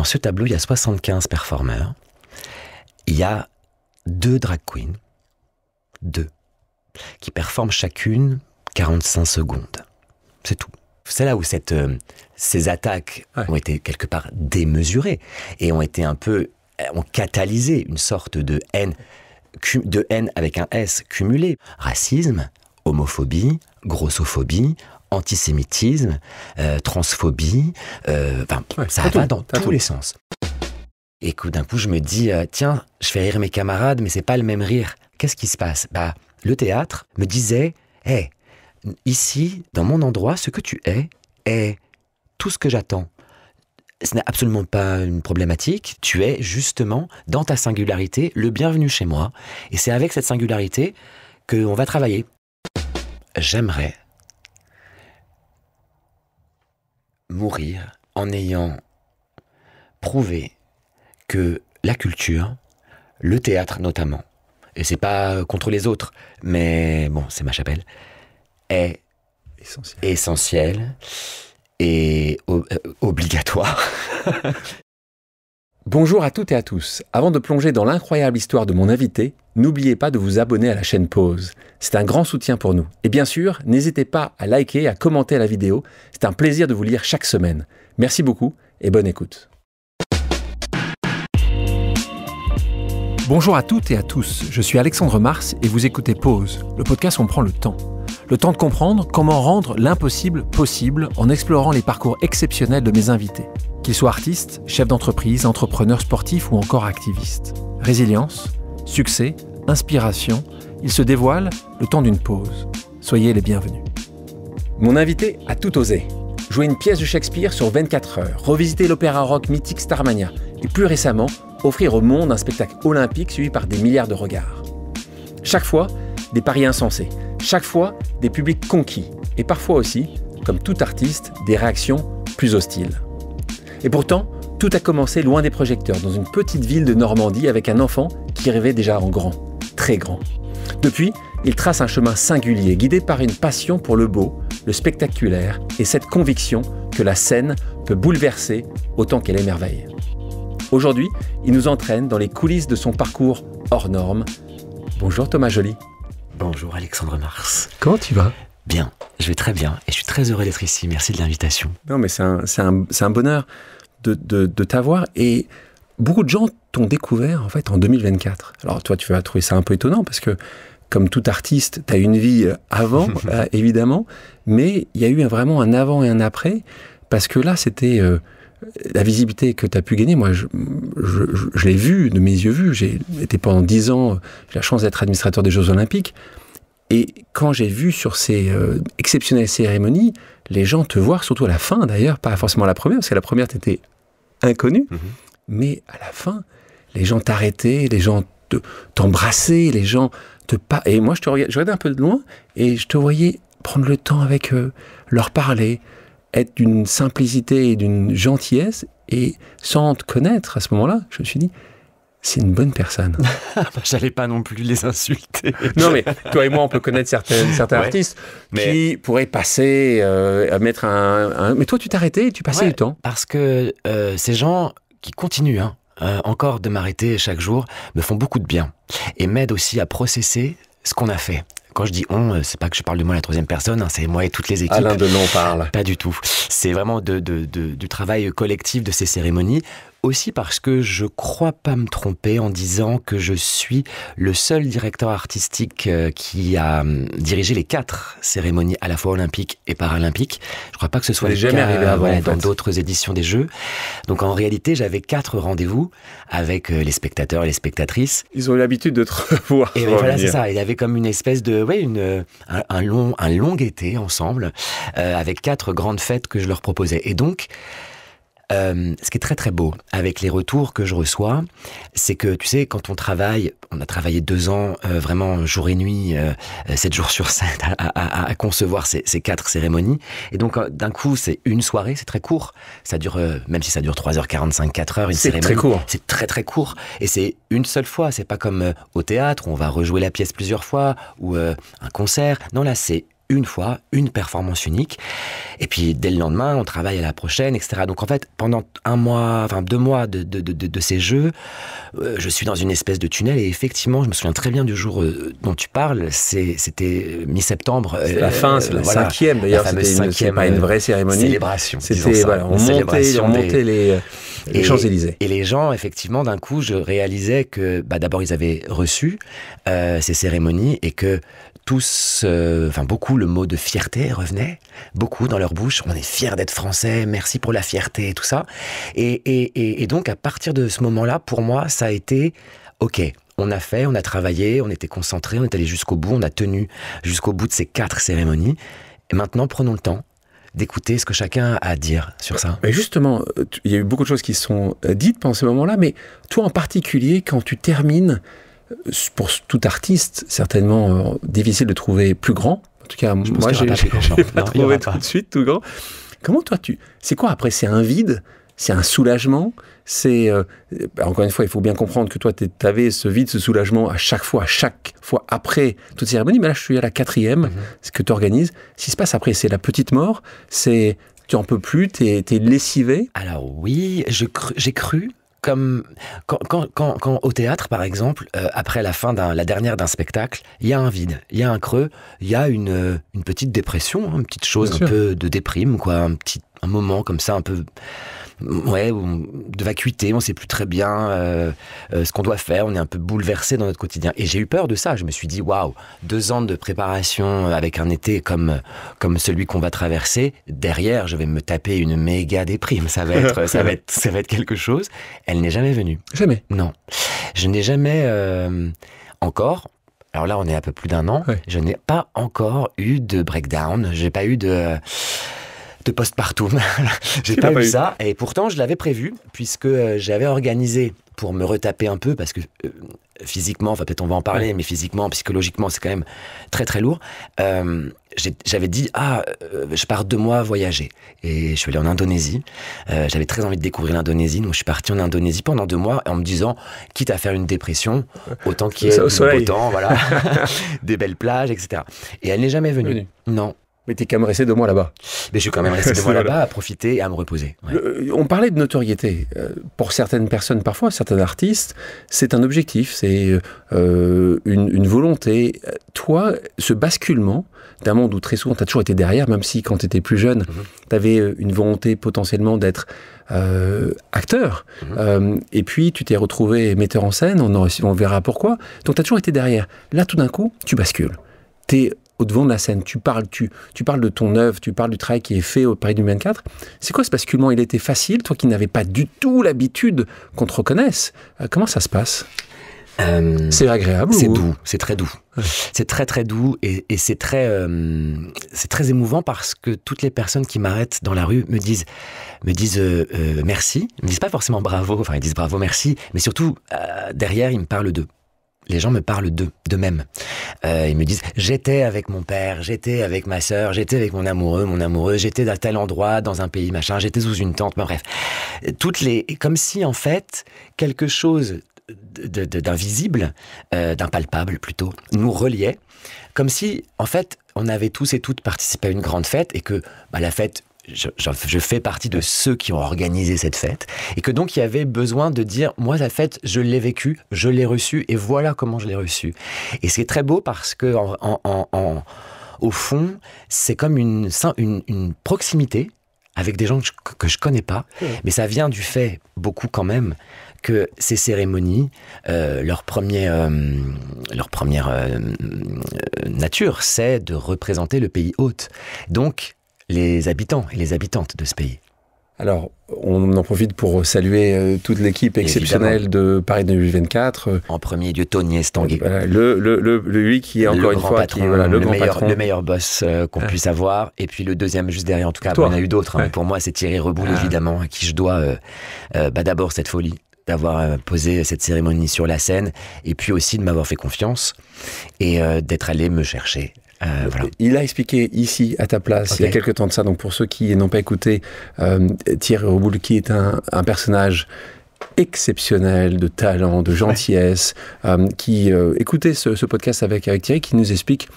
dans ce tableau, il y a 75 performeurs. Il y a 2 drag queens, 2, qui performent chacune 45 secondes. C'est tout. C'est là où ces attaques ont été quelque part démesurées et ont catalysé une sorte de haine avec un S cumulé. Racisme, homophobie, grossophobie, antisémitisme, transphobie, ça va dans tous les sens. Et d'un coup, je me dis, tiens, je fais rire mes camarades, mais c'est pas le même rire. Qu'est-ce qui se passe? Le théâtre me disait, hey, ici, dans mon endroit, ce que tu es tout ce que j'attends. Ce n'est absolument pas une problématique. Tu es justement, dans ta singularité, le bienvenu chez moi. Et c'est avec cette singularité qu'on va travailler. J'aimerais mourir en ayant prouvé que la culture, le théâtre notamment, et c'est pas contre les autres, mais bon, c'est ma chapelle, est essentiel et obligatoire. Bonjour à toutes et à tous. Avant de plonger dans l'incroyable histoire de mon invité, n'oubliez pas de vous abonner à la chaîne Pause. C'est un grand soutien pour nous. Et bien sûr, n'hésitez pas à liker et à commenter la vidéo. C'est un plaisir de vous lire chaque semaine. Merci beaucoup et bonne écoute. Bonjour à toutes et à tous. Je suis Alexandre Mars et vous écoutez Pause, le podcast où on prend le temps. Le temps de comprendre comment rendre l'impossible possible en explorant les parcours exceptionnels de mes invités. Qu'ils soient artistes, chefs d'entreprise, entrepreneurs sportifs ou encore activistes. Résilience, succès, inspiration, ils se dévoilent le temps d'une pause. Soyez les bienvenus. Mon invité a tout osé. Jouer une pièce de Shakespeare sur 24 heures, revisiter l'opéra rock mythique Starmania et plus récemment, offrir au monde un spectacle olympique suivi par des milliards de regards. Chaque fois, des paris insensés. Chaque fois, des publics conquis. Et parfois aussi, comme tout artiste, des réactions plus hostiles. Et pourtant, tout a commencé loin des projecteurs, dans une petite ville de Normandie avec un enfant qui rêvait déjà en grand, très grand. Depuis, il trace un chemin singulier, guidé par une passion pour le beau, le spectaculaire et cette conviction que la scène peut bouleverser autant qu'elle émerveille. Aujourd'hui, il nous entraîne dans les coulisses de son parcours hors norme. Bonjour Thomas Joly. Bonjour Alexandre Mars. Comment tu vas? Bien, je vais très bien et je suis très heureux d'être ici. Merci de l'invitation. Non mais c'est un bonheur de t'avoir et beaucoup de gens t'ont découvert en fait en 2024. Alors toi tu vas trouver ça un peu étonnant parce que comme tout artiste, tu as une vie avant évidemment, mais il y a eu vraiment un avant et un après parce que là c'était la visibilité que tu as pu gagner. Moi je l'ai vu de mes yeux vus. J'ai été pendant 10 ans, j'ai la chance d'être administrateur des Jeux Olympiques. Et quand j'ai vu sur ces exceptionnelles cérémonies, les gens te voir, surtout à la fin d'ailleurs, pas forcément à la première, parce qu'à la première, tu étais inconnu, mais à la fin, les gens t'arrêtaient, les gens t'embrassaient, les gens te... Et moi, je regardais un peu de loin, et je te voyais prendre le temps avec eux, leur parler, être d'une simplicité et d'une gentillesse, et sans te connaître à ce moment-là, je me suis dit... C'est une bonne personne. J'allais pas non plus les insulter. Non, mais toi et moi, on peut connaître certains artistes qui pourraient passer à mettre Mais toi, tu t'arrêtais et tu passais du temps. Parce que ces gens qui continuent encore de m'arrêter chaque jour me font beaucoup de bien et m'aident aussi à processer ce qu'on a fait. Quand je dis on, c'est pas que je parle de moi à la troisième personne, c'est moi et toutes les équipes. Alain Delon parle. Pas du tout. C'est vraiment du travail collectif de ces cérémonies. Aussi parce que je crois pas me tromper en disant que je suis le seul directeur artistique qui a dirigé les 4 cérémonies à la fois olympiques et paralympiques. Je crois pas que ce soit jamais arrivé avant, dans d'autres éditions des Jeux. Donc en réalité, j'avais 4 rendez-vous avec les spectateurs et les spectatrices. Ils ont eu l'habitude de te revoir. Et voilà, c'est ça. Il y avait comme une espèce de, un long été ensemble avec 4 grandes fêtes que je leur proposais. Et donc, ce qui est très très beau avec les retours que je reçois, c'est que tu sais, quand on a travaillé 2 ans vraiment jour et nuit, 7 jours sur 7 à concevoir ces 4 cérémonies. Et donc d'un coup, c'est une soirée, c'est très court. Ça dure, même si ça dure 3h45, 4h, une cérémonie. C'est très court. C'est très très court. Et c'est une seule fois. C'est pas comme au théâtre où on va rejouer la pièce plusieurs fois ou un concert. Non, là, c'est une fois, une performance unique. Et puis, dès le lendemain, on travaille à la prochaine, etc. Donc, en fait, pendant 2 mois de ces jeux, je suis dans une espèce de tunnel. Et effectivement, je me souviens très bien du jour dont tu parles. C'était mi-septembre. C'est la fin, c'est la cinquième. D'ailleurs, c'était pas une vraie cérémonie. Célébration. C'était, voilà, on montait les Champs-Élysées. Et les gens, effectivement, d'un coup, je réalisais que, d'abord, ils avaient reçu ces cérémonies et que tous, beaucoup, le mot de fierté revenait, beaucoup dans leur bouche. On est fiers d'être français, merci pour la fierté et tout ça. Et donc, à partir de ce moment-là, pour moi, ça a été, OK, on a travaillé, on était concentrés, on est allé jusqu'au bout, on a tenu jusqu'au bout de ces 4 cérémonies. Et maintenant, prenons le temps d'écouter ce que chacun a à dire sur ça. Mais justement, il y a eu beaucoup de choses qui sont dites pendant ce moment-là, mais toi en particulier, quand tu termines, pour tout artiste, certainement difficile de trouver plus grand. En tout cas, moi, j'ai pas trouvé tout de suite tout grand. Comment toi, c'est quoi après? C'est un vide? C'est un soulagement? C'est encore une fois, il faut bien comprendre que toi, tu avais ce vide, ce soulagement à chaque fois après toute cérémonie. Mais là, je suis à la 4e, ce que tu organises. Ce qui se passe après, c'est la petite mort. C'est tu en peux plus, t'es lessivé. Alors oui, j'ai cru. Comme quand au théâtre, par exemple, après la dernière d'un spectacle, il y a un vide, il y a un creux, il y a une petite dépression, une petite chose un peu de déprime, quoi, un moment comme ça, un peu, de vacuité, on sait plus très bien ce qu'on doit faire, on est un peu bouleversé dans notre quotidien. Et j'ai eu peur de ça, je me suis dit, waouh, 2 ans de préparation avec un été comme celui qu'on va traverser, derrière, je vais me taper une méga déprime, ça va être quelque chose. Elle n'est jamais venue. Jamais? Non. Je n'ai jamais encore, alors là on est à peu plus d'1 an, je n'ai pas encore eu de breakdown, j'ai pas eu de postpartum. J'ai pas eu ça. Et pourtant, je l'avais prévu, puisque j'avais organisé pour me retaper un peu, parce que physiquement, peut-être on va en parler, mais physiquement, psychologiquement, c'est quand même très très lourd. J'avais dit, je pars 2 mois voyager. Et je suis allé en Indonésie. J'avais très envie de découvrir l'Indonésie, donc je suis parti en Indonésie pendant 2 mois, en me disant, quitte à faire une dépression, autant qu'il y ait du beau temps, voilà, des belles plages, etc. Et elle n'est jamais venue. Non. Mais t'es quand même resté 2 mois là-bas. Mais je suis quand même resté 2 mois là-bas à profiter et à me reposer. Ouais. On parlait de notoriété. Pour certaines personnes, parfois, certains artistes, c'est un objectif, c'est une volonté. Toi, ce basculement d'un monde où très souvent tu as toujours été derrière, même si quand tu étais plus jeune, tu avais une volonté potentiellement d'être acteur. Et puis tu t'es retrouvé metteur en scène, on verra pourquoi. Donc tu as toujours été derrière. Là, tout d'un coup, tu bascules. T'es au devant de la scène, tu parles de ton œuvre, tu parles du travail qui est fait au Paris 2024. C'est quoi ce basculement? Il était facile, toi qui n'avais pas du tout l'habitude qu'on te reconnaisse. Comment ça se passe? C'est agréable? C'est doux, c'est très doux. C'est très très doux et c'est très émouvant parce que toutes les personnes qui m'arrêtent dans la rue me disent merci. Ils me disent pas forcément bravo, enfin ils disent bravo, merci, mais surtout derrière ils me parlent d'eux. Les gens me parlent d'eux-mêmes. Ils me disent, j'étais avec mon père, j'étais avec ma sœur, j'étais avec mon amoureux, j'étais à tel endroit, dans un pays, machin, j'étais sous une tente, bref. Comme si, en fait, quelque chose d'invisible, d'impalpable plutôt, nous reliait. Comme si, en fait, on avait tous et toutes participé à une grande fête et que la fête, je fais partie de ceux qui ont organisé cette fête et que donc il y avait besoin de dire moi la fête je l'ai vécue, je l'ai reçue et voilà comment je l'ai reçue. Et c'est très beau parce que au fond c'est comme une proximité avec des gens que je connais pas, mais ça vient du fait beaucoup quand même que ces cérémonies, leur première nature, c'est de représenter le pays hôte. Donc les habitants et les habitantes de ce pays. Alors, on en profite pour saluer toute l'équipe exceptionnelle de Paris 2024. En premier lieu, Tony Estanguet. Voilà, lui qui est encore une fois patron, le meilleur boss qu'on puisse avoir. Et puis le deuxième juste derrière, en tout cas, il y en a eu d'autres. Hein. Pour moi, c'est Thierry Reboul, évidemment, à qui je dois d'abord cette folie d'avoir posé cette cérémonie sur la scène et puis aussi de m'avoir fait confiance et d'être allé me chercher. Voilà. Il a expliqué ici, à ta place, il y a quelques temps de ça, donc pour ceux qui n'ont pas écouté, Thierry Reboul, qui est un personnage exceptionnel, de talent, de gentillesse, qui écoutait ce podcast avec Thierry, qui nous explique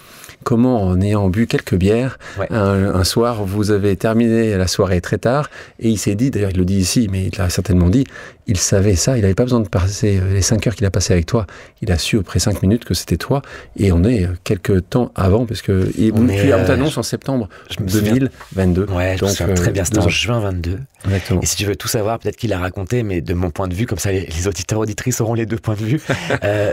comment, en ayant bu quelques bières, un soir, vous avez terminé la soirée très tard, et il s'est dit, d'ailleurs il le dit ici, mais il l'a certainement dit, il savait ça, il n'avait pas besoin de passer les 5 heures qu'il a passé avec toi, il a su après 5 minutes que c'était toi, et on est quelques temps avant, parce que on t'annonce en septembre 2022. Ouais, je me souviens très bien, c'était en juin 22. Exactement. Et si tu veux tout savoir, peut-être qu'il a raconté, mais de mon point de vue, comme ça les auditeurs auditrices auront les deux points de vue.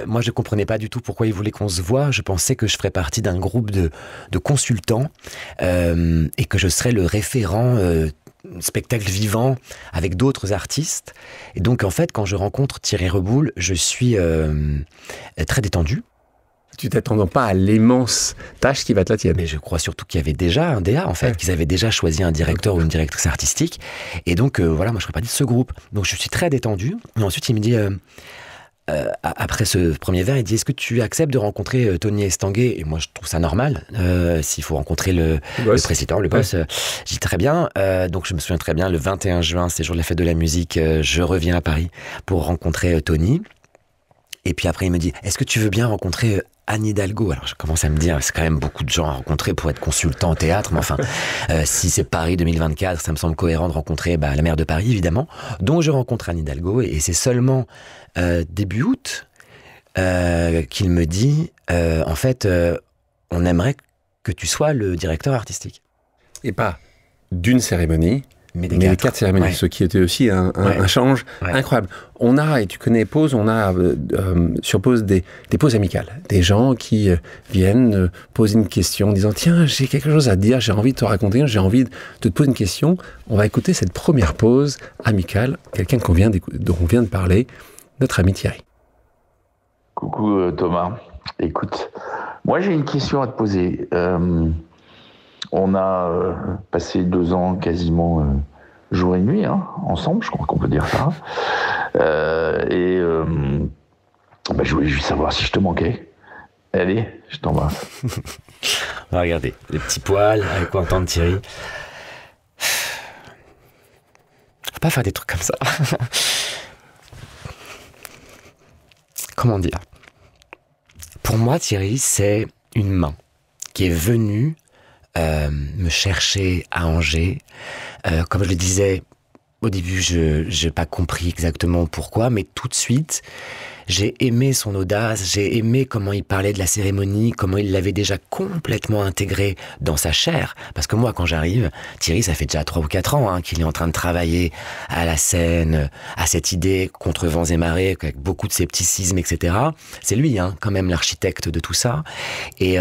Moi, je comprenais pas du tout pourquoi il voulait qu'on se voit. Je pensais que je ferais partie d'un groupe de consultants et que je serais le référent spectacle vivant avec d'autres artistes. Et donc, en fait, quand je rencontre Thierry Reboul, je suis très détendu. Tu t'attends pas à l'immense tâche qui va être la tienne. Mais je crois surtout qu'il y avait déjà un DA, en fait, qu'ils avaient déjà choisi un directeur ou une directrice artistique. Et donc, voilà, moi, je ferais partie de ce groupe. Donc, je suis très détendu. Et ensuite, il me dit, après ce premier verre, il dit, est-ce que tu acceptes de rencontrer Tony Estanguet? Et moi, je trouve ça normal. S'il faut rencontrer le président, le boss, je dis très bien. Donc, je me souviens très bien, le 21 juin, c'est le jour de la fête de la musique, je reviens à Paris pour rencontrer Tony. Et puis après, il me dit, est-ce que tu veux bien rencontrer Anne Hidalgo? Alors je commence à me dire, c'est quand même beaucoup de gens à rencontrer pour être consultant en théâtre, mais enfin, si c'est Paris 2024, ça me semble cohérent de rencontrer la maire de Paris, évidemment. Donc je rencontre Anne Hidalgo, et c'est seulement début août qu'il me dit, en fait, on aimerait que tu sois le directeur artistique. Et pas d'une cérémonie, mais les 4 cérémonies, ce qui était aussi un change incroyable. On a, et tu connais Pause, on a sur Pause des pauses amicales. Des gens qui viennent poser une question en disant « Tiens, j'ai quelque chose à te dire, j'ai envie de te raconter, j'ai envie de te poser une question. » On va écouter cette première pause amicale, quelqu'un dont on vient de parler, notre ami Thierry. Coucou Thomas, écoute, moi j'ai une question à te poser. On a passé 2 ans quasiment jour et nuit ensemble, je crois qu'on peut dire ça. Je voulais juste savoir si je te manquais. Allez, je t'embrasse. Regardez, les petits poils, avec quoi entendre Thierry. Faut pas faire des trucs comme ça. Comment dire? Pour moi, Thierry, c'est une main qui est venue me chercher à Angers. Comme je le disais au début, je n'ai pas compris exactement pourquoi, mais tout de suite, j'ai aimé son audace, j'ai aimé comment il parlait de la cérémonie, comment il l'avait déjà complètement intégré dans sa chair. Parce que moi, quand j'arrive, Thierry, ça fait déjà 3 ou 4 ans qu'il est en train de travailler à la scène, à cette idée contre vents et marées, avec beaucoup de scepticisme, etc. C'est lui, quand même, l'architecte de tout ça. Et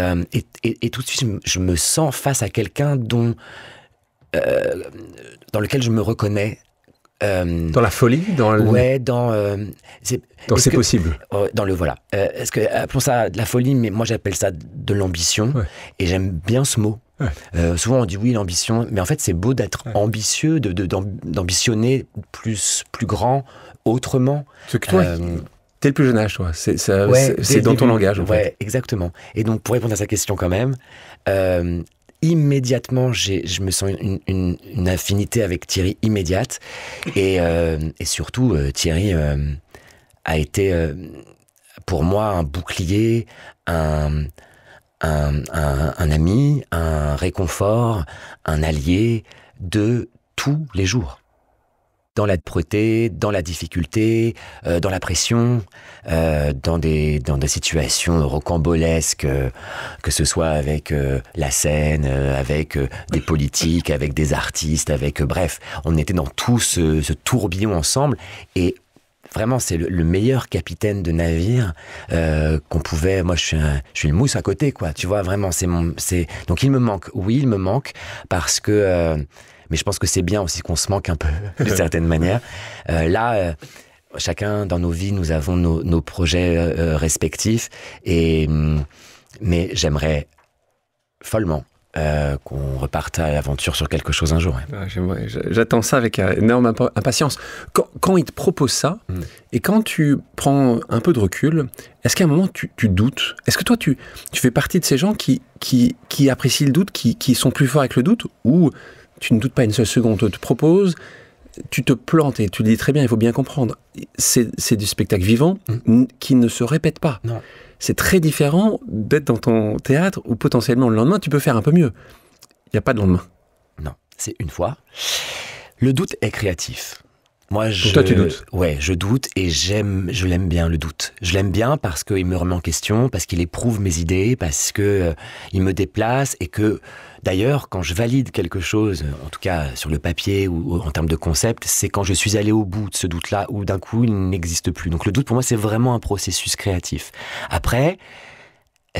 tout de suite, je me sens face à quelqu'un dans lequel je me reconnais. Dans la folie, c'est possible. Dans le voilà. Est-ce que appelons ça de la folie, mais moi j'appelle ça de l'ambition. Et j'aime bien ce mot. Souvent on dit oui l'ambition, mais en fait c'est beau d'être ambitieux, d'ambitionner plus grand, autrement. Ce que toi, t'es le plus jeune âge, toi. C'est dans ton langage. En fait. Exactement. Et donc pour répondre à sa question quand même. Immédiatement, je me sens une affinité avec Thierry immédiate. Et surtout, Thierry a été, pour moi, un bouclier, un ami, un réconfort, un allié de tous les jours. Dans l'âpreté, dans la difficulté, dans la pression, dans des situations rocambolesques, que ce soit avec la scène, avec des politiques, avec des artistes, bref, on était dans tout ce tourbillon ensemble. Et vraiment, c'est le meilleur capitaine de navire qu'on pouvait. Moi, je suis le mousse à côté, quoi. Tu vois, vraiment, donc il me manque. Oui, il me manque parce que. Mais je pense que c'est bien aussi qu'on se manque un peu, d'une certaine manière. Chacun dans nos vies, nous avons nos projets respectifs. Mais j'aimerais follement qu'on reparte à l'aventure sur quelque chose un jour. J'attends ça avec énorme impatience. Quand il te propose ça, et quand tu prends un peu de recul, est-ce qu'à un moment tu doutes? Est-ce que toi tu fais partie de ces gens qui apprécient le doute, qui sont plus forts avec le doute, ou tu ne doutes pas une seule seconde, on te propose, tu te plantes, et tu le dis très bien, il faut bien comprendre, c'est du spectacle vivant qui ne se répète pas. Non. c'est très différent d'être dans ton théâtre où potentiellement le lendemain, tu peux faire un peu mieux. Il n'y a pas de lendemain. Non, c'est une fois. Le doute est créatif. Moi, toi, tu doutes. Ouais, je doute et je l'aime bien, le doute. Je l'aime bien parce qu'il me remet en question, parce qu'il éprouve mes idées, parce que il me déplace et que, d'ailleurs, quand je valide quelque chose, en tout cas sur le papier ou en termes de concept, c'est quand je suis allé au bout de ce doute-là où d'un coup, il n'existe plus. Donc le doute, pour moi, c'est vraiment un processus créatif. Après,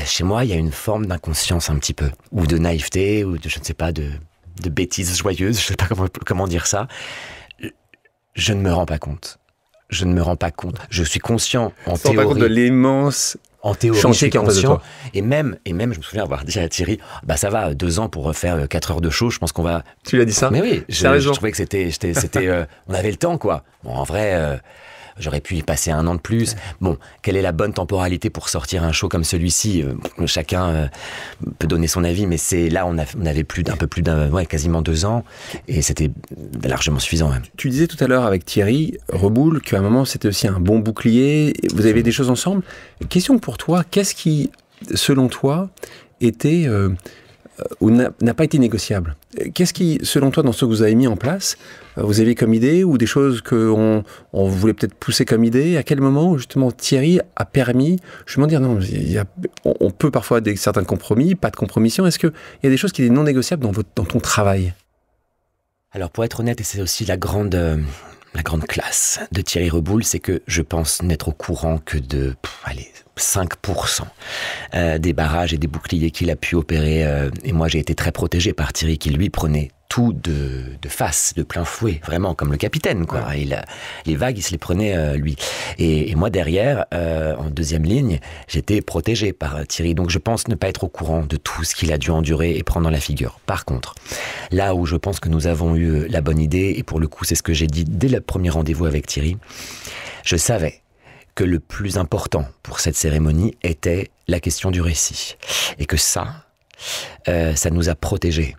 chez moi, il y a une forme d'inconscience un petit peu, ou de naïveté, ou de, je ne sais pas, de bêtises joyeuses, je ne sais pas comment dire ça. Je ne me rends pas compte. Je ne me rends pas compte. Je suis conscient en théorie. Pas compte de l'immense chantier qui est en face de toi. Et même, je me souviens avoir dit à Thierry, bah ça va, 2 ans pour refaire 4 heures de show, je pense qu'on va... Tu l'as dit ça? Mais oui, je trouvais que c'était on avait le temps, quoi. Bon, en vrai... J'aurais pu y passer 1 an de plus. Bon, quelle est la bonne temporalité pour sortir un show comme celui-ci? Chacun peut donner son avis, mais là, on avait quasiment 2 ans, et c'était largement suffisant. Même. Tu disais tout à l'heure avec Thierry Reboul qu'à un moment, c'était aussi un bon bouclier. Vous avez des choses ensemble. Question pour toi, qu'est-ce qui, selon toi, était... ou n'a pas été négociable. Qu'est-ce qui, selon toi, dans ce que vous avez mis en place, vous aviez comme idée, ou des choses qu'on voulait peut-être pousser comme idée? À quel moment, justement, Thierry a permis, je me dire, non, on peut parfois certains compromis, pas de compromission. Est-ce qu'il y a des choses qui étaient non négociables dans ton travail? Alors, pour être honnête, et c'est aussi la grande classe de Thierry Reboul, c'est que je pense n'être au courant que de 5% des barrages et des boucliers qu'il a pu opérer. Et moi, j'ai été très protégé par Thierry, qui lui prenait tout de face, de plein fouet, vraiment comme le capitaine, quoi. Ouais. Les vagues, il se les prenait, lui. Et moi, derrière, en deuxième ligne, j'étais protégé par Thierry. Donc, je pense ne pas être au courant de tout ce qu'il a dû endurer et prendre dans la figure. Par contre, là où je pense que nous avons eu la bonne idée, et pour le coup, c'est ce que j'ai dit dès le premier rendez-vous avec Thierry, je savais que le plus important pour cette cérémonie était la question du récit. Et que ça nous a protégés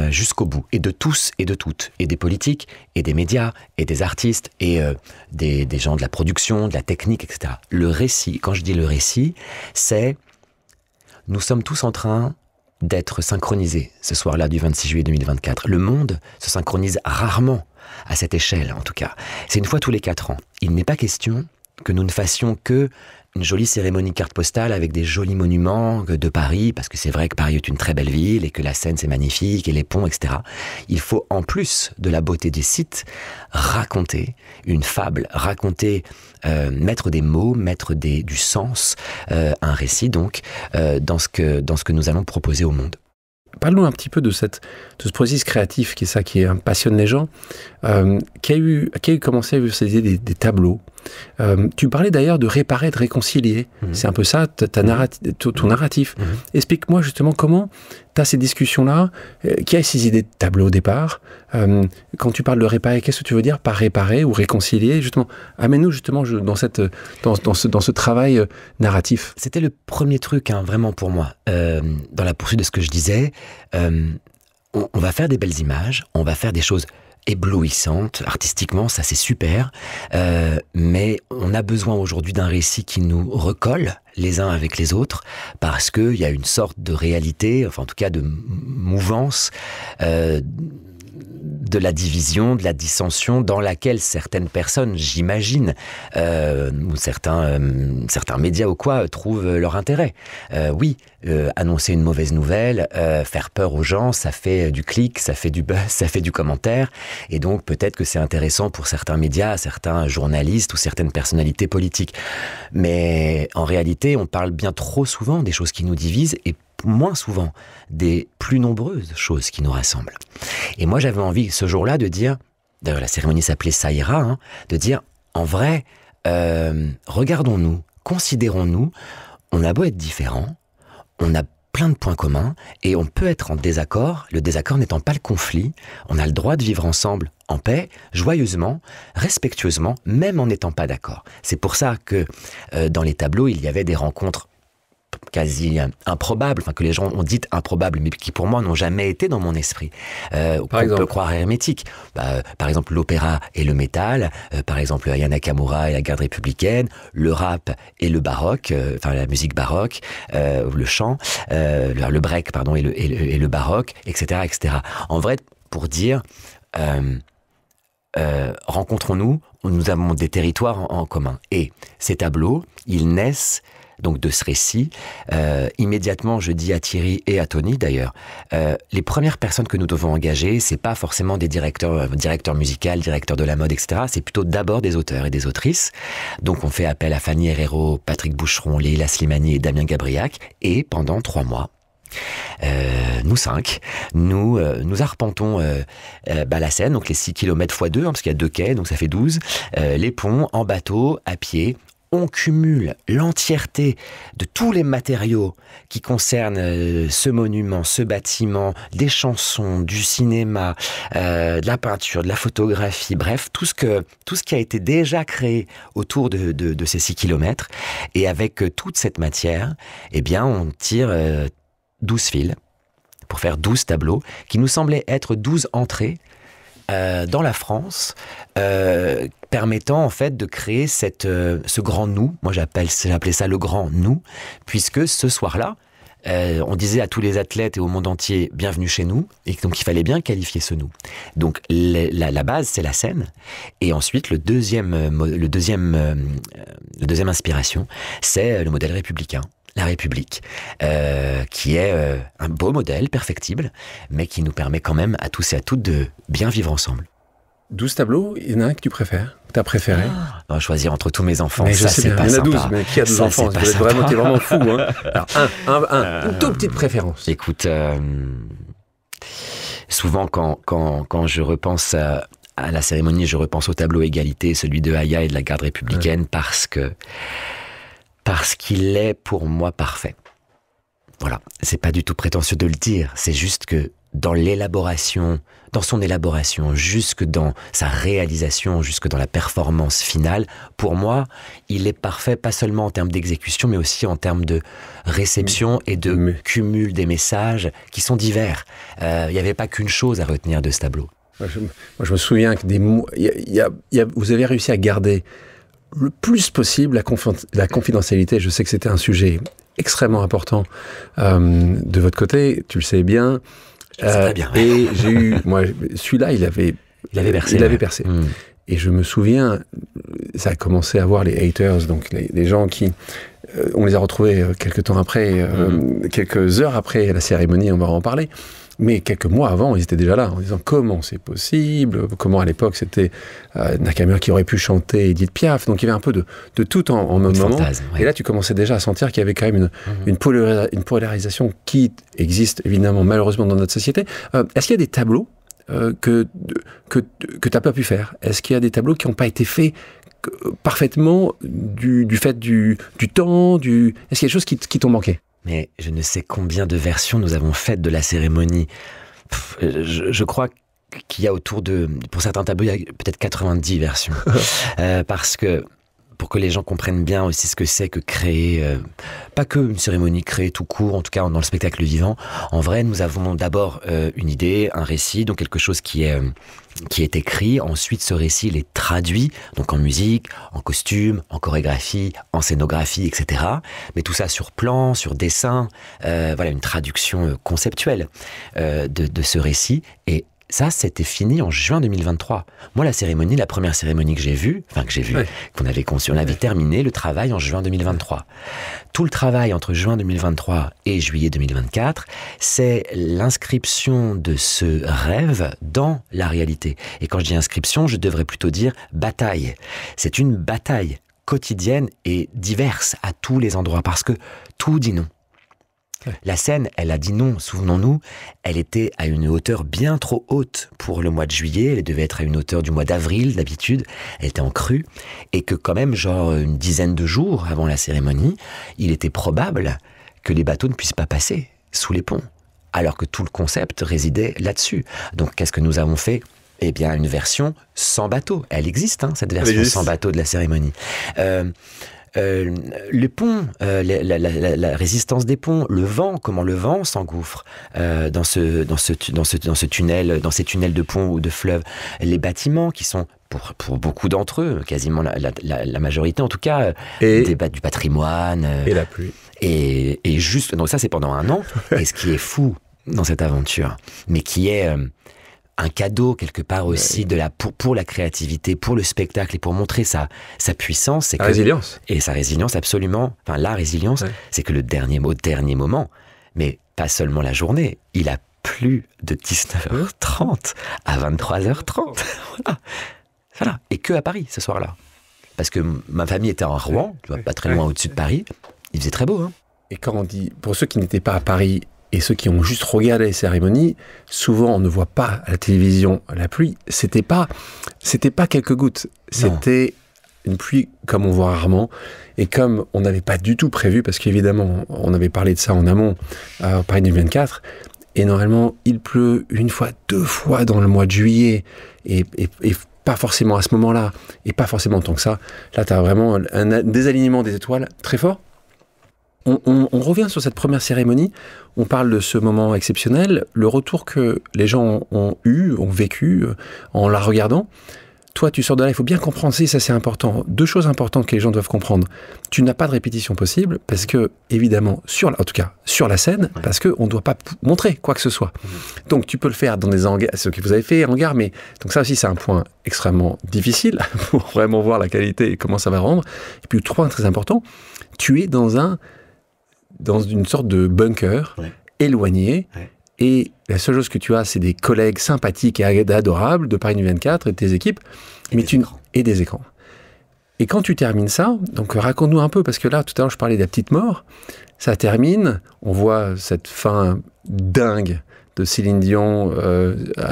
jusqu'au bout. Et de tous et de toutes. Et des politiques, et des médias, et des artistes, et des gens de la production, de la technique, etc. Le récit, quand je dis le récit, c'est... Nous sommes tous en train d'être synchronisés ce soir-là du 26 juillet 2024. Le monde se synchronise rarement à cette échelle, en tout cas. C'est une fois tous les 4 ans. Il n'est pas question que nous ne fassions que une jolie cérémonie carte postale avec des jolis monuments de Paris, parce que c'est vrai que Paris est une très belle ville et que la Seine c'est magnifique et les ponts, etc. Il faut, en plus de la beauté des sites, raconter une fable, mettre des mots, mettre du sens, un récit donc, dans ce que nous allons proposer au monde. Parle-nous un petit peu de ce processus créatif qui passionne les gens, qui a commencé à utiliser des tableaux. Tu parlais d'ailleurs de réparer, de réconcilier. C'est un peu ça, ton narratif. Explique-moi justement comment tu as ces discussions-là. Qui a ces idées de tableau au départ? Quand tu parles de réparer, qu'est-ce que tu veux dire par réparer ou réconcilier? Justement, amène-nous justement dans ce travail narratif. C'était le premier truc, vraiment pour moi, dans la poursuite de ce que je disais. On va faire des belles images, on va faire des choses éblouissante, artistiquement, ça c'est super, mais on a besoin aujourd'hui d'un récit qui nous recolle les uns avec les autres, parce qu'il y a une sorte de réalité, enfin en tout cas de mouvance, de la division, de la dissension, dans laquelle certaines personnes, j'imagine, ou certains médias ou quoi, trouvent leur intérêt. Oui, annoncer une mauvaise nouvelle, faire peur aux gens, ça fait du clic, ça fait du buzz, ça fait du commentaire, et donc peut-être que c'est intéressant pour certains médias, certains journalistes ou certaines personnalités politiques. Mais en réalité, on parle bien trop souvent des choses qui nous divisent, et moins souvent des plus nombreuses choses qui nous rassemblent. Et moi, j'avais envie ce jour-là de dire, d'ailleurs la cérémonie s'appelait Ça ira, de dire, en vrai, regardons-nous, considérons-nous, on a beau être différents, on a plein de points communs, et on peut être en désaccord, le désaccord n'étant pas le conflit, on a le droit de vivre ensemble en paix, joyeusement, respectueusement, même en n'étant pas d'accord. C'est pour ça que dans les tableaux, il y avait des rencontres quasi improbables, enfin que les gens ont dit improbables, mais qui pour moi n'ont jamais été dans mon esprit. Qu'on peut croire hermétique. Par exemple, l'opéra et le métal, par exemple, Aya Nakamura et la garde républicaine, le rap et le baroque, enfin la musique baroque, le chant, le break, pardon, et le baroque, etc., etc. En vrai, pour dire, rencontrons-nous, nous avons des territoires en commun. Et ces tableaux, ils naissent donc de ce récit. Immédiatement, je dis à Thierry et à Tony d'ailleurs, les premières personnes que nous devons engager, c'est pas forcément des directeurs musicaux, directeurs de la mode, etc. C'est plutôt d'abord des auteurs et des autrices. Donc on fait appel à Fanny Herrero, Patrick Boucheron, Leila Slimani et Damien Gabriac. Et pendant 3 mois, nous 5, nous arpentons la Seine, donc les 6 km x 2, parce qu'il y a 2 quais, donc ça fait 12, les ponts, en bateau, à pied. On cumule l'entièreté de tous les matériaux qui concernent ce monument, ce bâtiment, des chansons, du cinéma, de la peinture, de la photographie, bref, tout ce qui a été déjà créé autour de ces 6 kilomètres. Et avec toute cette matière, eh bien, on tire 12 fils pour faire 12 tableaux qui nous semblaient être 12 entrées dans la France, permettant en fait de créer ce grand nous. Moi j'appelais ça le grand nous, puisque ce soir-là, on disait à tous les athlètes et au monde entier bienvenue chez nous, et donc il fallait bien qualifier ce nous. Donc la base c'est la scène, et ensuite le deuxième inspiration c'est le modèle républicain. La République, qui est un beau modèle, perfectible, mais qui nous permet quand même à tous et à toutes de bien vivre ensemble. 12 tableaux, il y en a un que tu préfères, que tu as préféré? Choisir entre tous mes enfants, mais ça c'est pas bien. Il y en a 12, sympa. mais qui a 12 enfants? T'es vraiment fou. Hein. Alors, une toute petite préférence. Écoute, souvent quand je repense à la cérémonie, je repense au tableau égalité, celui de Aya et de la garde républicaine, parce qu'il est pour moi parfait. Voilà, c'est pas du tout prétentieux de le dire, c'est juste que dans son élaboration, jusque dans sa réalisation, jusque dans la performance finale, pour moi, il est parfait, pas seulement en termes d'exécution, mais aussi en termes de réception et de cumul des messages qui sont divers. Il n'y avait pas qu'une chose à retenir de ce tableau. Moi, je me souviens que vous avez réussi à garder le plus possible la confidentialité. Je sais que c'était un sujet extrêmement important de votre côté, tu le sais bien. Très bien. Et j'ai eu, celui-là, il avait percé. Et je me souviens, ça a commencé à voir les haters, donc les gens qui, on les a retrouvés quelques temps après, quelques heures après la cérémonie, on va en parler. Mais quelques mois avant, ils étaient déjà là, en disant comment c'est possible, comment à l'époque c'était Nakamura qui aurait pu chanter Edith Piaf, donc il y avait un peu de tout en même moment. Fantasme, ouais. Et là, tu commençais déjà à sentir qu'il y avait quand même une polarisation qui existe évidemment malheureusement dans notre société. Est-ce qu'il y a des tableaux que tu n'as pas pu faire? Est-ce qu'il y a des tableaux qui n'ont pas été faits parfaitement du fait du temps? Est-ce qu'il y a des choses qui t'ont manqué? Mais je ne sais combien de versions nous avons faites de la cérémonie. Je crois qu'il y a pour certains tableaux, il y a peut-être 90 versions. Parce que, pour que les gens comprennent bien aussi ce que c'est que créer, pas que une cérémonie créée tout court, en tout cas dans le spectacle vivant. En vrai, nous avons d'abord une idée, un récit, donc quelque chose qui est écrit. Ensuite, ce récit, il est traduit, donc en musique, en costume, en chorégraphie, en scénographie, etc. Mais tout ça sur plan, sur dessin, voilà, une traduction conceptuelle de ce récit. Et ça, c'était fini en juin 2023. Moi, la première cérémonie que j'ai vue, ouais, qu'on avait conçue, on avait terminé le travail en juin 2023. Tout le travail entre juin 2023 et juillet 2024, c'est l'inscription de ce rêve dans la réalité. Et quand je dis inscription, je devrais plutôt dire bataille. C'est une bataille quotidienne et diverse à tous les endroits, parce que tout dit non. La scène, elle a dit non, souvenons-nous, elle était à une hauteur bien trop haute pour le mois de juillet, elle devait être à une hauteur du mois d'avril d'habitude, elle était en crue, et que quand même, genre une dizaine de jours avant la cérémonie, il était probable que les bateaux ne puissent pas passer sous les ponts, alors que tout le concept résidait là-dessus. Donc qu'est-ce que nous avons fait ? Eh bien, une version sans bateau. Elle existe, cette version sans bateau de la cérémonie. le pont, la résistance des ponts, le vent, comment le vent s'engouffre dans ce tunnel, dans ces tunnels de ponts ou de fleuves, les bâtiments qui sont pour beaucoup d'entre eux, quasiment la majorité en tout cas, du patrimoine. Et la pluie. Et juste, donc ça c'est pendant un an. Et ce qui est fou dans cette aventure, mais qui est un cadeau quelque part aussi pour la créativité, pour le spectacle et pour montrer sa puissance. C'est Résilience. Et sa résilience, absolument. Enfin, la résilience, c'est que le dernier moment, mais pas seulement la journée, il a plu de 19h30 à 23h30. Voilà. Et que à Paris, ce soir-là. Parce que ma famille était en Rouen, tu vois, pas très loin au-dessus de Paris. Il faisait très beau, hein. Et quand on dit, pour ceux qui n'étaient pas à Paris et ceux qui ont juste regardé les cérémonies, souvent on ne voit pas à la télévision la pluie. C'était pas quelques gouttes. C'était une pluie comme on voit rarement. Et comme on n'avait pas du tout prévu, parce qu'évidemment, on avait parlé de ça en amont à Paris 2024, et normalement, il pleut une fois, 2 fois dans le mois de juillet, et pas forcément à ce moment-là, et pas forcément tant que ça. Là, tu as vraiment un désalignement des étoiles très fort. On revient sur cette première cérémonie, on parle de ce moment exceptionnel, le retour que les gens ont vécu en la regardant. Toi, tu sors de là, il faut bien comprendre, ça c'est important. 2 choses importantes que les gens doivent comprendre. Tu n'as pas de répétition possible, parce que, évidemment, en tout cas, sur la scène, parce qu'on ne doit pas montrer quoi que ce soit. Donc, tu peux le faire dans des hangars, ce que vous avez fait, hangars, mais donc ça aussi, c'est un point extrêmement difficile pour vraiment voir la qualité et comment ça va rendre. Et puis, 3 très important, tu es dans une sorte de bunker éloigné, et la seule chose que tu as, c'est des collègues sympathiques et adorables de Paris 24 et de tes équipes, et des écrans. Et quand tu termines ça, donc raconte-nous un peu, parce que là, tout à l'heure, je parlais de la petite mort, ça termine, on voit cette fin dingue de Céline Dion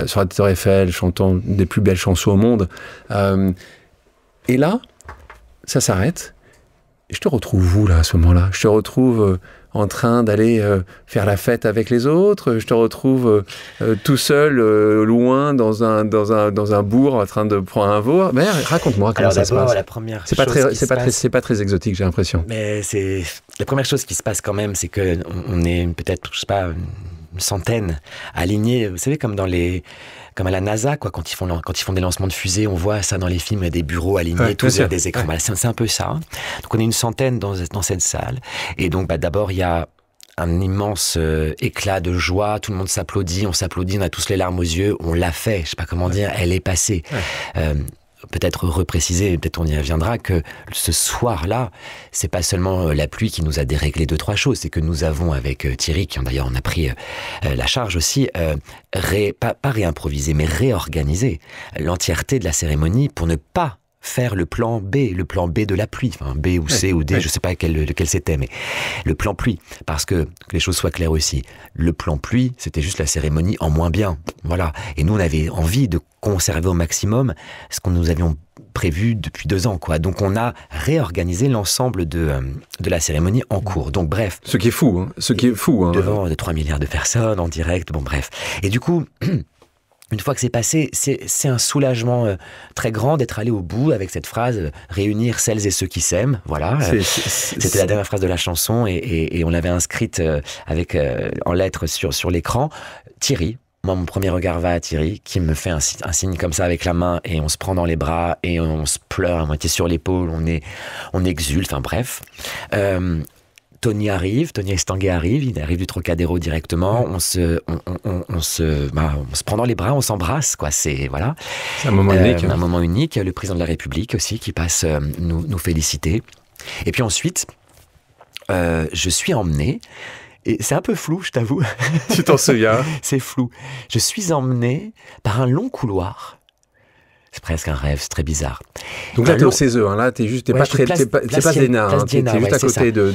sur la Tour Eiffel, chantant une des plus belles chansons au monde. Et là, ça s'arrête. Et je te retrouve où, là, à ce moment-là ? Je te retrouve en train d'aller faire la fête avec les autres. Je te retrouve tout seul, loin, dans un bourg, en train de prendre un veau. Mais raconte-moi comment ça se passe. La première c'est pas très exotique, j'ai l'impression. Mais c'est la première chose qui se passe quand même, c'est que on est peut-être, je sais pas, une centaine alignés. Vous savez, comme à la NASA, quoi, quand ils font des lancements de fusées, on voit ça dans les films, il y a des bureaux alignés, tous vers des écrans. Voilà, c'est un peu ça. Donc on est une centaine dans cette salle. Et donc d'abord, il y a un immense éclat de joie, tout le monde s'applaudit, on a tous les larmes aux yeux, on l'a fait, je sais pas comment dire, elle est passée. Peut-être repréciser, peut-être on y reviendra, que ce soir-là, c'est pas seulement la pluie qui nous a déréglé 2-3 choses, c'est que nous avons avec Thierry, qui d'ailleurs on a pris la charge aussi, pas réimprovisé, mais réorganisé l'entièreté de la cérémonie pour ne pas faire le plan B de la pluie, enfin B ou C ou D, je sais pas lequel c'était, mais le plan pluie, parce que les choses soient claires aussi, le plan pluie, c'était juste la cérémonie en moins bien, voilà, et nous on avait envie de conserver au maximum ce que nous avions prévu depuis 2 ans, quoi. Donc on a réorganisé l'ensemble de la cérémonie en cours, donc bref. Ce qui est fou, Devant 3 milliards de personnes en direct, bon bref. Et du coup, une fois que c'est passé, c'est un soulagement très grand d'être allé au bout avec cette phrase « Réunir celles et ceux qui s'aiment ». Voilà, c'était la dernière phrase de la chanson et on l'avait inscrite en lettres sur l'écran. Thierry, moi mon premier regard va à Thierry, qui me fait un signe comme ça avec la main et on se prend dans les bras et on se pleure à moitié sur l'épaule, on exulte, enfin bref. Tony Estanguet arrive, il arrive du Trocadéro directement, on se prend dans les bras, on s'embrasse, quoi, c'est un moment unique. Un moment unique, le président de la République aussi qui passe nous féliciter. Et puis ensuite, je suis emmené, et c'est un peu flou, je t'avoue. Tu t'en souviens ? C'est flou. Je suis emmené par un long couloir. C'est presque un rêve, c'est très bizarre. Donc là, t'es au CESE, hein, là, t'es pas Sénat, hein, t'es juste à côté de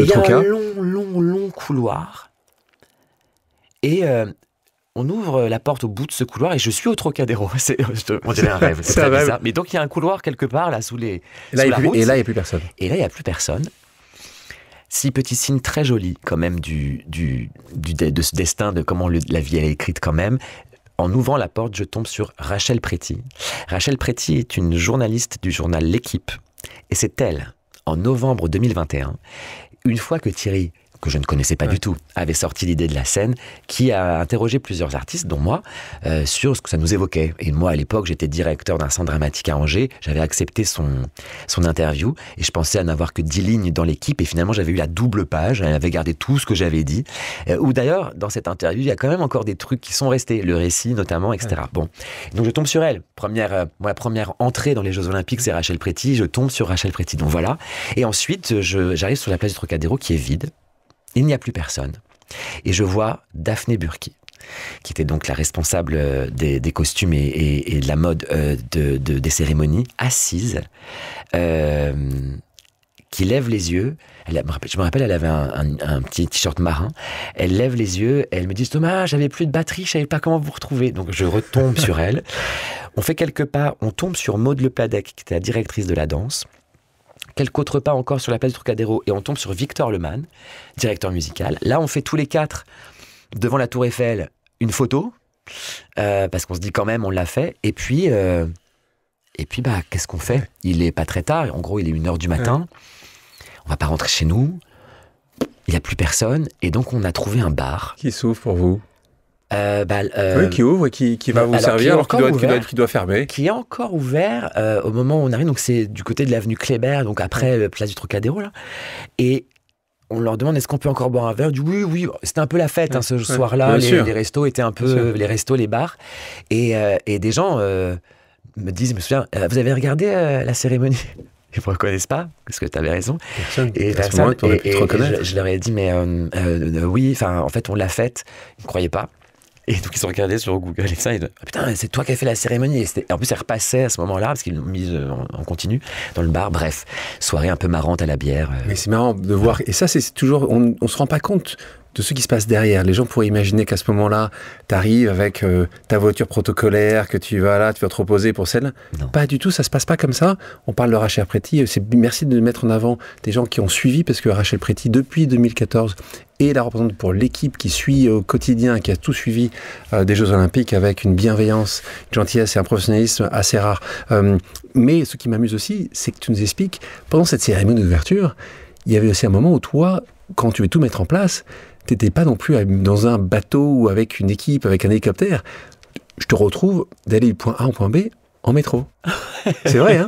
Troca. Il y a un long couloir. Et on ouvre la porte au bout de ce couloir et je suis au Trocadéro. On dirait un rêve, c'est très bizarre. Mais donc, il y a un couloir quelque part, là, sous la route. Et là, il n'y a plus personne. Et là, il n'y a plus personne. 6 petits signes très jolis, quand même, de ce destin, de comment la vie elle est écrite quand même. En ouvrant la porte, je tombe sur Rachel Préti. Rachel Préti est une journaliste du journal L'Équipe. Et c'est elle, en novembre 2021, une fois que Thierry, que je ne connaissais pas du tout, avait sorti l'idée de la scène, qui a interrogé plusieurs artistes, dont moi, sur ce que ça nous évoquait. Et moi, à l'époque, j'étais directeur d'un centre dramatique à Angers, j'avais accepté son interview, et je pensais à n'avoir que 10 lignes dans l'équipe, et finalement, j'avais eu la double page, elle avait gardé tout ce que j'avais dit, où d'ailleurs, dans cette interview, il y a quand même encore des trucs qui sont restés, le récit notamment, etc. Bon, donc je tombe sur elle. Ma première entrée dans les Jeux Olympiques, c'est Rachel Pretty, je tombe sur Rachel Pretty, donc voilà. Et ensuite, j'arrive sur la place du Trocadéro, qui est vide. Il n'y a plus personne. Et je vois Daphné Burki, qui était donc la responsable des costumes et de la mode des cérémonies, assise, qui lève les yeux. Je me rappelle, elle avait un petit t-shirt marin. Elle lève les yeux et elle me dit « Thomas, j'avais plus de batterie, je savais pas comment vous retrouver. » Donc je retombe sur elle. On fait quelques pas, on tombe sur Maud Lepladec, qui était la directrice de la danse. Quelques autres pas encore sur la place du Trocadéro et on tombe sur Victor Lemann, directeur musical. Là, on fait tous les 4 devant la Tour Eiffel une photo parce qu'on se dit quand même on l'a fait. Et puis qu'est-ce qu'on fait? Il est pas très tard. En gros, il est 1h du matin. On va pas rentrer chez nous. Il y a plus personne et donc on a trouvé un bar qui s'ouvre pour vous. Oui, qui ouvre et qui va vous servir alors qu'il doit fermer. Qui est encore ouvert au moment où on arrive, donc c'est du côté de l'avenue Kléber, donc après la place du Trocadéro là. Et on leur demande est-ce qu'on peut encore boire un verre. Du oui, c'était un peu la fête ce soir-là. Les restos étaient un peu les restos, les bars, et des gens me disent, je me souviens, vous avez regardé la cérémonie? Ils ne me reconnaissent pas, parce que tu avais raison. Personne. Et je leur ai dit, mais oui, en fait, on l'a faite. Ils ne croyaient pas. Et donc, ils sont regardés sur Google et ça, ils disent, ah, putain, c'est toi qui as fait la cérémonie. Et en plus, elle repassait à ce moment-là, parce qu'ils l'ont mise en continu dans le bar. Bref, soirée un peu marrante à la bière. Mais c'est marrant de voir. Et ça, c'est toujours. On ne se rend pas compte de ce qui se passe derrière. Les gens pourraient imaginer qu'à ce moment-là, tu arrives avec ta voiture protocolaire, que tu vas te reposer pour celle. Non. Pas du tout, ça se passe pas comme ça. On parle de Rachel Pretty. Merci de mettre en avant des gens qui ont suivi, parce que Rachel Pretty, depuis 2014, est la représentante pour l'équipe qui suit au quotidien, qui a tout suivi des Jeux Olympiques avec une bienveillance, une gentillesse et un professionnalisme assez rare. Mais ce qui m'amuse aussi, c'est que tu nous expliques, pendant cette cérémonie d'ouverture, il y avait aussi un moment où toi, quand tu veux tout mettre en place, t'étais pas non plus dans un bateau ou avec une équipe, avec un hélicoptère. Je te retrouve d'aller du point A au point B en métro. C'est vrai, hein?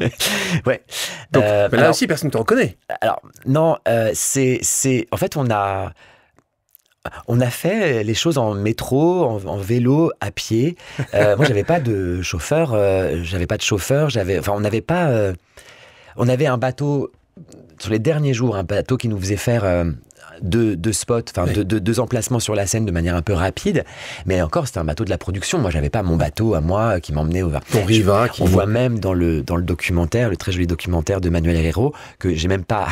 Ouais. Donc, là aussi, personne ne te reconnaît. Alors, non, en fait, on a fait les choses en métro, en vélo, à pied. Moi, j'avais pas de chauffeur. On avait un bateau, sur les derniers jours, un bateau qui nous faisait faire deux spots, deux emplacements sur la scène de manière un peu rapide, mais encore c'était un bateau de la production. Moi j'avais pas mon bateau à moi qui m'emmenait au on voit même dans le documentaire, le très joli documentaire de Manuel Herrero, que j'ai même pas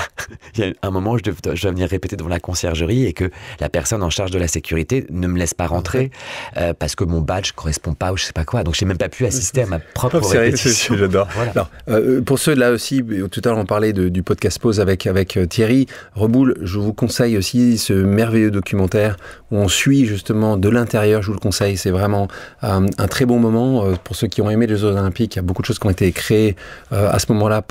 il y a un moment où je dois venir répéter devant la conciergerie et que la personne en charge de la sécurité ne me laisse pas rentrer parce que mon badge correspond pas ou je sais pas quoi, donc j'ai même pas pu assister à ma propre répétition. J'adore. Voilà. Alors, pour ceux là aussi, tout à l'heure on parlait du podcast Pause avec Thierry Reboul, je vous conseille aussi ce merveilleux documentaire où on suit justement de l'intérieur, je vous le conseille, c'est vraiment un très bon moment pour ceux qui ont aimé les Jeux Olympiques. Il y a beaucoup de choses qui ont été créées à ce moment-là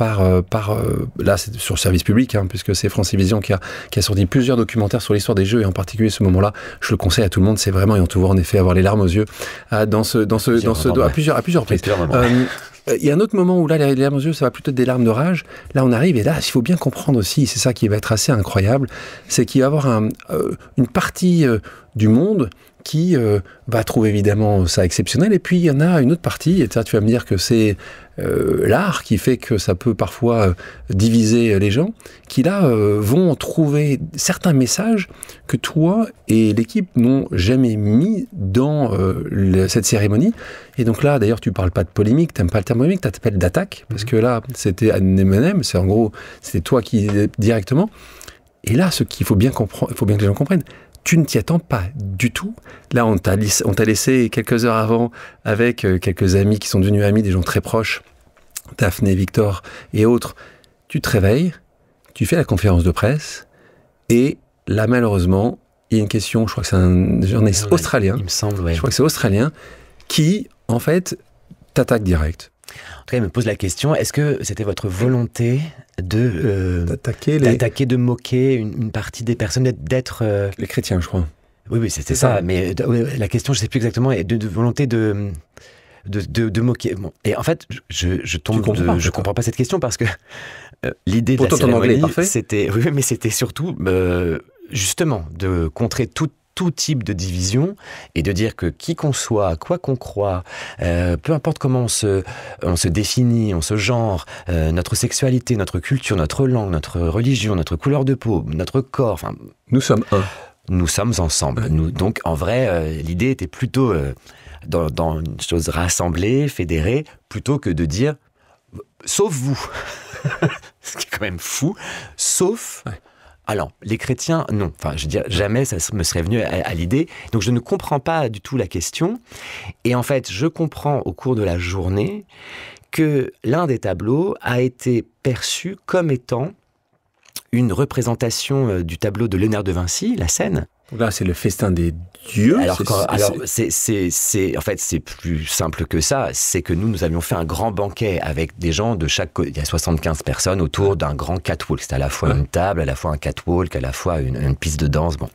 là c'est sur service public, puisque c'est France Télévisions qui a sorti plusieurs documentaires sur l'histoire des Jeux, et en particulier ce moment-là, je le conseille à tout le monde, c'est vraiment, et on te voit en effet avoir les larmes aux yeux à plusieurs reprises. Il y a un autre moment où là, les larmes aux yeux, ça va plutôt être des larmes de rage. Là, on arrive, et là, il faut bien comprendre aussi, c'est ça qui va être assez incroyable, c'est qu'il va y avoir une partie du monde qui va trouver évidemment ça exceptionnel, et puis il y en a une autre partie, et ça, tu vas me dire que c'est l'art qui fait que ça peut parfois diviser les gens, qui là vont trouver certains messages que toi et l'équipe n'ont jamais mis dans cette cérémonie. Et donc là, d'ailleurs, tu parles pas de polémique, t'aimes pas le terme polémique, t'appelles d'attaque, parce que là, c'était M&M, c'est en gros, c'était toi qui directement. Et là, ce qu'il faut bien comprendre, il faut bien que les gens comprennent, tu ne t'y attends pas du tout. Là, on t'a laissé quelques heures avant avec quelques amis qui sont devenus amis, des gens très proches, Daphné, Victor et autres. Tu te réveilles, tu fais la conférence de presse, et là, malheureusement, il y a une question, je crois que c'est un journaliste australien, il me semble, ouais. Je crois que c'est australien, qui, en fait, t'attaque direct. En tout cas, il me pose la question, est-ce que c'était votre volonté d'attaquer, de moquer une partie des personnes, d'être... Les chrétiens, je crois. Oui, c'était ça. Mais la question, je ne sais plus exactement, est de volonté de moquer. Bon. Et en fait, je comprends pas cette question parce que l'idée de la cérémonie, c'était... Oui, mais c'était surtout, justement, de contrer tout type de division et de dire que qui qu'on soit, quoi qu'on croit, peu importe comment on se définit, on se genre, notre sexualité, notre culture, notre langue, notre religion, notre couleur de peau, notre corps, enfin... Nous sommes un. Nous sommes ensemble. Ouais. Donc, en vrai, l'idée était plutôt dans une chose rassemblée, fédérée, plutôt que de dire « sauf vous ». Ce qui est quand même fou. Sauf... Ouais. Alors, les chrétiens, non. Enfin, je veux dire, jamais ça me serait venu à l'idée. Donc, je ne comprends pas du tout la question. Et en fait, je comprends au cours de la journée que l'un des tableaux a été perçu comme étant une représentation du tableau de Léonard de Vinci, la scène. Là, c'est le festin des dieux. Alors, en fait, c'est plus simple que ça. C'est que nous avions fait un grand banquet avec des gens de chaque côté. Il y a 75 personnes autour d'un grand catwalk. C'était à la fois une table, à la fois un catwalk, à la fois une piste de danse. Bon.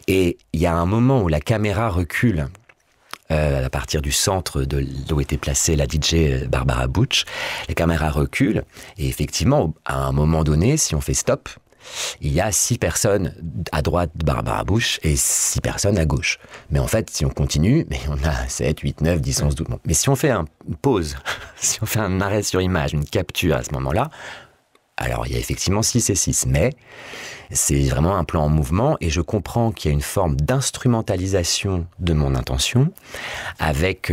Et il y a un moment où la caméra recule à partir du centre où était placée la DJ Barbara Butch. Les caméras reculent. Et effectivement, à un moment donné, si on fait stop, il y a 6 personnes à droite de Barbara Bush et 6 personnes à gauche. Mais en fait, si on continue, mais on a 7, 8, 9, 10, 11, 12. Bon. Mais si on fait une pause, si on fait un arrêt sur image, une capture à ce moment-là, alors il y a effectivement 6 et 6. Mais c'est vraiment un plan en mouvement et je comprends qu'il y a une forme d'instrumentalisation de mon intention avec...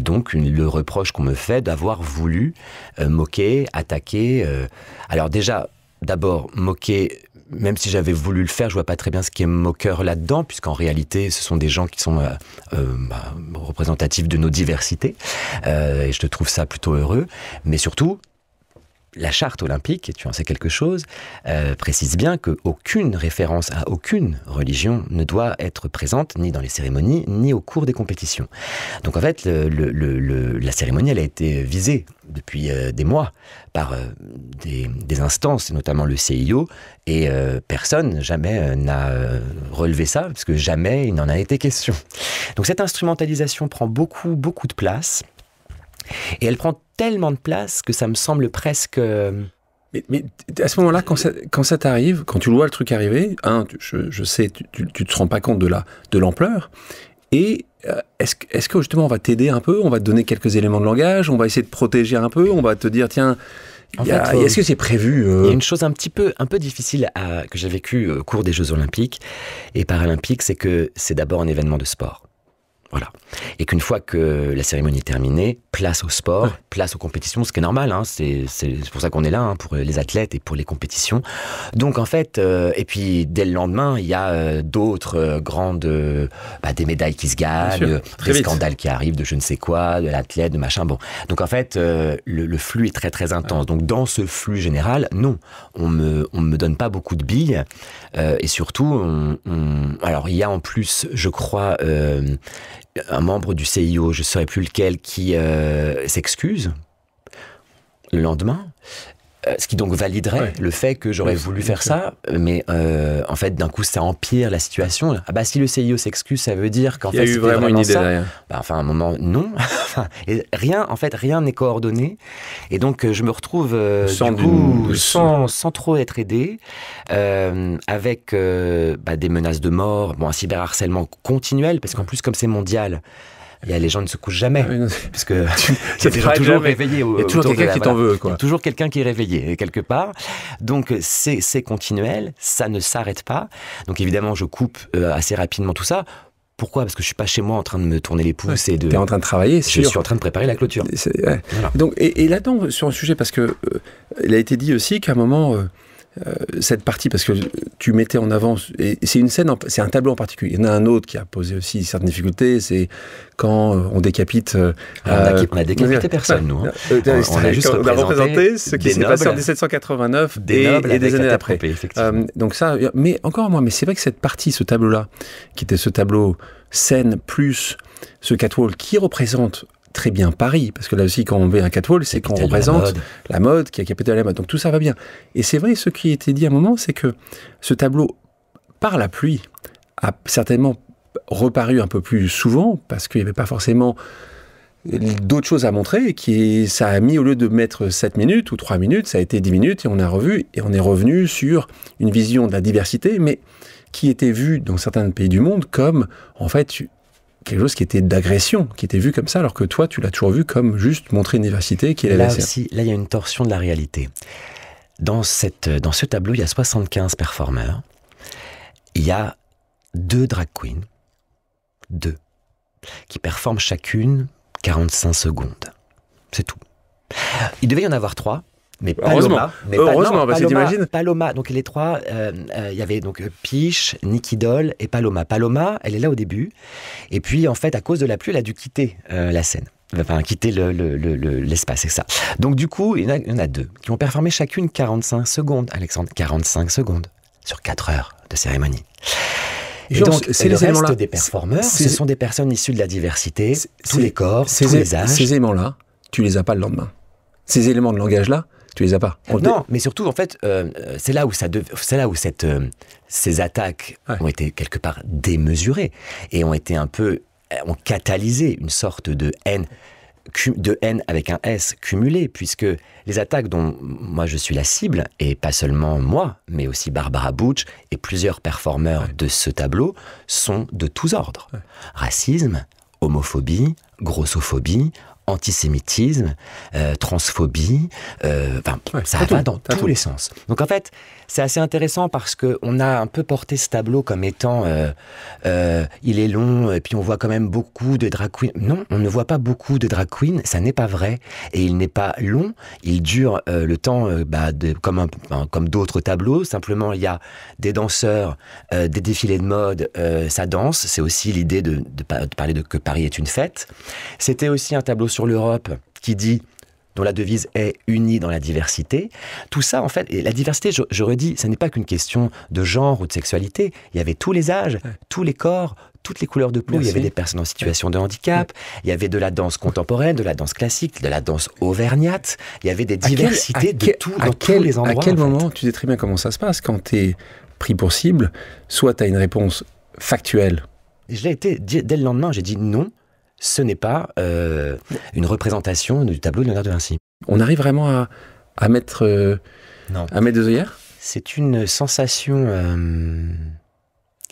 donc le reproche qu'on me fait d'avoir voulu moquer, attaquer. Alors déjà, d'abord, moquer, même si j'avais voulu le faire, je vois pas très bien ce qui est moqueur là-dedans, puisqu'en réalité, ce sont des gens qui sont représentatifs de nos diversités, et je te trouve ça plutôt heureux. Mais surtout, la charte olympique, et tu en sais quelque chose, précise bien qu'aucune référence à aucune religion ne doit être présente ni dans les cérémonies, ni au cours des compétitions. Donc en fait, la cérémonie, elle a été visée depuis des mois par des instances, notamment le CIO, et personne jamais n'a relevé ça, parce que jamais il n'en a été question. Donc cette instrumentalisation prend beaucoup de place, et elle prend tellement de place que ça me semble presque... Mais à ce moment-là, quand ça t'arrive, quand tu vois le truc arriver, je sais, tu te rends pas compte de l'ampleur, et est-ce que justement on va t'aider un peu, on va te donner quelques éléments de langage, on va essayer de protéger un peu, on va te dire, tiens, est-ce que c'est prévu Il y a une chose un peu difficile que j'ai vécue au cours des Jeux Olympiques et Paralympiques, c'est que c'est d'abord un événement de sport. Voilà. Et qu'une fois que la cérémonie est terminée, place au sport, place aux compétitions, ce qui est normal, hein, c'est pour ça qu'on est là, hein, pour les athlètes et pour les compétitions. Donc en fait, et puis dès le lendemain, il y a d'autres grandes, des médailles qui se gagnent, des scandales qui arrivent de je ne sais quoi, de l'athlète, de machin. Bon. Donc en fait, le flux est très intense. Donc dans ce flux général, non, on me donne pas beaucoup de billes, et surtout, alors il y a en plus, je crois, un membre du CIO, je ne saurais plus lequel, qui s'excuse le lendemain, ce qui donc validerait le fait que j'aurais voulu faire ça, mais en fait d'un coup ça empire la situation. Ah bah si le CIO s'excuse, ça veut dire qu'en fait il y a eu vraiment une idée derrière. Bah, enfin à un moment non, et rien n'est coordonné, et donc je me retrouve sans trop être aidé, avec des menaces de mort, un cyberharcèlement continuel, parce qu'en plus comme c'est mondial, les gens ne se couchent jamais, parce que il y a des gens toujours réveillés. Il y a toujours quelqu'un qui t'en veut, quoi. Il y a toujours quelqu'un qui est réveillé quelque part. Donc c'est continuel, ça ne s'arrête pas. Donc évidemment, je coupe assez rapidement tout ça. Pourquoi ? Parce que je suis pas chez moi en train de me tourner les pouces et de. T'es en train de travailler, je suis en train de préparer la clôture. Voilà. Donc et là-dedans sur un sujet, parce que il a été dit aussi qu'à un moment. Cette partie, parce que tu mettais en avant, et c'est une scène, c'est un tableau en particulier. Il y en a un autre qui a posé aussi certaines difficultés, c'est quand on décapite... on a décapité personne, nous. Hein. On a juste représenté ce qui s'est passé en 1789 et des années après. Donc ça, mais encore moins, mais c'est vrai que cette partie, ce tableau-là, qui était ce tableau scène plus ce catwalk qui représente très bien Paris, parce que là aussi, quand on met un catwalk, c'est qu'on représente la mode qui a capitale la mode. Donc tout ça va bien. Et c'est vrai, ce qui a été dit à un moment, c'est que ce tableau, par la pluie, a certainement reparu un peu plus souvent, parce qu'il n'y avait pas forcément d'autres choses à montrer, et ça a mis, au lieu de mettre 7 minutes ou 3 minutes, ça a été 10 minutes, et on a revu, et on est revenu sur une vision de la diversité, mais qui était vue dans certains pays du monde comme, en fait, quelque chose qui était d'agression, qui était vu comme ça, alors que toi, tu l'as toujours vu comme juste montrer une diversité qui est la Là aussi, là, il y a une torsion de la réalité. Dans ce tableau, il y a 75 performeurs. Il y a 2 drag queens, 2, qui performent chacune 45 secondes. C'est tout. Il devait y en avoir 3, mais Paloma. Heureusement, parce que t'imagines. Paloma, donc les 3, il y avait donc Peach, Nicky Doll et Paloma. Paloma, elle est là au début, et puis en fait, à cause de la pluie, elle a dû quitter la scène. Enfin, quitter l'espace, c'est ça. Donc du coup, il y en a 2 qui ont performé chacune 45 secondes, Alexandre. 45 secondes sur 4 heures de cérémonie. Et donc, c'est le reste des performeurs, ce sont des personnes issues de la diversité, tous les corps, tous les âges. Ces éléments-là, tu les as pas le lendemain. Ces éléments de langage-là, tu les as pas. Non, mais surtout, en fait, c'est là où ces attaques ont été quelque part démesurées et ont catalysé une sorte de haine avec un S cumulé, puisque les attaques dont moi je suis la cible, et pas seulement moi, mais aussi Barbara Butch et plusieurs performeurs de ce tableau, sont de tous ordres. Racisme, homophobie, grossophobie, antisémitisme, transphobie, ça va dans tous les sens. Donc en fait, c'est assez intéressant parce qu'on a un peu porté ce tableau comme étant il est long, et puis on voit quand même beaucoup de drag queens. Non, on ne voit pas beaucoup de drag queens, ça n'est pas vrai. Et il n'est pas long, il dure le temps comme d'autres tableaux. Simplement, il y a des danseurs, des défilés de mode, ça danse. C'est aussi l'idée de parler de que Paris est une fête. C'était aussi un tableau sur l'Europe dont la devise est « unie dans la diversité ». Tout ça, en fait, et la diversité, je redis, ça n'est pas qu'une question de genre ou de sexualité. Il y avait tous les âges, tous les corps, toutes les couleurs de peau. Il y avait des personnes en situation de handicap, il y avait de la danse contemporaine, de la danse classique, de la danse auvergnate. Il y avait des diversités dans tous les endroits. À quel moment, tu sais très bien comment ça se passe, quand tu es pris pour cible, soit tu as une réponse factuelle. Je l'ai été, dès le lendemain, j'ai dit non. Ce n'est pas une représentation du tableau de Léonard de Vinci. On arrive vraiment à mettre des œillères ? C'est une sensation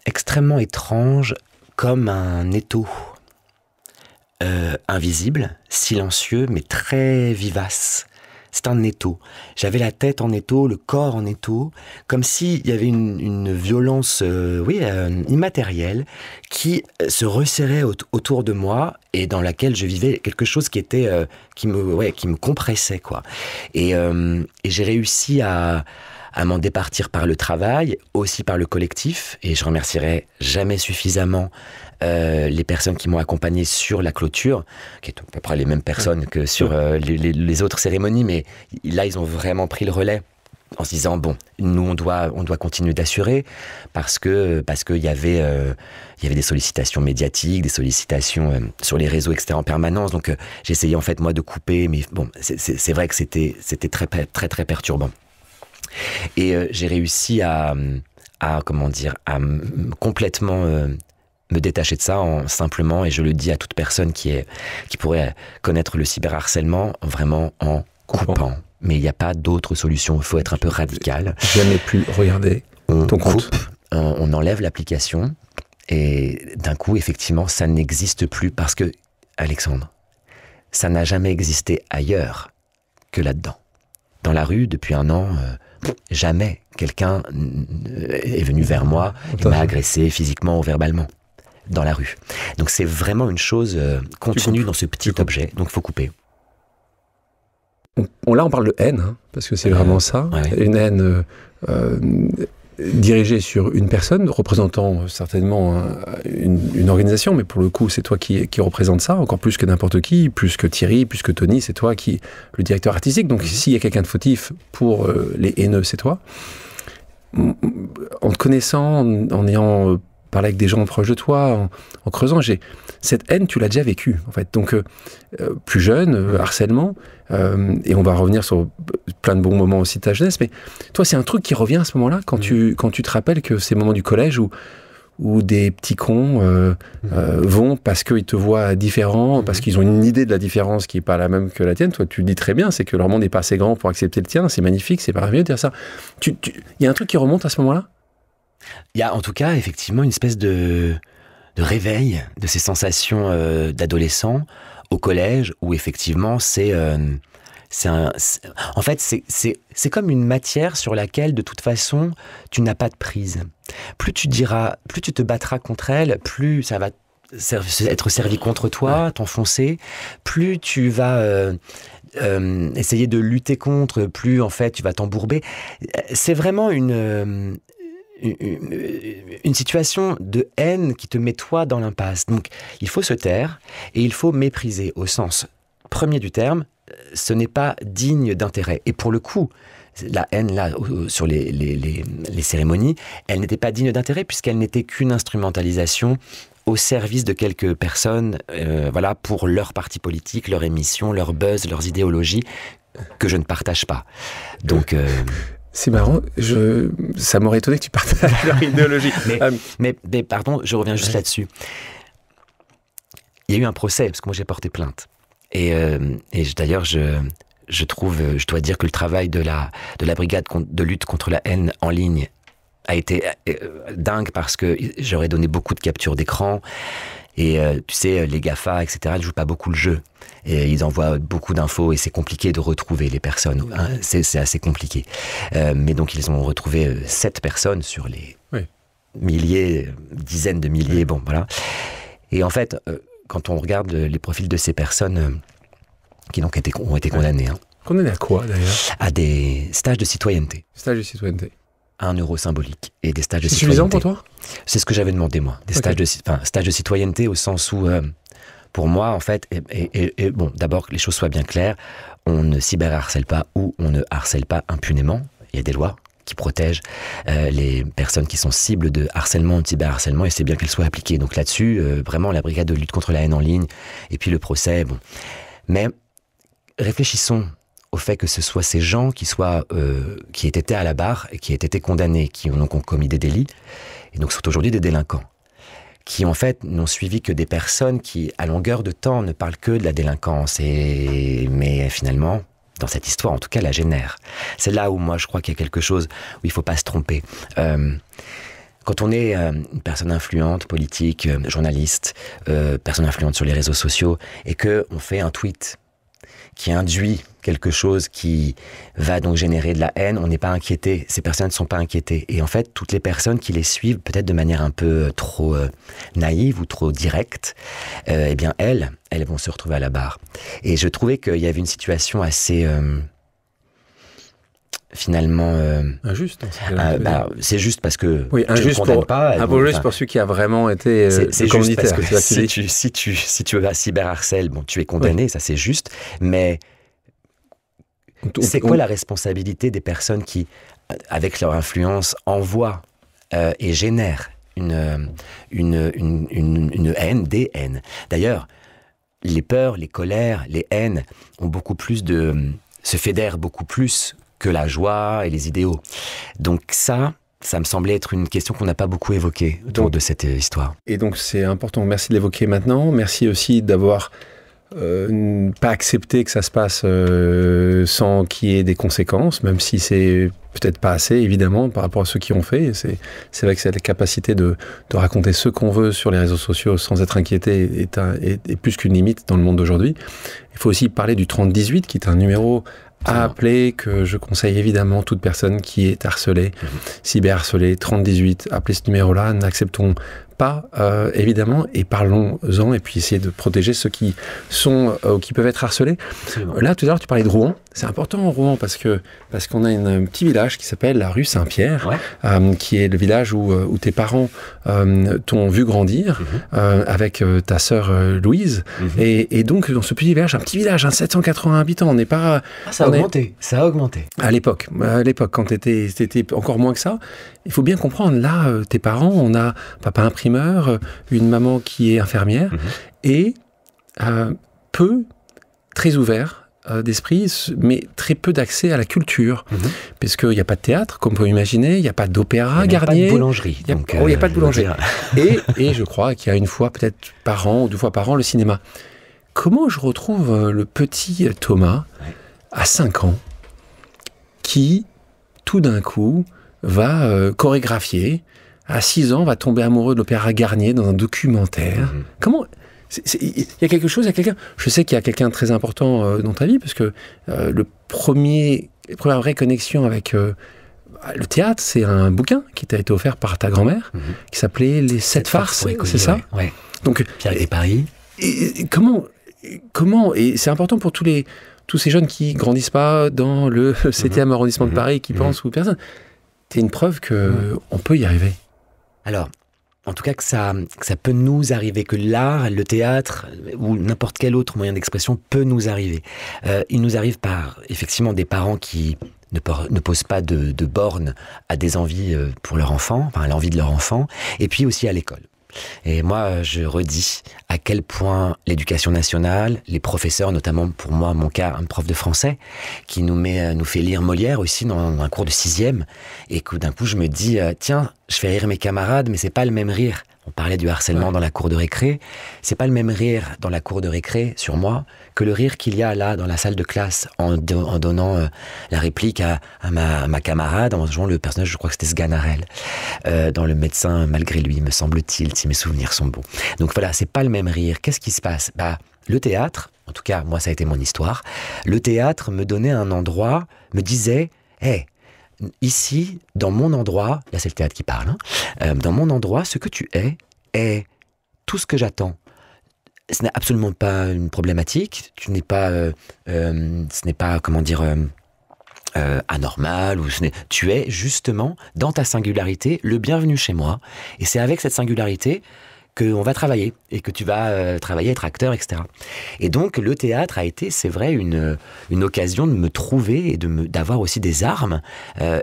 extrêmement étrange, comme un étau invisible, silencieux, mais très vivace. C'est un étau. J'avais la tête en étau, le corps en étau, comme s'il y avait une violence immatérielle qui se resserrait autour de moi et dans laquelle je vivais quelque chose qui me compressait, quoi. Et j'ai réussi à m'en départir par le travail, aussi par le collectif, et je remercierai jamais suffisamment les personnes qui m'ont accompagné sur la clôture, qui est à peu près les mêmes personnes que sur les autres cérémonies, mais là, ils ont vraiment pris le relais en se disant, bon, nous, on doit continuer d'assurer, parce qu'il y avait des sollicitations médiatiques, des sollicitations sur les réseaux, etc., en permanence. Donc, j'essayais, en fait, moi, de couper, mais bon, c'est vrai que c'était très, très, très perturbant. Et j'ai réussi à complètement me détacher de ça simplement, et je le dis à toute personne qui pourrait connaître le cyberharcèlement, vraiment en coupant. Mais il n'y a pas d'autre solution, il faut être un peu radical. Jamais plus regarder ton compte. On enlève l'application, et d'un coup, effectivement, ça n'existe plus, parce que, Alexandre, ça n'a jamais existé ailleurs que là-dedans. Dans la rue, depuis un an, jamais quelqu'un est venu vers moi et m'a agressé physiquement ou verbalement dans la rue. Donc c'est vraiment une chose continue dans ce petit objet, donc il faut couper. Là on parle de haine, hein, parce que c'est vraiment ça, une haine dirigée sur une personne, représentant certainement une organisation, mais pour le coup c'est toi qui représente ça, encore plus que n'importe qui, plus que Thierry, plus que Tony, c'est toi le directeur artistique, donc s'il y a quelqu'un de fautif pour les haineux, c'est toi. En te connaissant, en ayant parler avec des gens proches de toi, en creusant. Cette haine, tu l'as déjà vécue, en fait. Donc, plus jeune, harcèlement, et on va revenir sur plein de bons moments aussi de ta jeunesse, mais toi, c'est un truc qui revient à ce moment-là, quand tu te rappelles que ces moments du collège où des petits cons vont parce qu'ils te voient différent, parce qu'ils ont une idée de la différence qui n'est pas la même que la tienne. Toi, tu le dis très bien, c'est que leur monde n'est pas assez grand pour accepter le tien. C'est magnifique, c'est merveilleux de dire ça. Il y a un truc qui remonte à ce moment-là? Il y a en tout cas, effectivement, une espèce de réveil de ces sensations d'adolescent au collège, où effectivement, en fait, c'est comme une matière sur laquelle, de toute façon, tu n'as pas de prise. Plus tu te battras contre elle, plus ça va être servi contre toi, t'enfoncer. Plus tu vas essayer de lutter contre, plus en fait tu vas t'embourber. C'est vraiment une situation de haine qui te met toi dans l'impasse. Donc il faut se taire et il faut mépriser au sens premier du terme. Ce n'est pas digne d'intérêt. Et pour le coup, la haine là sur les cérémonies, elle n'était pas digne d'intérêt puisqu'elle n'était qu'une instrumentalisation au service de quelques personnes, voilà, pour leur parti politique, leur émission, leur buzz, leurs idéologies que je ne partage pas. Donc c'est marrant, ça m'aurait étonné que tu partages leur idéologie. mais pardon, je reviens juste là-dessus. Il y a eu un procès, parce que moi j'ai porté plainte. Et d'ailleurs, je dois dire que le travail de la brigade de lutte contre la haine en ligne a été dingue, parce que j'aurais donné beaucoup de captures d'écran. Et tu sais, les GAFA, etc., ils jouent pas beaucoup le jeu. Et ils envoient beaucoup d'infos et c'est compliqué de retrouver les personnes. Hein, c'est assez compliqué. Mais donc, ils ont retrouvé 7 personnes sur les milliers, dizaines de milliers. Bon, voilà. Et en fait, quand on regarde les profils de ces personnes qui donc ont été condamnées. Hein, condamnées à quoi, d'ailleurs? À des stages de citoyenneté. Stages de citoyenneté. À 1 € symbolique. Et des stages de citoyenneté. C'est suffisant pour toi? C'est ce que j'avais demandé, moi. Des stages de citoyenneté, au sens où, pour moi, en fait, et bon, d'abord, que les choses soient bien claires, on ne cyberharcèle pas ou on ne harcèle pas impunément. Il y a des lois qui protègent les personnes qui sont cibles de harcèlement ou de cyberharcèlement, et c'est bien qu'elles soient appliquées. Donc là-dessus, vraiment, la brigade de lutte contre la haine en ligne, et puis le procès, bon. Mais réfléchissons au fait que ce soit ces gens qui aient été à la barre et qui aient été condamnés, qui ont commis des délits, et donc sont aujourd'hui des délinquants, qui en fait n'ont suivi que des personnes qui, à longueur de temps, ne parlent que de la délinquance, mais finalement, dans cette histoire, en tout cas, la génère. C'est là où moi je crois qu'il y a quelque chose où il ne faut pas se tromper. Quand on est une personne influente, politique, journaliste, personne influente sur les réseaux sociaux, et qu'on fait un tweet qui induit quelque chose qui va donc générer de la haine, on n'est pas inquiété, ces personnes ne sont pas inquiétées. Et en fait, toutes les personnes qui les suivent, peut-être de manière un peu trop naïve ou trop directe, eh bien elles vont se retrouver à la barre. Et je trouvais qu'il y avait une situation assez... finalement injuste. C'est juste parce que injuste pour ceux qui a vraiment été c'est juste parce que si tu vas cyberharcèle, bon, tu es condamné, ça c'est juste, mais c'est quoi la responsabilité des personnes qui, avec leur influence, envoient et génèrent une haine, des haines. D'ailleurs, les peurs, les colères, les haines se fédèrent beaucoup plus que la joie et les idéaux. Donc ça me semblait être une question qu'on n'a pas beaucoup évoquée autour de cette histoire. Et donc c'est important, merci de l'évoquer maintenant. Merci aussi d'avoir pas accepté que ça se passe sans qu'il y ait des conséquences, même si c'est peut-être pas assez, évidemment, par rapport à ceux qui ont fait. C'est vrai que cette capacité de raconter ce qu'on veut sur les réseaux sociaux sans être inquiété est plus qu'une limite dans le monde d'aujourd'hui. Il faut aussi parler du 3018, qui est un numéro à appeler, que je conseille évidemment toute personne qui est harcelée, cyberharcelée, 3018, appelez ce numéro-là, n'acceptons pas, évidemment, et parlons-en, et puis essayer de protéger ceux qui sont, qui peuvent être harcelés. Absolument. Là, tout à l'heure, tu parlais de Rouen. C'est important, Rouen, parce qu'on a un petit village qui s'appelle la rue Saint-Pierre, qui est le village où tes parents t'ont vu grandir, avec ta sœur Louise, et donc, dans ce petit village, 780 habitants, on n'est pas... ça a augmenté. À l'époque, quand t'étais encore moins que ça, il faut bien comprendre, là, tes parents, on a papa imprimeur, escrimeur, une maman qui est infirmière, et très ouvert d'esprit, mais très peu d'accès à la culture, puisqu'il n'y a pas de théâtre, comme on peut imaginer, il n'y a pas d'opéra, Garnier. Il n'y a pas de boulangerie. Il n'y a pas de boulangerie. Et je crois qu'il y a une fois, peut-être par an, ou 2 fois par an, le cinéma. Comment je retrouve le petit Thomas, à 5 ans, qui, tout d'un coup, va chorégraphier, à 6 ans, va tomber amoureux de l'opéra Garnier dans un documentaire. Comment... Il y a quelque chose, il y a quelqu'un. Je sais qu'il y a quelqu'un de très important dans ta vie, parce que la première vraie connexion avec le théâtre, c'est un bouquin qui t'a été offert par ta grand-mère, qui s'appelait Les 7 farces, c'est ça? Ouais. Donc, Pierre Desparie. Et comment, et c'est important pour tous ces jeunes qui grandissent pas dans le 7e arrondissement de Paris, qui pensent ou personne. T'es une preuve qu'on peut y arriver. Alors, en tout cas, que ça peut nous arriver, que l'art, le théâtre ou n'importe quel autre moyen d'expression peut nous arriver. Il nous arrive par, effectivement, des parents qui ne posent pas de bornes à des envies pour leur enfant, enfin à l'envie de leur enfant, et puis aussi à l'école. Et moi, je redis à quel point l'éducation nationale, les professeurs, notamment pour moi, mon cas, un prof de français, qui nous fait lire Molière aussi dans un cours de 6e, et que d'un coup je me dis, tiens, je fais rire mes camarades, mais c'est pas le même rire. On parlait du harcèlement dans la cour de récré. C'est pas le même rire dans la cour de récré sur moi que le rire qu'il y a là dans la salle de classe en donnant la réplique à ma camarade, en jouant le personnage, je crois que c'était Sganarelle, dans Le médecin malgré lui, me semble-t-il, si mes souvenirs sont bons. Donc voilà, c'est pas le même rire. Qu'est-ce qui se passe? Le théâtre, en tout cas, moi ça a été mon histoire, le théâtre me donnait un endroit, me disait, hey, ici, dans mon endroit, là c'est le théâtre qui parle, dans mon endroit, ce que tu es tout ce que j'attends. Ce n'est absolument pas une problématique, ce n'est pas, comment dire, anormal, tu es justement, dans ta singularité, le bienvenu chez moi, et c'est avec cette singularité qu'on va travailler, et que tu vas travailler, être acteur, etc. Et donc, le théâtre a été, c'est vrai, une occasion de me trouver et d'avoir aussi des armes,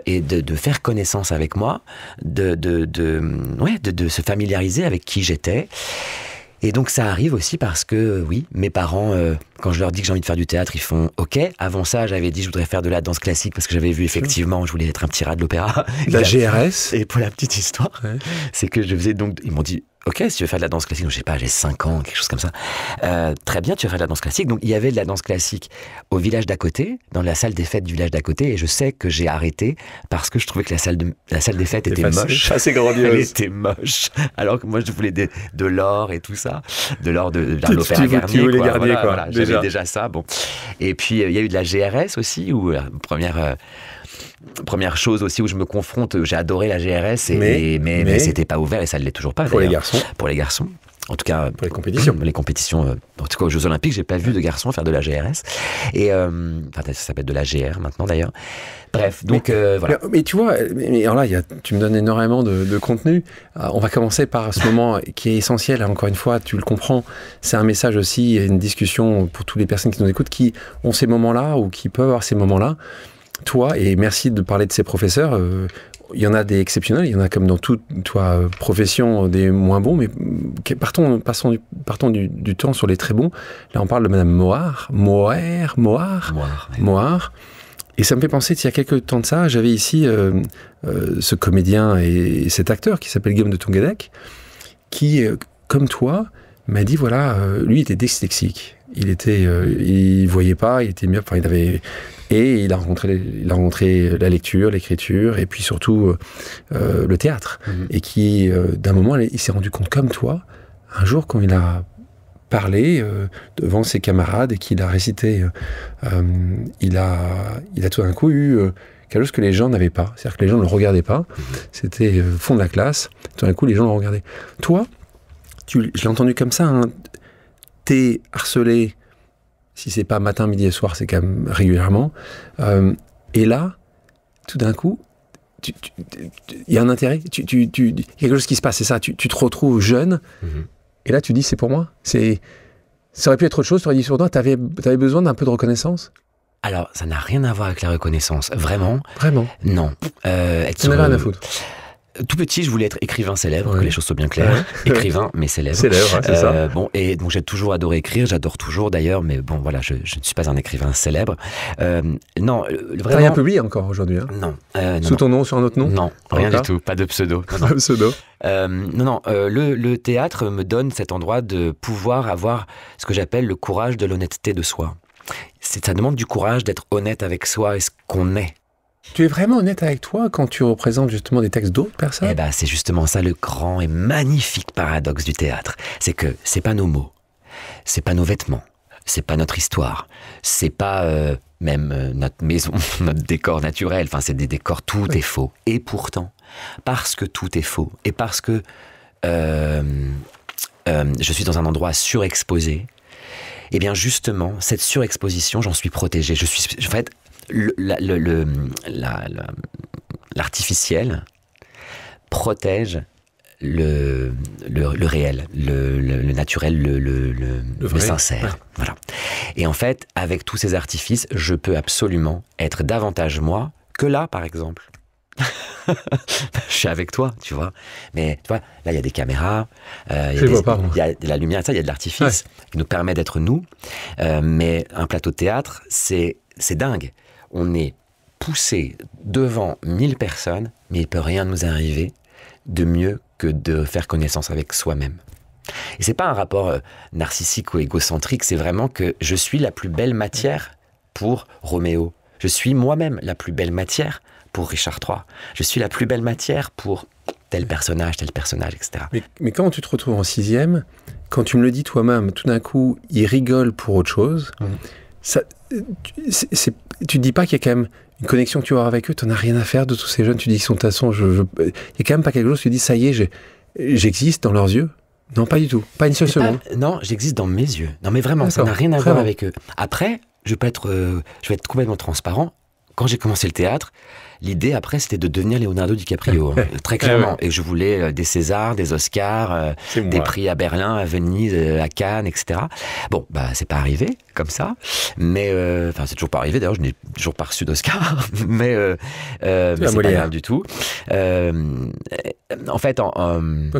et de faire connaissance avec moi, de se familiariser avec qui j'étais. Et donc, ça arrive aussi parce que, oui, mes parents, quand je leur dis que j'ai envie de faire du théâtre, ils font « Ok ». Avant ça, j'avais dit « Je voudrais faire de la danse classique » parce que j'avais vu, effectivement, je voulais être un petit rat de l'opéra. La GRS. Et pour la petite histoire, c'est que je faisais donc... Ils m'ont dit « Ok, si tu veux faire de la danse classique, donc, je sais pas, j'ai 5 ans, quelque chose comme ça. Très bien, tu veux faire de la danse classique. » Donc, il y avait de la danse classique au village d'à côté, dans la salle des fêtes du village d'à côté, et je sais que j'ai arrêté parce que je trouvais que la salle des fêtes était moche. Assez grandiose. Elle était moche. Alors que moi, je voulais de l'or et tout ça. De l'or de l'opéra Garnier. Tu voulais Garnier, quoi. Voilà, j'avais déjà ça. Bon. Et puis, il y a eu de la GRS aussi, où première chose aussi où je me confronte, j'ai adoré la GRS, mais c'était pas ouvert et ça ne l'est toujours pas. Pour les garçons. Pour les garçons. En tout cas, pour les compétitions. Les compétitions, en tout cas aux Jeux Olympiques, j'ai pas vu de garçons faire de la GRS. Et ça s'appelle de la GR maintenant d'ailleurs. Bref, donc voilà. Mais tu vois, alors là, tu me donnes énormément de contenu. On va commencer par ce moment qui est essentiel. Encore une fois, tu le comprends. C'est un message aussi, une discussion pour toutes les personnes qui nous écoutent, qui ont ces moments-là ou qui peuvent avoir ces moments-là. Toi, et merci de parler de ces professeurs, il y en a des exceptionnels, il y en a comme dans toute profession des moins bons, mais partons du temps sur les très bons. Là, on parle de Madame Moir. Et ça me fait penser, il y a quelques temps de ça, j'avais ici ce comédien et cet acteur qui s'appelle Guillaume de Tonquédec, qui, comme toi, m'a dit, voilà, lui était dyslexique. Il voyait pas, il était mieux, enfin, et il a rencontré la lecture, l'écriture, et puis surtout le théâtre. Et qui, d'un moment, il s'est rendu compte, comme toi, un jour, quand il a parlé devant ses camarades et qu'il a récité, il a tout d'un coup eu quelque chose que les gens n'avaient pas. C'est-à-dire que les gens ne le regardaient pas. C'était au fond de la classe. Tout d'un coup, les gens le regardaient. Toi, je l'ai entendu comme ça, hein, t'es harcelé, si c'est pas matin, midi et soir, c'est quand même régulièrement. Et là, tout d'un coup, il y a un intérêt, il y a quelque chose qui se passe, c'est ça, tu te retrouves jeune, et là tu dis c'est pour moi. Ça aurait pu être autre chose, tu aurais dit sur toi, t'avais besoin d'un peu de reconnaissance? Alors, ça n'a rien à voir avec la reconnaissance, vraiment. Vraiment? Non. Tu n'avais rien à foutre? tout petit, je voulais être écrivain célèbre, que les choses soient bien claires. Écrivain, mais célèbre. Célèbre, c'est ça. Bon, et donc j'ai toujours adoré écrire, j'adore toujours d'ailleurs, mais bon, voilà, je ne suis pas un écrivain célèbre. Non, vraiment... T'as rien publié encore aujourd'hui, hein? Non. Sous ton nom, sur un autre nom? Non, rien du tout, pas de pseudo. Pas de pseudo. Le théâtre me donne cet endroit de pouvoir avoir ce que j'appelle le courage de l'honnêteté de soi. Ça demande du courage d'être honnête avec soi et ce qu'on est. Tu es vraiment honnête avec toi quand tu représentes justement des textes d'autres personnes? Eh ben, c'est justement ça le grand et magnifique paradoxe du théâtre. C'est que c'est pas nos mots, c'est pas nos vêtements, c'est pas notre histoire, c'est pas même notre maison, notre décor naturel. Enfin, c'est des décors, tout est faux. Et pourtant, parce que tout est faux et parce que je suis dans un endroit surexposé, eh bien justement, cette surexposition, j'en suis protégé. Je suis, en fait, l'artificiel protège le réel, le naturel, le sincère. Ouais. Voilà. Et en fait, avec tous ces artifices, je peux absolument être davantage moi que là, par exemple. Je suis avec toi, tu vois. Mais tu vois, là, il y a des caméras, il y a de la lumière, il y a de l'artifice qui nous permet d'être nous. Mais un plateau de théâtre, c'est dingue. On est poussé devant 1000 personnes, mais il ne peut rien nous arriver de mieux que de faire connaissance avec soi-même. Et c'est pas un rapport narcissique ou égocentrique, c'est vraiment que je suis la plus belle matière pour Roméo. Je suis moi-même la plus belle matière pour Richard III. Je suis la plus belle matière pour tel personnage, etc. Mais quand tu te retrouves en 6e, quand tu me le dis toi-même, tout d'un coup, il rigole pour autre chose, tu te dis pas qu'il y a quand même une connexion que tu vas avoir avec eux, tu n'en as rien à faire de tous ces jeunes, tu dis qu'ils sont de toute façon, il y a quand même pas quelque chose, tu te dis ça y est, j'existe dans leurs yeux? Non, pas du tout, pas une seule seconde. Non, j'existe dans mes yeux. Non mais vraiment, ça n'a rien à voir avec eux. Après, je vais être complètement transparent. Quand j'ai commencé le théâtre, l'idée après c'était de devenir Leonardo DiCaprio, très clairement. Et je voulais des Césars, des Oscars, des prix à Berlin, à Venise, à Cannes, etc. Bon, bah c'est pas arrivé comme ça, mais enfin c'est toujours pas arrivé. D'ailleurs, je n'ai toujours pas reçu d'Oscar, mais c'est pas grave du tout. En fait, donc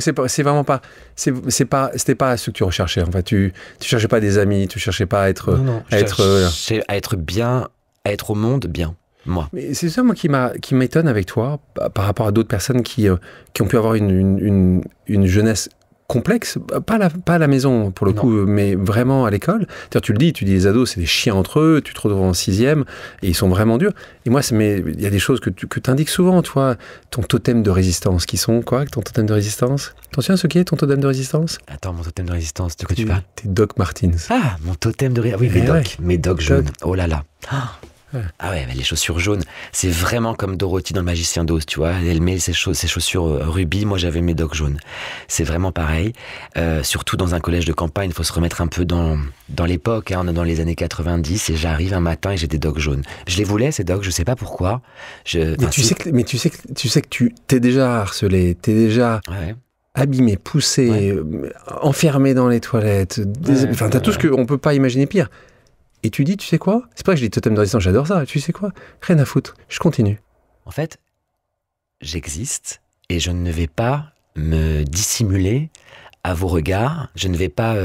c'est vraiment pas, c'était pas ce que tu recherchais. En fait, tu cherchais pas des amis, tu cherchais pas à être, à être bien, à être au monde bien. Moi. Mais c'est ça, moi, qui m'étonne avec toi, par rapport à d'autres personnes qui ont pu avoir une jeunesse complexe, pas à la maison, pour le coup, mais vraiment à l'école. Tu le dis, les ados, c'est des chiens entre eux, tu te retrouves en 6e, et ils sont vraiment durs. Et moi, il y a des choses que tu indiques souvent, toi, ton totem de résistance, qui sont quoi, ton totem de résistance? T'en souviens ce qu'est ton totem de résistance? Attends, mon totem de résistance, de quoi tu parles? T'es Doc Martens. Ah, mon totem de résistance. Oui, mes docs jaunes. Oh là là. Ah ouais, mais les chaussures jaunes, c'est vraiment comme Dorothy dans Le Magicien d'Oz, tu vois. Elle met ses chaussures rubis, moi j'avais mes docs jaunes. C'est vraiment pareil. Surtout dans un collège de campagne, il faut se remettre un peu dans l'époque, on est dans les années 90, et j'arrive un matin et j'ai des docs jaunes. Je les voulais, ces docs, je sais pas pourquoi. Mais tu sais que tu t'es déjà harcelé, t'es déjà... abîmé, poussé, enfermé dans les toilettes. T'as tout ce qu'on peut pas imaginer pire. Et tu dis, tu sais quoi? C'est pas que je dis totem de résistance, j'adore ça. Tu sais quoi? Rien à foutre, je continue. En fait, j'existe et je ne vais pas me dissimuler à vos regards. Je ne vais pas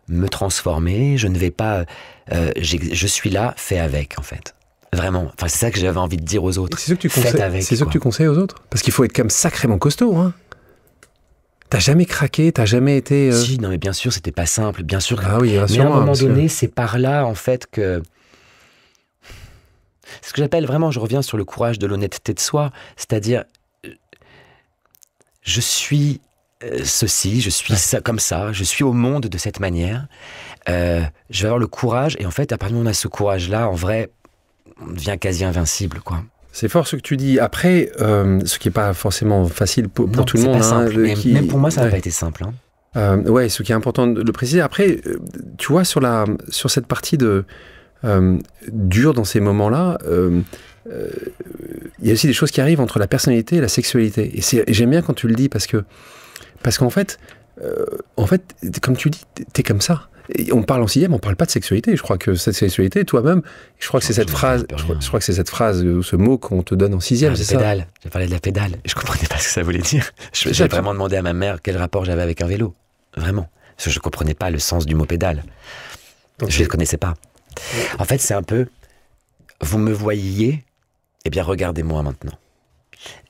me transformer. Je ne vais pas... je suis là, fait avec, en fait. Vraiment. Enfin, c'est ça que j'avais envie de dire aux autres. C'est ce que tu conseilles, c'est ce que tu conseilles aux autres? Parce qu'il faut être quand même sacrément costaud, hein. T'as jamais craqué, t'as jamais été... Si, non mais bien sûr, c'était pas simple, bien sûr. Ah oui, mais à un moment donné, c'est par là, en fait, que... Ce que j'appelle vraiment, je reviens sur le courage de l'honnêteté de soi, c'est-à-dire, je suis ceci, je suis ça, comme ça, je suis au monde de cette manière, je vais avoir le courage, et en fait, à partir du moment où on a ce courage-là, en vrai, on devient quasi invincible, quoi. C'est fort ce que tu dis. Après, ce qui n'est pas forcément facile pour tout le monde. Même pour moi, ça n'a pas été simple. Ce qui est important de le préciser. Après, tu vois, sur cette partie de dure dans ces moments-là, il y a aussi des choses qui arrivent entre la personnalité et la sexualité. Et j'aime bien quand tu le dis parce qu'en fait, comme tu dis, t'es comme ça. Et on parle en sixième, on parle pas de sexualité. Je crois que cette sexualité, toi-même, je crois que c'est cette phrase, je crois que c'est cette phrase ou ce mot qu'on te donne en sixième, c'est ça? J'ai parlé de la pédale. Je comprenais pas ce que ça voulait dire. J'ai vraiment demandé à ma mère quel rapport j'avais avec un vélo. Vraiment. Parce que je comprenais pas le sens du mot pédale. Donc, je ne le connaissais pas. En fait, c'est un peu, vous me voyiez, eh bien regardez-moi maintenant.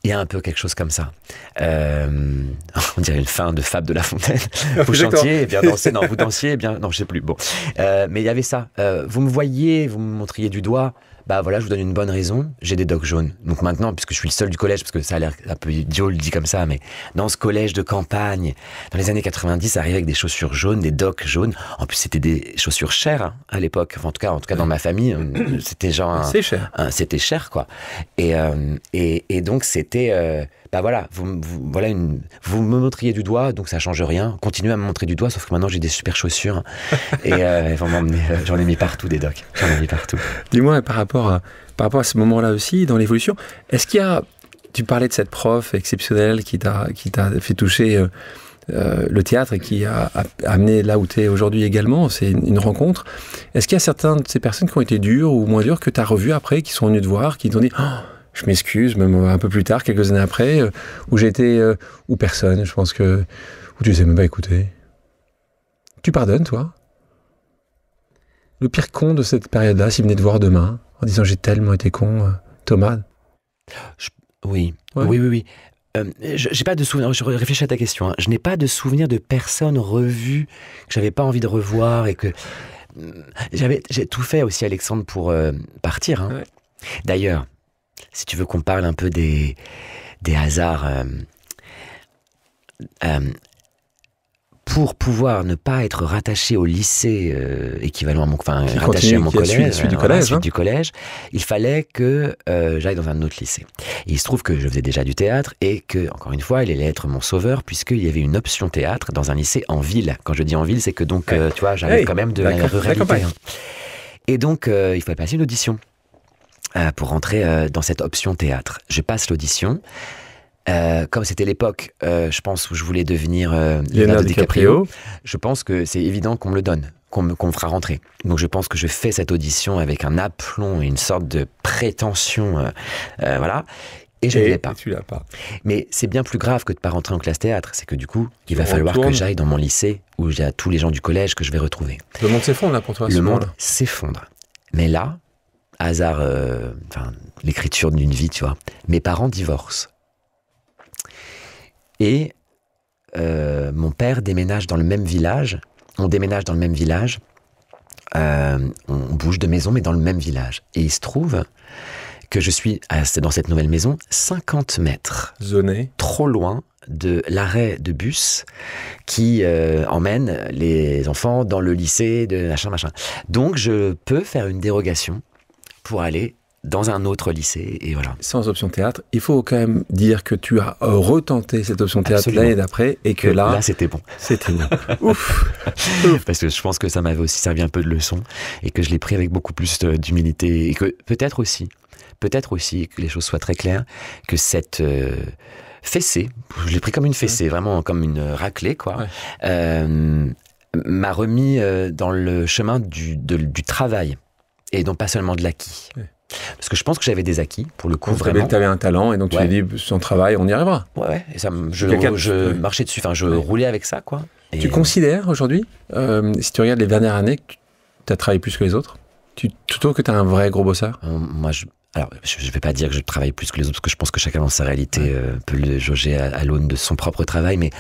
Il y a un peu quelque chose comme ça. On dirait une fin de Fable de La Fontaine. Vous chantiez, et bien dansiez. Non, vous dansiez, et bien... Non, je sais plus. Bon. Mais il y avait ça. Vous me voyiez, vous me montriez du doigt. Bah voilà, je vous donne une bonne raison. J'ai des docks jaunes. Donc maintenant, puisque je suis le seul du collège, parce que ça a l'air un peu idiot, le dit comme ça, mais dans ce collège de campagne, dans les années 90, ça arrivait avec des chaussures jaunes, des docks jaunes. En plus, c'était des chaussures chères hein, à l'époque. Enfin, en tout cas, dans ma famille, c'était genre... C'est cher. C'était cher, quoi. Et donc, c'était... bah voilà, vous me montriez du doigt, donc ça change rien. Continuez à me montrer du doigt, sauf que maintenant j'ai des super chaussures. Et vont m'emmener, j'en ai mis partout des docks. J'en ai mis partout. Dis-moi, par rapport à ce moment-là aussi, dans l'évolution, est-ce qu'il y a... Tu parlais de cette prof exceptionnelle qui t'a fait toucher le théâtre et qui a amené là où tu es aujourd'hui également, c'est une rencontre. Est-ce qu'il y a certaines de ces personnes qui ont été dures ou moins dures que tu as revues après, qui sont venues te voir, qui t'ont dit... je m'excuse, même un peu plus tard, quelques années après, où j'étais, ou personne, je pense que, où tu sais même pas écouter. Tu pardonnes, toi? Le pire con de cette période-là, s'il venait te voir demain, en disant j'ai tellement été con, Thomas? Oui, ouais. oui. J'ai pas de souvenir, je réfléchis à ta question, hein. Je n'ai pas de souvenir de personnes revues que j'avais pas envie de revoir et que... J'ai tout fait aussi, Alexandre, pour partir. Hein. Ouais. D'ailleurs, si tu veux qu'on parle un peu des hasards, pour pouvoir ne pas être rattaché au lycée équivalent à mon, rattaché à mon collège, suite du collège, il fallait que j'aille dans un autre lycée. Et il se trouve que je faisais déjà du théâtre et que, encore une fois, il allait être mon sauveur puisqu'il y avait une option théâtre dans un lycée en ville. Quand je dis en ville, c'est que donc, tu vois, j'arrive quand même de la ruralité. Hein. Et donc, il fallait passer une audition. Pour rentrer dans cette option théâtre. Je passe l'audition. Comme c'était l'époque, je pense, où je voulais devenir Leonardo DiCaprio, je pense que c'est évident qu'on me le donne, qu'on me fera rentrer. Donc je pense que je fais cette audition avec un aplomb et une sorte de prétention, voilà. Et je ne l'ai pas. Tu l'as pas. Mais c'est bien plus grave que de ne pas rentrer en classe théâtre. C'est que du coup, il va falloir que j'aille dans mon lycée où il y a tous les gens du collège que je vais retrouver. Le monde s'effondre là pour toi. Le monde s'effondre. Mais là, hasard, l'écriture d'une vie, tu vois. Mes parents divorcent. Et mon père déménage dans le même village. On déménage dans le même village. On bouge de maison, mais dans le même village. Et il se trouve que je suis dans cette nouvelle maison 50 mètres. Zoné. Trop loin de l'arrêt de bus qui emmène les enfants dans le lycée de machin. Donc je peux faire une dérogation pour aller dans un autre lycée, et voilà. Sans option théâtre, il faut quand même dire que tu as retenté cette option théâtre l'année d'après, et que là c'était bon. C'était bon. Ouf. Parce que je pense que ça m'avait aussi servi un peu de leçon, et que je l'ai pris avec beaucoup plus d'humilité, et que peut-être aussi, que les choses soient très claires, que cette fessée, je l'ai pris comme une fessée, vraiment comme une raclée, quoi, m'a remis dans le chemin du travail. Et donc pas seulement de l'acquis. Ouais. Parce que je pense que j'avais des acquis, pour le coup, vraiment. Tu avais un talent, et donc tu t'es dit, son travail, on y arrivera. Ouais. Et ça, je marchais dessus, je roulais avec ça, quoi. Et tu considères aujourd'hui, si tu regardes les dernières années, que tu as travaillé plus que les autres? Tu trouves que tu es un vrai gros bosseur? Moi, je ne vais pas dire que je travaille plus que les autres, parce que je pense que chacun dans sa réalité peut le jauger à l'aune de son propre travail, mais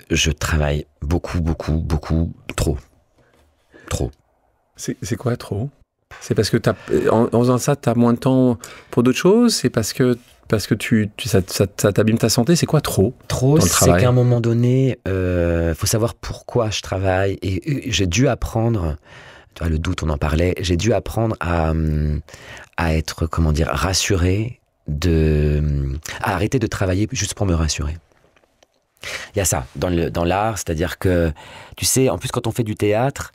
je travaille beaucoup, trop. C'est quoi trop? C'est parce que en faisant ça, tu as moins de temps pour d'autres choses? C'est parce que ça t'abîme ta santé? C'est quoi trop? Trop, c'est qu'à un moment donné, faut savoir pourquoi je travaille. Et j'ai dû apprendre, tu vois, le doute, on en parlait, j'ai dû apprendre à être, rassuré, à arrêter de travailler juste pour me rassurer. Il y a ça, dans l'art, c'est-à-dire que, tu sais, en plus, quand on fait du théâtre,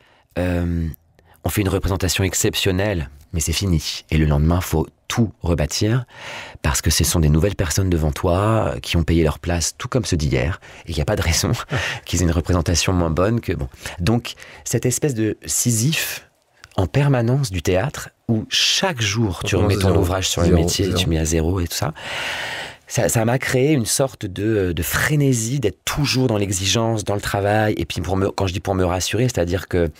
on fait une représentation exceptionnelle, mais c'est fini. Et le lendemain, faut tout rebâtir, parce que ce sont des nouvelles personnes devant toi qui ont payé leur place, tout comme ceux d'hier, et il n'y a pas de raison qu'ils aient une représentation moins bonne que... Bon. Donc, cette espèce de Sisyphe en permanence du théâtre, où chaque jour tu remets ton ouvrage sur le métier, tu mets à zéro et tout ça, ça m'a créé une sorte de frénésie d'être toujours dans l'exigence, dans le travail. Et puis quand je dis pour me rassurer, c'est-à-dire que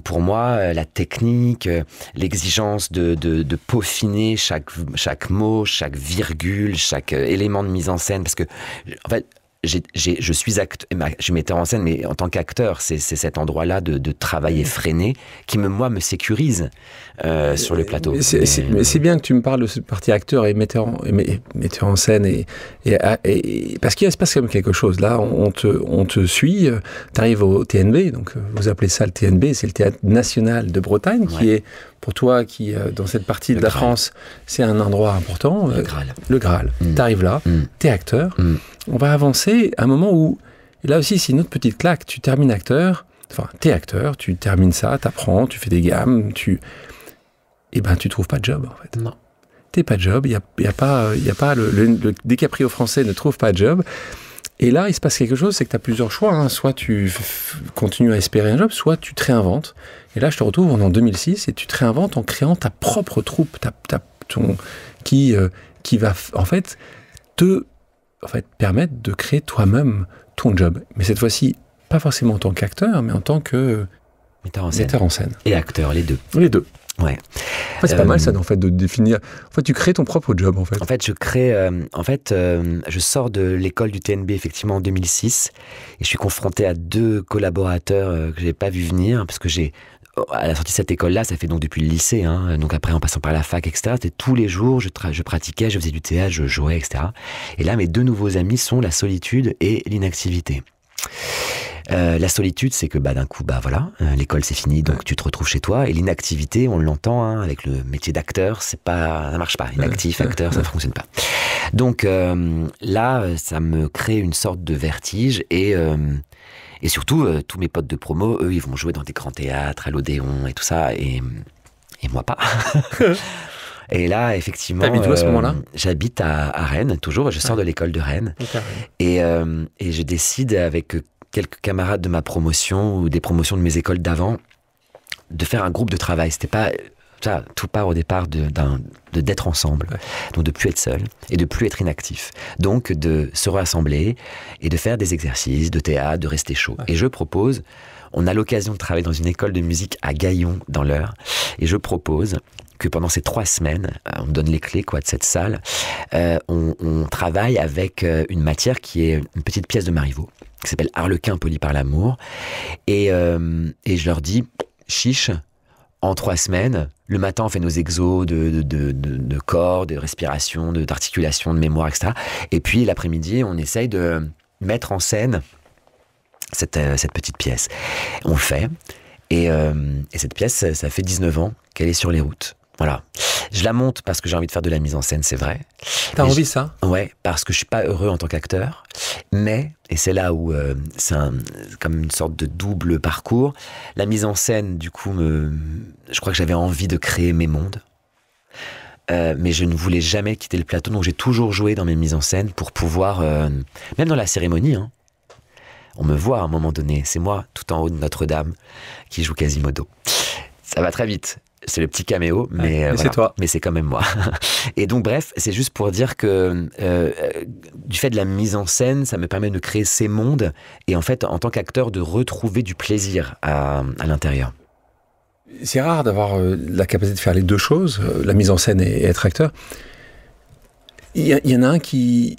pour moi, la technique, l'exigence de peaufiner chaque mot, chaque virgule, chaque élément de mise en scène, parce que en fait, je suis je mettais en scène, mais en tant qu'acteur, c'est cet endroit-là de travail effréné qui, moi, me sécurise sur le plateau. Mais c'est bien que tu me parles de cette partie acteur et metteur en scène, parce qu'il se passe quand même quelque chose. Là, on te suit, tu arrives au TNB, donc vous appelez ça le TNB, c'est le Théâtre National de Bretagne, qui est, pour toi, qui dans cette partie de la France, c'est un endroit important. Le Graal. Tu arrives là, tu es acteur. On va avancer à un moment où, et là aussi c'est une autre petite claque, tu termines acteur, enfin t'es acteur, tu termines ça, t'apprends, tu fais des gammes, et ben tu trouves pas de job en fait. Non. T'es pas de job, il y a pas le DiCaprio français ne trouve pas de job. Et là il se passe quelque chose, c'est que tu as plusieurs choix, hein. Soit tu continues à espérer un job, soit tu te réinventes. Et là je te retrouve en 2006 et tu te réinventes en créant ta propre troupe, qui va en fait te permettre de créer toi-même ton job. Mais cette fois-ci, pas forcément en tant qu'acteur, mais en tant que metteur en scène. Et acteur, les deux. Les deux. Ouais. En fait, c'est pas mal ça, en fait, de définir. En fait, tu crées ton propre job, en fait. En fait, je sors de l'école du TNB, effectivement, en 2006, et je suis confronté à deux collaborateurs que j'ai pas vu venir, parce que à la sortie de cette école-là, ça fait donc depuis le lycée, hein, donc après en passant par la fac, etc. C'était tous les jours, je pratiquais, je faisais du théâtre, je jouais, etc. Et là, mes deux nouveaux amis sont la solitude et l'inactivité. La solitude, c'est que d'un coup, voilà, l'école c'est fini, donc tu te retrouves chez toi. Et l'inactivité, on l'entend, hein, avec le métier d'acteur, ça marche pas. Inactif, acteur, ça fonctionne pas. Donc là, ça me crée une sorte de vertige et surtout, tous mes potes de promo, eux, ils vont jouer dans des grands théâtres, à l'Odéon et tout ça, et moi pas. Et là, effectivement, t'habites où à ce moment-là ? J'habite à Rennes, toujours. Je sors de l'école de Rennes. Okay. Et je décide avec quelques camarades de ma promotion ou des promotions de mes écoles d'avant de faire un groupe de travail. C'était pas... tout part au départ d'être ensemble, donc de plus être seul et de plus être inactif. Donc de se rassembler et de faire des exercices de théâtre, de rester chaud. Et je propose, on a l'occasion de travailler dans une école de musique à Gaillon dans l'Eure, et je propose que pendant ces 3 semaines, on me donne les clés de cette salle, on travaille avec une matière qui est une petite pièce de Marivaux, qui s'appelle Harlequin poli par l'amour, et je leur dis, chiche, en 3 semaines, le matin, on fait nos exos de corps, de respiration, d'articulation, de mémoire, etc. Et puis, l'après-midi, on essaye de mettre en scène cette petite pièce. On le fait. Et cette pièce, ça fait 19 ans qu'elle est sur les routes. Voilà. Je la monte parce que j'ai envie de faire de la mise en scène, c'est vrai. T'as envie, ça ? Ouais, parce que je suis pas heureux en tant qu'acteur. Mais, et c'est là où c'est comme une sorte de double parcours, la mise en scène, du coup, je crois que j'avais envie de créer mes mondes. Mais je ne voulais jamais quitter le plateau, donc j'ai toujours joué dans mes mises en scène pour pouvoir, même dans la cérémonie, hein, on me voit à un moment donné, c'est moi, tout en haut de Notre-Dame, qui joue Quasimodo. Ça va très vite. C'est le petit caméo, mais voilà. C'est toi. Mais c'est quand même moi. Et donc, bref, c'est juste pour dire que du fait de la mise en scène, ça me permet de créer ces mondes et en fait, en tant qu'acteur, de retrouver du plaisir à l'intérieur. C'est rare d'avoir la capacité de faire les deux choses, la mise en scène et être acteur. Il y en a un qui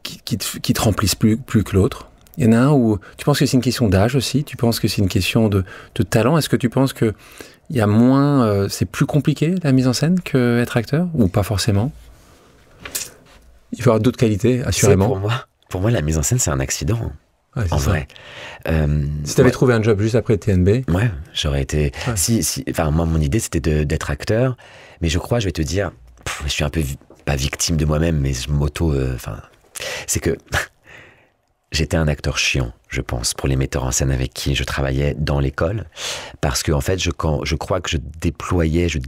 te remplisse plus que l'autre. Il y en a un où tu penses que c'est une question d'âge aussi, tu penses que c'est une question de talent. Est-ce que tu penses que il y a moins, c'est plus compliqué la mise en scène qu'être acteur, ou pas forcément ? Il faut avoir d'autres qualités, assurément. Pour moi, la mise en scène, c'est un accident. Ouais, en vrai. Si tu avais trouvé un job juste après le TNB, ouais, j'aurais été. Ouais. Enfin, moi, mon idée, c'était d'être acteur, mais je crois, je vais te dire, je suis un peu pas victime de moi-même, mais je c'est que j'étais un acteur chiant, je pense, pour les metteurs en scène avec qui je travaillais dans l'école, parce que en fait, je crois que je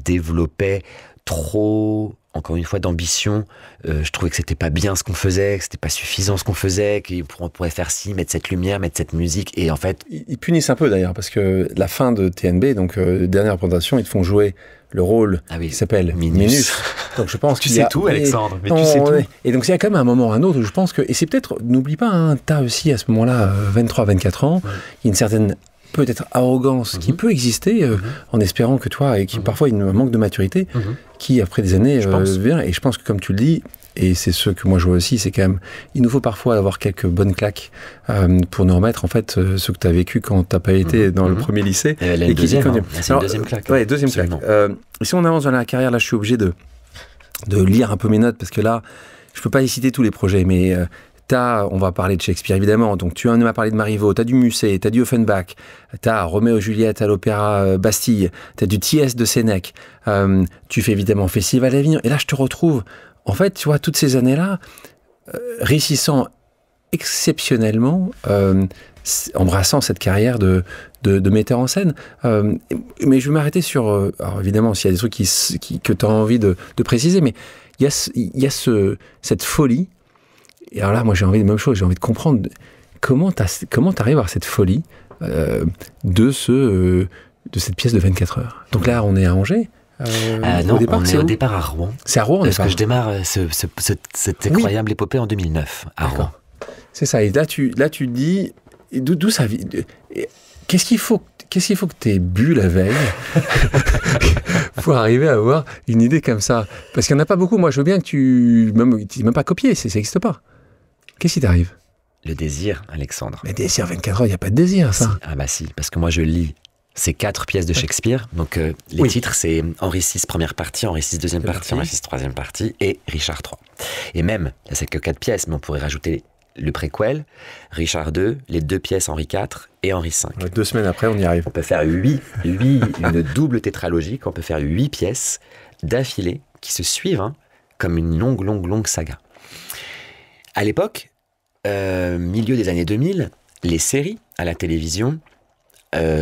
développais trop, encore une fois, d'ambition. Je trouvais que c'était pas bien ce qu'on faisait, que c'était pas suffisant ce qu'on faisait, qu'on pourrait faire ci, mettre cette lumière, mettre cette musique. Et en fait... Ils punissent un peu d'ailleurs, parce que la fin de TNB, donc dernière représentation, ils te font jouer le rôle qui s'appelle Minus. Donc je pense tu sais tout, Alexandre, mais tu sais tout. Et donc il y a quand même un moment ou un autre où je pense que... Et c'est peut-être, n'oublie pas, hein, t'as aussi à ce moment-là 23-24 ans, il y a une certaine... peut-être arrogance qui peut exister en espérant que toi, et qui parfois il y a un manque de maturité qui après des années vient, et je pense que comme tu le dis, et c'est ce que moi je vois aussi, c'est quand même, il nous faut parfois avoir quelques bonnes claques pour nous remettre en fait ce que tu as vécu quand tu n'as pas été dans le premier lycée. Et une deuxième claque. Ouais, deuxième claque. Si on avance dans la carrière, là je suis obligé de lire un peu mes notes, parce que là, je peux pas y citer tous les projets, mais... on va parler de Shakespeare évidemment, donc tu en as parlé de Marivaux, tu as du Musset, tu as du Offenbach, tu as Roméo et Juliette à l'Opéra Bastille, tu as du T.S. de Sénèque, tu fais évidemment Festival d'Avignon, et là je te retrouve, en fait, tu vois, toutes ces années-là, réussissant exceptionnellement, embrassant cette carrière de metteur en scène. Mais je vais m'arrêter sur... alors évidemment, s'il y a des trucs que tu as envie de préciser, mais il y a cette folie. Et alors là, moi, j'ai envie de même chose. J'ai envie de comprendre comment t'arrives à avoir cette folie de cette pièce de 24 heures. Donc là, on est à Angers. Non, on est au départ à Rouen. C'est à Rouen, parce que je démarre cette incroyable épopée en 2009 à Rouen. C'est ça. Et là, tu dis d'où ça vient. Qu'est-ce qu'il faut que tu aies bu la veille pour arriver à avoir une idée comme ça? Parce qu'il n'y en a pas beaucoup. Moi, je veux bien que tu même pas copié, ça n'existe pas. Qu'est-ce qui t'arrive? Le désir, Alexandre. Mais désir 24 heures, il n'y a pas de désir, ça. Si. Ah bah si, parce que moi je lis ces 4 pièces de Shakespeare. Donc les titres, c'est Henri VI première partie, Henri VI deuxième partie, Henri VI troisième partie et Richard III. Et même, là c'est que 4 pièces, mais on pourrait rajouter le préquel, Richard II, les 2 pièces Henri IV et Henri V. 2 semaines après, on y arrive. On peut faire 8 une double tétralogie, on peut faire 8 pièces d'affilée qui se suivent comme une longue saga. À l'époque, milieu des années 2000, les séries à la télévision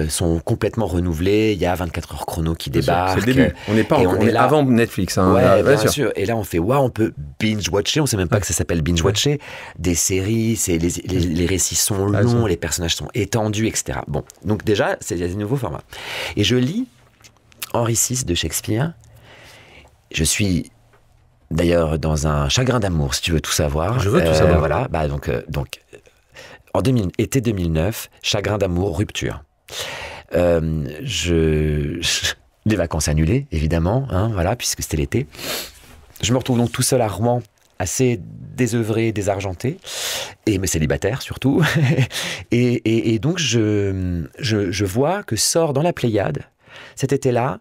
sont complètement renouvelées. Il y a 24 heures chrono qui débarquent. C'est le début. On est là avant Netflix. Bien sûr. Et là, on fait on peut binge-watcher. On ne sait même pas que ça s'appelle binge-watcher. Des séries, les récits sont longs, les personnages sont étendus, etc. Bon, donc déjà, c'est des nouveaux formats. Et je lis Henri VI de Shakespeare. Je suis d'ailleurs dans un chagrin d'amour, si tu veux tout savoir. Je veux tout savoir. Voilà. Donc en été 2009, chagrin d'amour, rupture. Les vacances annulées, évidemment, voilà, puisque c'était l'été. Je me retrouve donc tout seul à Rouen, assez désœuvré, désargenté, mais célibataire surtout. et donc je vois que sort dans la Pléiade, cet été-là,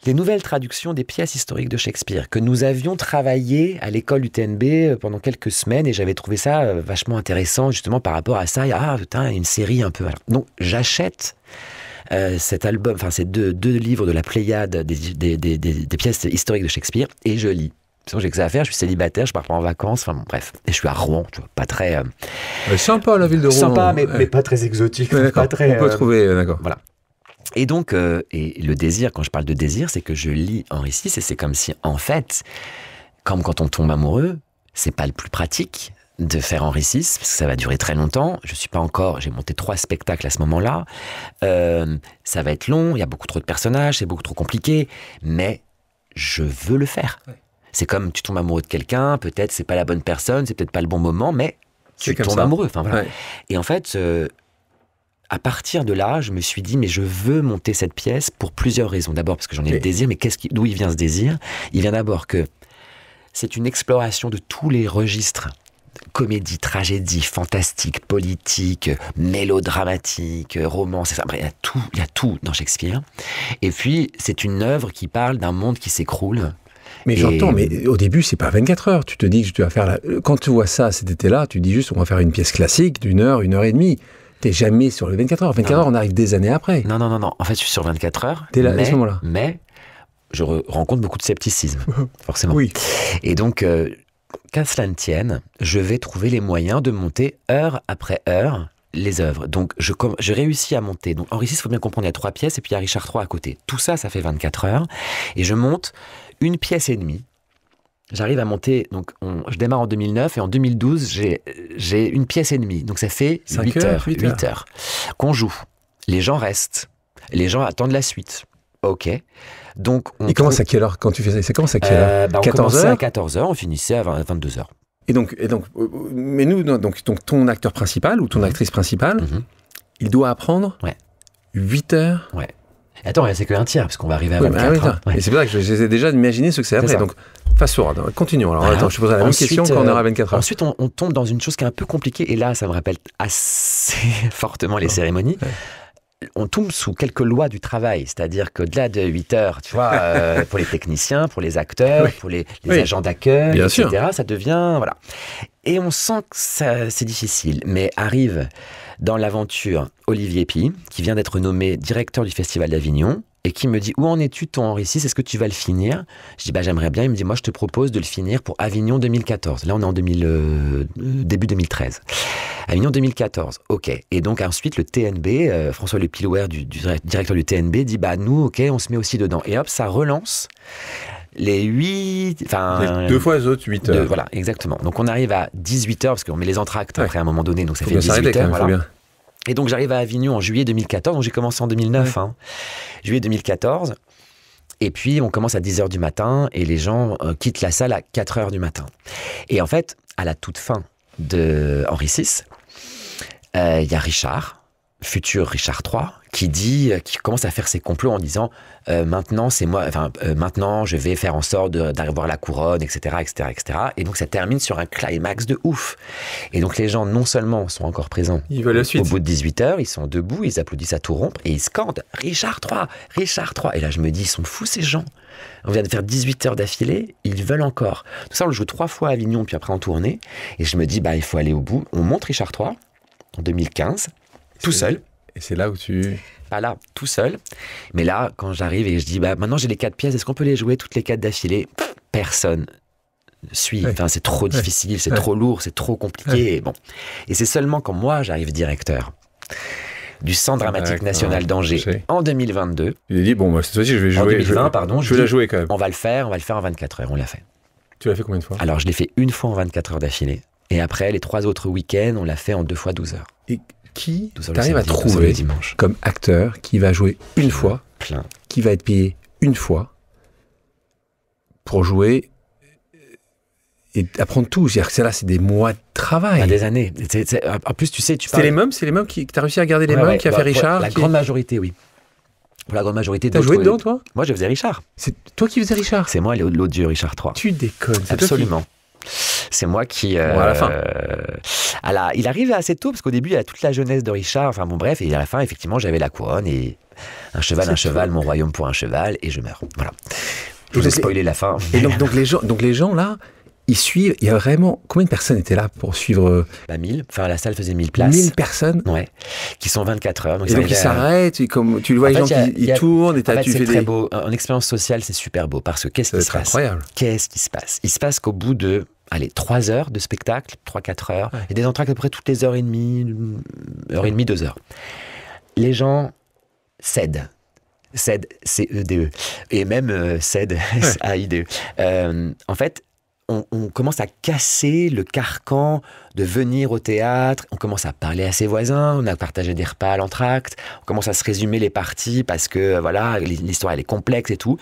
les nouvelles traductions des pièces historiques de Shakespeare que nous avions travaillées à l'école UTNB pendant quelques semaines, et j'avais trouvé ça vachement intéressant justement par rapport à ça. Putain, une série un peu. Voilà. Donc j'achète cet album, enfin ces deux livres de la Pléiade des pièces historiques de Shakespeare, et je lis. Sinon, j'ai que ça à faire, je suis célibataire, je pars pas en vacances, enfin bon, bref. Et je suis à Rouen, tu vois, pas très... sympa la ville de Rouen. Sympa, mais pas très exotique. Pas très, on peut trouver, d'accord. Voilà. Et donc, et le désir, quand je parle de désir, c'est que je lis Henri VI, et c'est comme si, en fait, comme quand on tombe amoureux, c'est pas le plus pratique de faire Henri VI, parce que ça va durer très longtemps. Je suis pas encore, j'ai monté 3 spectacles à ce moment-là. Ça va être long, il y a beaucoup trop de personnages, c'est beaucoup trop compliqué, mais je veux le faire. Ouais. C'est comme tu tombes amoureux de quelqu'un, peut-être c'est pas la bonne personne, c'est peut-être pas le bon moment, mais tu tombes amoureux. Enfin, voilà. Ouais. Et en fait, à partir de là, je me suis dit, mais je veux monter cette pièce pour plusieurs raisons. D'abord parce que j'en ai le désir, mais d'où il vient ce désir? Il vient d'abord que c'est une exploration de tous les registres. Comédie, tragédie, fantastique, politique, mélodramatique, romance, il y a tout dans Shakespeare. Et puis, c'est une œuvre qui parle d'un monde qui s'écroule. Mais j'entends, mais au début, c'est pas 24 heures. Tu te dis que tu vas faire... Quand tu vois ça cet été-là, tu dis juste, on va faire une pièce classique d'une heure, 1h30. T'es jamais sur les 24 heures. 24 heures, on arrive des années après. Non. En fait, je suis sur 24 heures. T'es là, à ce moment-là. Mais je rencontre beaucoup de scepticisme, forcément. Oui. Et donc, qu'à cela ne tienne, je vais trouver les moyens de monter heure après heure les œuvres. Donc, je réussis à monter. Donc, Henri VI, il faut bien comprendre, il y a 3 pièces et puis il y a Richard III à côté. Tout ça, ça fait 24 heures. Et je monte 1 pièce et demie. J'arrive à monter, donc je démarre en 2009 et en 2012, j'ai 1 pièce et demie. Donc ça fait 8 heures qu'on joue. Les gens restent. Les gens attendent la suite. OK. Donc il commence à quelle heure quand tu faisais? C'est commence à quelle heure? On commençait à 14h, on finissait à 22h. Et donc, mais nous, donc ton acteur principal ou ton actrice principale, il doit apprendre 8 heures. Ouais. Attends, c'est que un tiers, parce qu'on va arriver à 24 Et c'est pour ça que j'essaie déjà d'imaginer ce que c'est après. Donc, fast-forward, continuons. Alors, attends, je te poserai la même question quand on aura 24 heures. Ensuite, on tombe dans une chose qui est un peu compliquée, et là, ça me rappelle assez fortement les cérémonies. On tombe sous quelques lois du travail, c'est-à-dire qu'au-delà de 8 heures, tu vois, pour les techniciens, pour les acteurs, pour les agents d'accueil, etc., ça devient... Voilà. Et on sent que c'est difficile, mais arrive dans l'aventure Olivier Pi, qui vient d'être nommé directeur du Festival d'Avignon, et qui me dit « Où en es-tu ton Henri VI? Est-ce que tu vas le finir ?» Je dis « J'aimerais bien. » Il me dit « Moi, je te propose de le finir pour Avignon 2014. » Là, on est en début 2013. Avignon 2014, OK. Et donc, ensuite, le TNB, François Le Pilouer, du directeur du TNB, dit « Bah, nous, OK, on se met aussi dedans. » Et hop, ça relance les 8... Enfin, 2 fois les autres, 8 heures. Voilà, exactement. Donc, on arrive à 18 heures, parce qu'on met les entractes après à un moment donné, donc ça fait 18 heures. Voilà. Et donc, j'arrive à Avignon en juillet 2014. Donc, j'ai commencé en 2009, juillet 2014. Et puis, on commence à 10h du matin et les gens quittent la salle à 4h du matin. Et en fait, à la toute fin de Henri VI, il y a Richard, futur Richard III, qui commence à faire ses complots en disant maintenant c'est moi, maintenant je vais faire en sorte d'avoir la couronne, etc., etc., etc. Et donc ça termine sur un climax de ouf. Et donc les gens non seulement sont encore présents au bout de 18 heures, ils sont debout, ils applaudissent à tout rompre et ils scandent Richard III, Richard III. Et là je me dis, ils sont fous ces gens. On vient de faire 18 heures d'affilée, ils veulent encore. Tout ça on le joue 3 fois à Avignon puis après en tournée. Et je me dis il faut aller au bout. On monte Richard III en 2015, tout seul. Et c'est là où tu... Pas là, tout seul. Mais là, quand j'arrive et je dis, maintenant j'ai les 4 pièces, est-ce qu'on peut les jouer toutes les 4 d'affilée? Personne suit. Enfin, c'est trop difficile, c'est trop lourd, c'est trop compliqué. Et, et c'est seulement quand moi, j'arrive directeur du Centre dramatique national d'Angers en 2022. Il a dit, bon, moi, cette fois-ci, je vais jouer. En 2020, pardon. Je vais la jouer quand même. On va le faire en 24 heures. On l'a fait. Tu l'as fait combien de fois? Alors, je l'ai fait 1 fois en 24 heures d'affilée. Et après, les 3 autres week-ends, on l'a fait en 2 fois 12 heures. Et qui t'arrives à trouver comme acteur qui va jouer une fois, qui va être payé une fois pour jouer et apprendre tout? C'est-à-dire que là, c'est des mois de travail. Des années. En plus, tu sais, C'est les mêmes qui t'as réussi à garder les mêmes qui a fait Richard? La grande majorité, oui. Pour la grande majorité. T'as joué dedans, toi? Moi, je faisais Richard. C'est toi qui faisais Richard? C'est moi, l'odieux Richard III. Tu déconnes. Absolument. C'est moi qui... à la fin. Il arrive assez tôt, parce qu'au début, il y a toute la jeunesse de Richard. Enfin bon, bref, et à la fin, effectivement, j'avais la couronne et un cheval, mon royaume pour un cheval, et je meurs. Voilà. Je vous ai spoilé la fin. Et donc les gens, là, ils suivent... Il y a vraiment... Combien de personnes étaient là pour suivre... 1000. Enfin, la salle faisait 1000 places. 1000 personnes? Ouais. Qui sont 24 heures. Donc ils s'arrêtent, comme tu le vois, les gens qui tournent, et c'est très beau. En expérience sociale, c'est super beau, parce que qu'est-ce qui se passe? Incroyable. Qu'est-ce qui se passe? Il se passe qu'au bout de 3 heures de spectacle, 3-4 heures, et des entractes à peu près toutes les heures et demie, 2 heures. Les gens cèdent. Cèdent, C-E-D-E. Et même cèdent, S-A-I-D-E. En fait, on commence à casser le carcan de venir au théâtre, on commence à parler à ses voisins, on a partagé des repas à l'entracte, on commence à se résumer les parties parce que voilà, l'histoire elle est complexe et tout.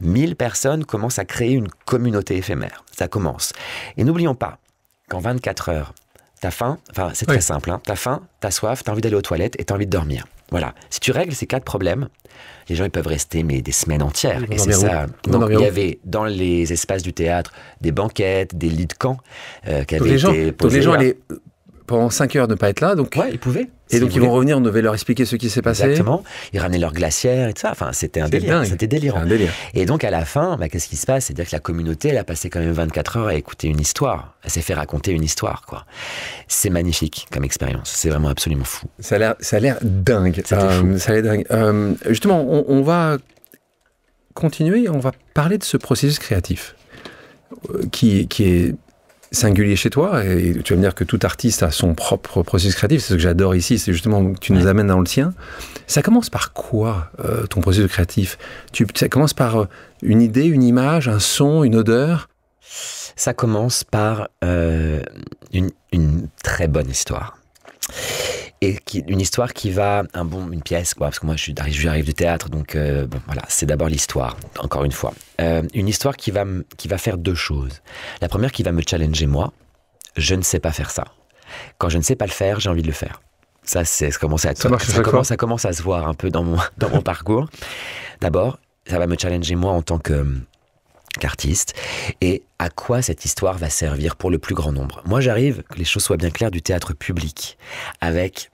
1000 personnes commencent à créer une communauté éphémère. Ça commence. Et n'oublions pas qu'en 24 heures, t'as faim, c'est très simple, t'as faim, t'as soif, t'as envie d'aller aux toilettes et t'as envie de dormir. Voilà. Si tu règles ces 4 problèmes, les gens ils peuvent rester des semaines entières. Et c'est ça. Donc il y avait dans les espaces du théâtre des banquettes, des lits de camp qui avaient été posés. Donc les gens allaient pendant 5 heures ne pas être là. Donc... Ouais, ils pouvaient. Et donc ils vont revenir, on devait leur expliquer ce qui s'est passé. Exactement. Ils ramenaient leurs glacières et tout ça. Enfin, c'était un délire. C'était délirant. Un délire. Et donc à la fin, qu'est-ce qui se passe? C'est-à-dire que la communauté, elle a passé quand même 24 heures à écouter une histoire. Elle s'est fait raconter une histoire, quoi. C'est magnifique comme expérience. C'est vraiment absolument fou. Ça a l'air dingue. Ça a l'air dingue. Justement, on va continuer. On va parler de ce processus créatif qui est singulier chez toi, et tu vas me dire que tout artiste a son propre processus créatif, c'est ce que j'adore ici, c'est justement que tu nous amènes dans le tien. Ça commence par quoi, ton processus créatif? Ça commence par une idée, une image, un son, une odeur? Ça commence par une très bonne histoire. Et une histoire qui va, une pièce, quoi, parce que moi j'arrive du théâtre, donc voilà, c'est d'abord l'histoire, encore une fois. Une histoire qui va faire deux choses. La première qui va me challenger moi, je ne sais pas faire ça. Quand je ne sais pas le faire, j'ai envie de le faire. Ça commence à se voir un peu dans mon parcours. D'abord, ça va me challenger moi en tant qu'artiste, et à quoi cette histoire va servir pour le plus grand nombre. Moi j'arrive, que les choses soient bien claires, du théâtre public, avec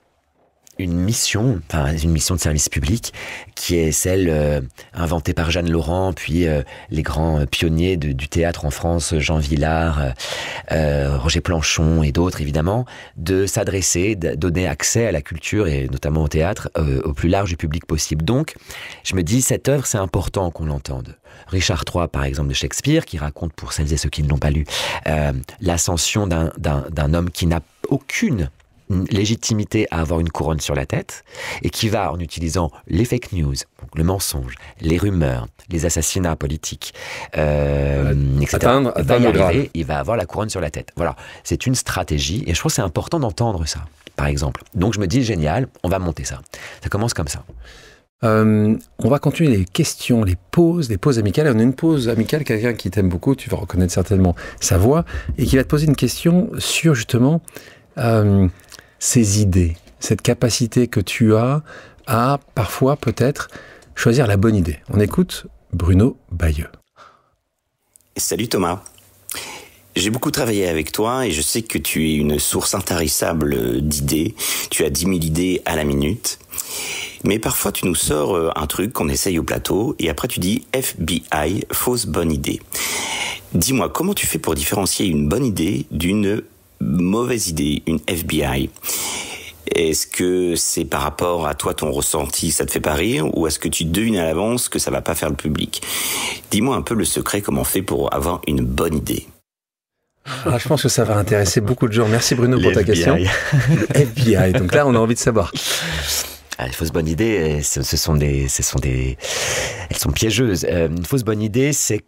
une mission de service public qui est celle inventée par Jeanne Laurent, puis les grands pionniers du théâtre en France, Jean Vilar, Roger Planchon et d'autres évidemment, de s'adresser, de donner accès à la culture et notamment au théâtre au plus large du public possible. Donc je me dis, cette œuvre, c'est important qu'on l'entende. Richard III, par exemple, de Shakespeare, qui raconte, pour celles et ceux qui ne l'ont pas lu, l'ascension d'un homme qui n'a aucune légitimité à avoir une couronne sur la tête, et qui va, en utilisant les fake news, donc le mensonge, les rumeurs, les assassinats politiques, etc., il va avoir la couronne sur la tête. Voilà, c'est une stratégie, et je trouve que c'est important d'entendre ça, par exemple. Donc je me dis, génial, on va monter ça. Ça commence comme ça. On va continuer les questions, les pauses amicales. On a une pause amicale, quelqu'un qui t'aime beaucoup, tu vas reconnaître certainement sa voix, et qui va te poser une question sur justement ces idées, cette capacité que tu as à parfois peut-être choisir la bonne idée. On écoute Bruno Bayeux. Salut Thomas. J'ai beaucoup travaillé avec toi et je sais que tu es une source intarissable d'idées. Tu as 10 000 idées à la minute. Mais parfois tu nous sors un truc qu'on essaye au plateau et après tu dis FBI, fausse bonne idée. Dis-moi, comment tu fais pour différencier une bonne idée d'une mauvaise idée, une FBI? Est-ce que c'est par rapport à toi, ton ressenti, ça te fait pas rire, ou est-ce que tu devines à l'avance que ça va pas faire le public? Dis-moi un peu le secret, comment on fait pour avoir une bonne idée. Je pense que ça va intéresser beaucoup de gens. Merci Bruno pour ta question. FBI, donc là on a envie de savoir. Les fausses bonnes idées, elles sont piégeuses. Une fausse bonne idée, c'est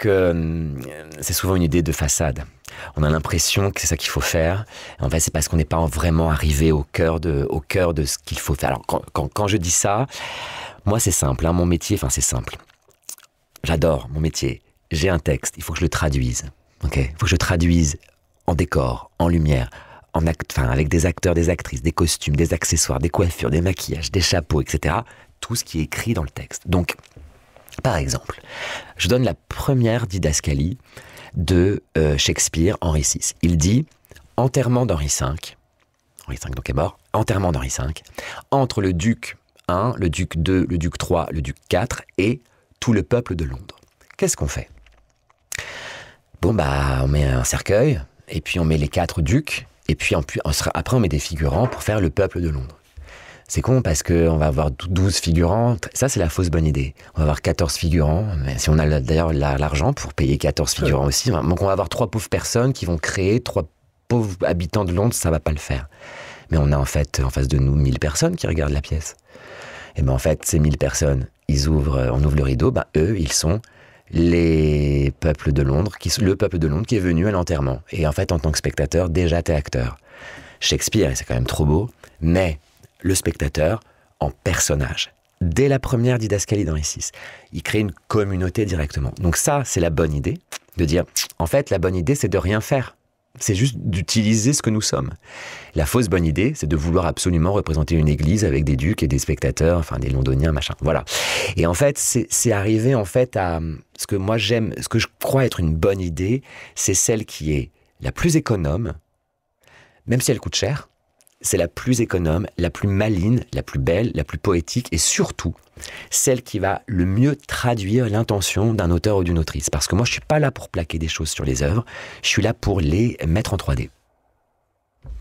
souvent une idée de façade. On a l'impression que c'est ça qu'il faut faire. En fait, c'est parce qu'on n'est pas vraiment arrivé au cœur de ce qu'il faut faire. Alors, quand je dis ça, moi, c'est simple. Mon métier, c'est simple. J'adore mon métier. J'ai un texte. Il faut que je le traduise. Okay, il faut que je traduise en décor, en lumière, avec des acteurs, des actrices, des costumes, des accessoires, des coiffures, des maquillages, des chapeaux, etc. Tout ce qui est écrit dans le texte. Donc, par exemple, je donne la première didascalie de Shakespeare, Henri VI. Il dit « Enterrement d'Henri V », Henri V donc est mort, « Enterrement d'Henri V, entre le duc I, le duc II, le duc III, le duc IV et tout le peuple de Londres. » Qu'est-ce qu'on fait? Bon, on met un cercueil, et puis on met les 4 ducs, et puis après on met des figurants pour faire le peuple de Londres. C'est con parce qu'on va avoir 12 figurants, ça c'est la fausse bonne idée. On va avoir 14 figurants, mais si on a d'ailleurs l'argent pour payer 14 figurants aussi, donc on va avoir 3 pauvres personnes qui vont créer 3 pauvres habitants de Londres, ça va pas le faire. Mais on a en fait en face de nous 1000 personnes qui regardent la pièce. Et en fait, ces 1000 personnes, on ouvre le rideau, eux, ils sont le peuple de Londres qui est venu à l'enterrement. Et en fait, en tant que spectateur, déjà t'es acteur. Shakespeare, c'est quand même trop beau, mais le spectateur en personnage. Dès la première didascalie d'Henri VI, il crée une communauté directement. Donc ça, c'est la bonne idée, de dire, en fait, la bonne idée, c'est de rien faire. C'est juste d'utiliser ce que nous sommes. La fausse bonne idée, c'est de vouloir absolument représenter une église avec des ducs et des spectateurs, des londoniens, machin. Voilà. Et en fait, c'est arrivé en fait à ce que moi j'aime, ce que je crois être une bonne idée, c'est celle qui est la plus économe, même si elle coûte cher. C'est la plus économe, la plus maligne, la plus belle, la plus poétique et surtout celle qui va le mieux traduire l'intention d'un auteur ou d'une autrice. Parce que moi, je suis pas là pour plaquer des choses sur les œuvres, je suis là pour les mettre en 3D.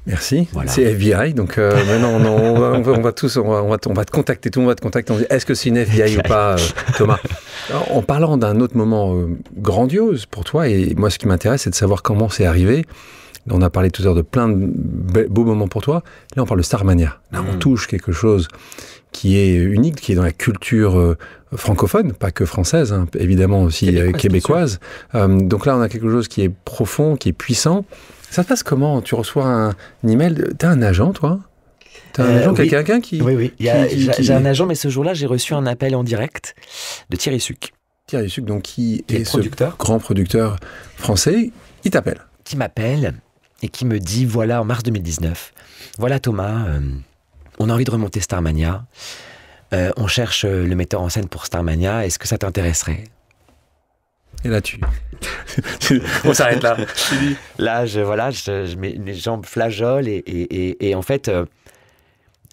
Merci. Voilà. C'est FBI, donc maintenant on va te contacter, tout le monde va te contacter. Est-ce que c'est une FBI ou pas, Thomas? Alors, en parlant d'un autre moment grandiose pour toi, et moi ce qui m'intéresse, c'est de savoir comment c'est arrivé. On a parlé tout à l'heure de plein de beaux moments pour toi. Là, on parle de Starmania. Là, on touche quelque chose qui est unique, qui est dans la culture francophone, pas que française, hein, évidemment aussi québécoise. Donc là, on a quelque chose qui est profond, qui est puissant. Ça se passe comment? Tu reçois un email, t'as un agent, toi? T'as un agent, quelqu'un qui... Oui. J'ai un agent, mais ce jour-là, j'ai reçu un appel en direct de Thierry Suc. Thierry Suc, donc qui est ce grand producteur français, il t'appelle. Qui m'appelle et qui me dit, voilà, en mars 2019, voilà Thomas, on a envie de remonter Starmania, on cherche le metteur en scène pour Starmania, est-ce que ça t'intéresserait? Et là, on s'arrête là. Là, je mets les jambes flageolent et en fait,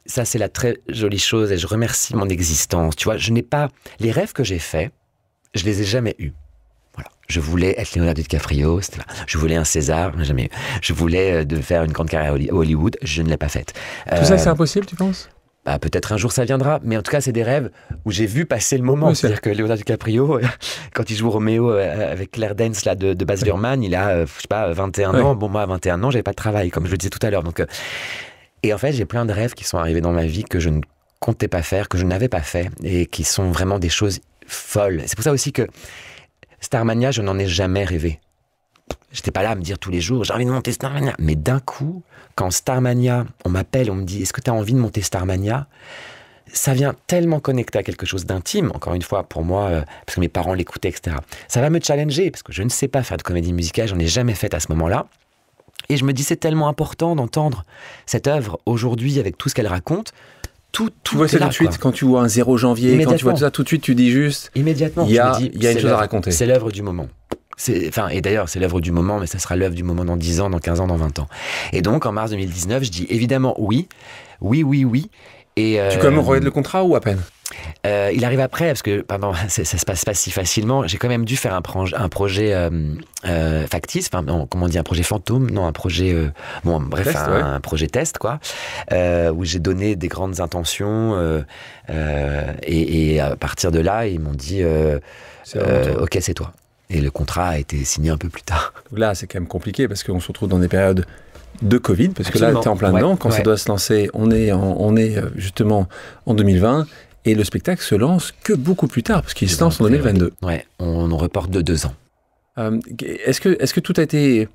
ça c'est la très jolie chose et je remercie mon existence. Tu vois, je n'ai pas... Les rêves que j'ai faits, je les ai jamais eus. Voilà. Je voulais être Leonardo DiCaprio, c'était là. Je voulais un César, je n'ai jamais eu. Je voulais de faire une grande carrière à Hollywood, je ne l'ai pas faite. Tout ça, c'est impossible, tu penses? Bah, peut-être un jour ça viendra, mais en tout cas c'est des rêves où j'ai vu passer le moment. C'est-à-dire que Leonardo DiCaprio, quand il joue Roméo avec Claire Danes là, de Baz Luhrmann, il a, je sais pas, 21 ans. Bon, moi à 21 ans, j'avais pas de travail, comme je le disais tout à l'heure. Donc, et en fait, j'ai plein de rêves qui sont arrivés dans ma vie que je ne comptais pas faire, que je n'avais pas fait, et qui sont vraiment des choses folles. C'est pour ça aussi que Starmania, je n'en ai jamais rêvé. J'étais pas là à me dire tous les jours, j'ai envie de monter Starmania. Mais d'un coup, quand Starmania, on m'appelle, on me dit, est-ce que tu as envie de monter Starmania? Ça vient tellement connecter à quelque chose d'intime, encore une fois, pour moi, parce que mes parents l'écoutaient, etc. Ça va me challenger, parce que je ne sais pas faire de comédie musicale, j'en ai jamais fait à ce moment-là. Et je me dis, c'est tellement important d'entendre cette œuvre aujourd'hui, avec tout ce qu'elle raconte. Tout tu vois ça tout de suite, quand tu vois un 0 janvier, quand tu vois tout ça, tout de suite, tu dis juste... Immédiatement, il y a une chose à raconter. C'est l'œuvre du moment. Et d'ailleurs, c'est l'œuvre du moment, mais ça sera l'œuvre du moment dans 10 ans, dans 15 ans, dans 20 ans. Et donc, en mars 2019, je dis évidemment oui. Et, tu peux même remettre le contrat ou à peine? Il arrive après, parce que ça se passe pas si facilement. J'ai quand même dû faire un projet factice, comment on dit, un projet fantôme, non, un projet, un projet test, quoi, où j'ai donné des grandes intentions, et à partir de là, ils m'ont dit, ok, c'est toi. Et le contrat a été signé un peu plus tard. Là, c'est quand même compliqué parce qu'on se retrouve dans des périodes de Covid, parce que là, tu es en plein dedans. Quand ça doit se lancer, on est justement en 2020 et le spectacle se lance que beaucoup plus tard parce qu'il se lance en 2022. Ouais, on reporte de 2 ans. Est-ce que tout a été...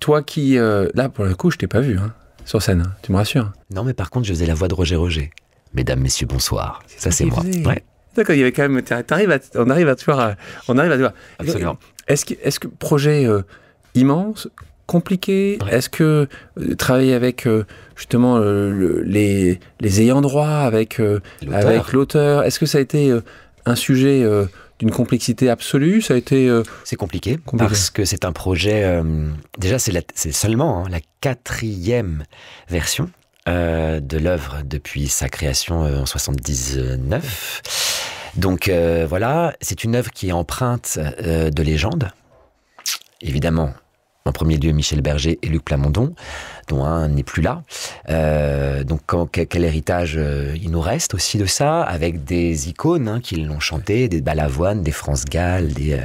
Toi qui... là, pour le coup, je t'ai pas vu sur scène, tu me rassures. Non, mais par contre, je faisais la voix de Roger. Mesdames, messieurs, bonsoir. Ça, c'est moi. Ouais. D'accord, il y avait quand même... on arrive à te voir. Absolument. Est-ce que projet immense, compliqué, est-ce que travailler avec justement les ayants droit, avec l'auteur, est-ce que ça a été un sujet d'une complexité absolue? Ça a été... C'est compliqué parce que c'est un projet... déjà, c'est seulement la 4e version de l'œuvre depuis sa création en 79. Donc voilà, c'est une œuvre qui est empreinte de légende. Évidemment, en premier lieu, Michel Berger et Luc Plamondon, dont un n'est plus là. Donc quel héritage il nous reste aussi de ça, avec des icônes qui l'ont chanté, des Balavoine, des France Gall, des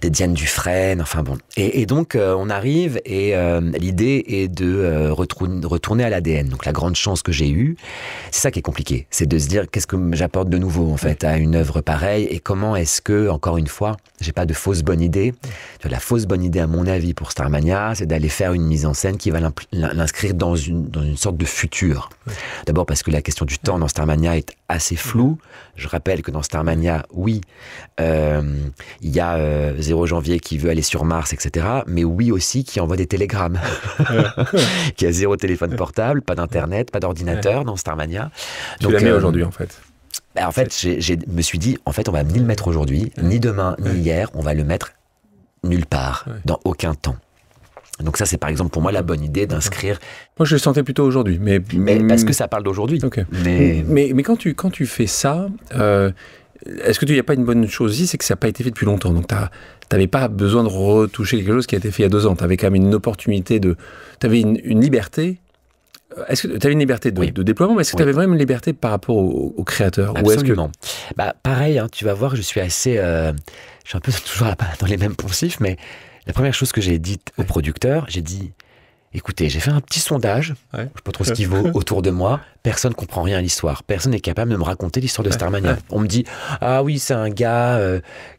Diane Dufresne, enfin bon. Et donc on arrive et l'idée est de retourner à l'ADN. Donc la grande chance que j'ai eue, c'est ça qui est compliqué, c'est de se dire qu'est-ce que j'apporte de nouveau en fait à une œuvre pareille et comment est-ce que, encore une fois, j'ai pas de fausse bonne idée. La fausse bonne idée à mon avis pour Starmania, c'est d'aller faire une mise en scène qui va l'inscrire dans une sorte de futur. D'abord parce que la question du temps dans Starmania est assez floue. Je rappelle que dans Starmania, oui, il y a 0 janvier qui veut aller sur Mars, etc. Mais oui aussi qui envoie des télégrammes. Qui a 0 téléphone portable, pas d'internet, pas d'ordinateur dans Starmania. Tu l'as mis aujourd'hui en fait. En fait, je me suis dit, en fait, on va ni le mettre aujourd'hui, ni demain, ni hier, on va le mettre nulle part, dans aucun temps. Donc ça, c'est par exemple pour moi la bonne idée d'inscrire... Moi, je le sentais plutôt aujourd'hui. Mais parce que ça parle d'aujourd'hui. Okay. Mais quand tu fais ça, est-ce que il n'y a pas une bonne chose ici, c'est que ça n'a pas été fait depuis longtemps. Donc tu n'avais pas besoin de retoucher quelque chose qui a été fait il y a 2 ans. Tu avais quand même une opportunité de... Tu avais une liberté. Est-ce que tu avais une liberté de déploiement, mais est-ce que tu avais vraiment une liberté par rapport au créateur? Absolument. Pareil, je vas voir, je suis assez... je suis un peu toujours dans les mêmes poncifs, mais... La première chose que j'ai dite au producteur, j'ai dit, Écoutez, j'ai fait un petit sondage, je sais pas trop ce qu'il vaut, autour de moi. Personne ne comprend rien à l'histoire. Personne n'est capable de me raconter l'histoire de Starmania. On me dit, ah oui, c'est un gars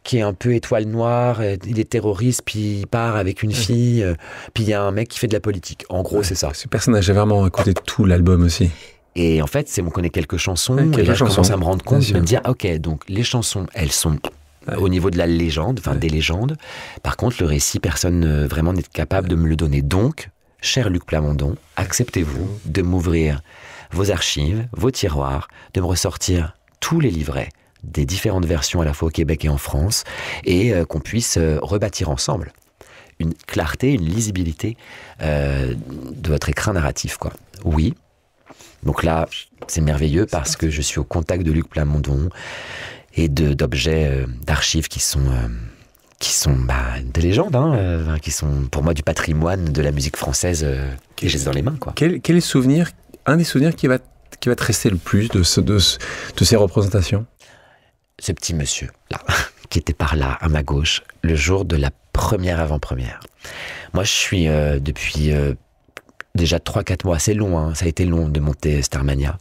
qui est un peu étoile noire, il est terroriste, puis il part avec une fille, puis il y a un mec qui fait de la politique. En gros, c'est ça. Ce personnage, j'ai vraiment écouté tout l'album aussi. Et en fait, on connaît quelques chansons, et là, je commence à me rendre compte, de me dire, ok, donc les chansons, elles sont au niveau de la légende, des légendes. Par contre, le récit, personne vraiment n'est capable de me le donner. Donc, cher Luc Plamondon, acceptez-vous de m'ouvrir vos archives, vos tiroirs, de me ressortir tous les livrets des différentes versions à la fois au Québec et en France, et qu'on puisse rebâtir ensemble une clarté, une lisibilité de votre écrin narratif, quoi. Oui. Donc là, c'est merveilleux parce que je suis au contact de Luc Plamondon et d'objets, d'archives qui sont des légendes, qui sont pour moi du patrimoine de la musique française que j'ai dans les mains, quoi. Quel est le souvenir, un des souvenirs qui va te rester le plus de ces représentations? Ce petit monsieur là, qui était par là, à ma gauche, le jour de la première avant-première. Moi, je suis depuis déjà 3-4 mois, c'est long, ça a été long de monter Starmania,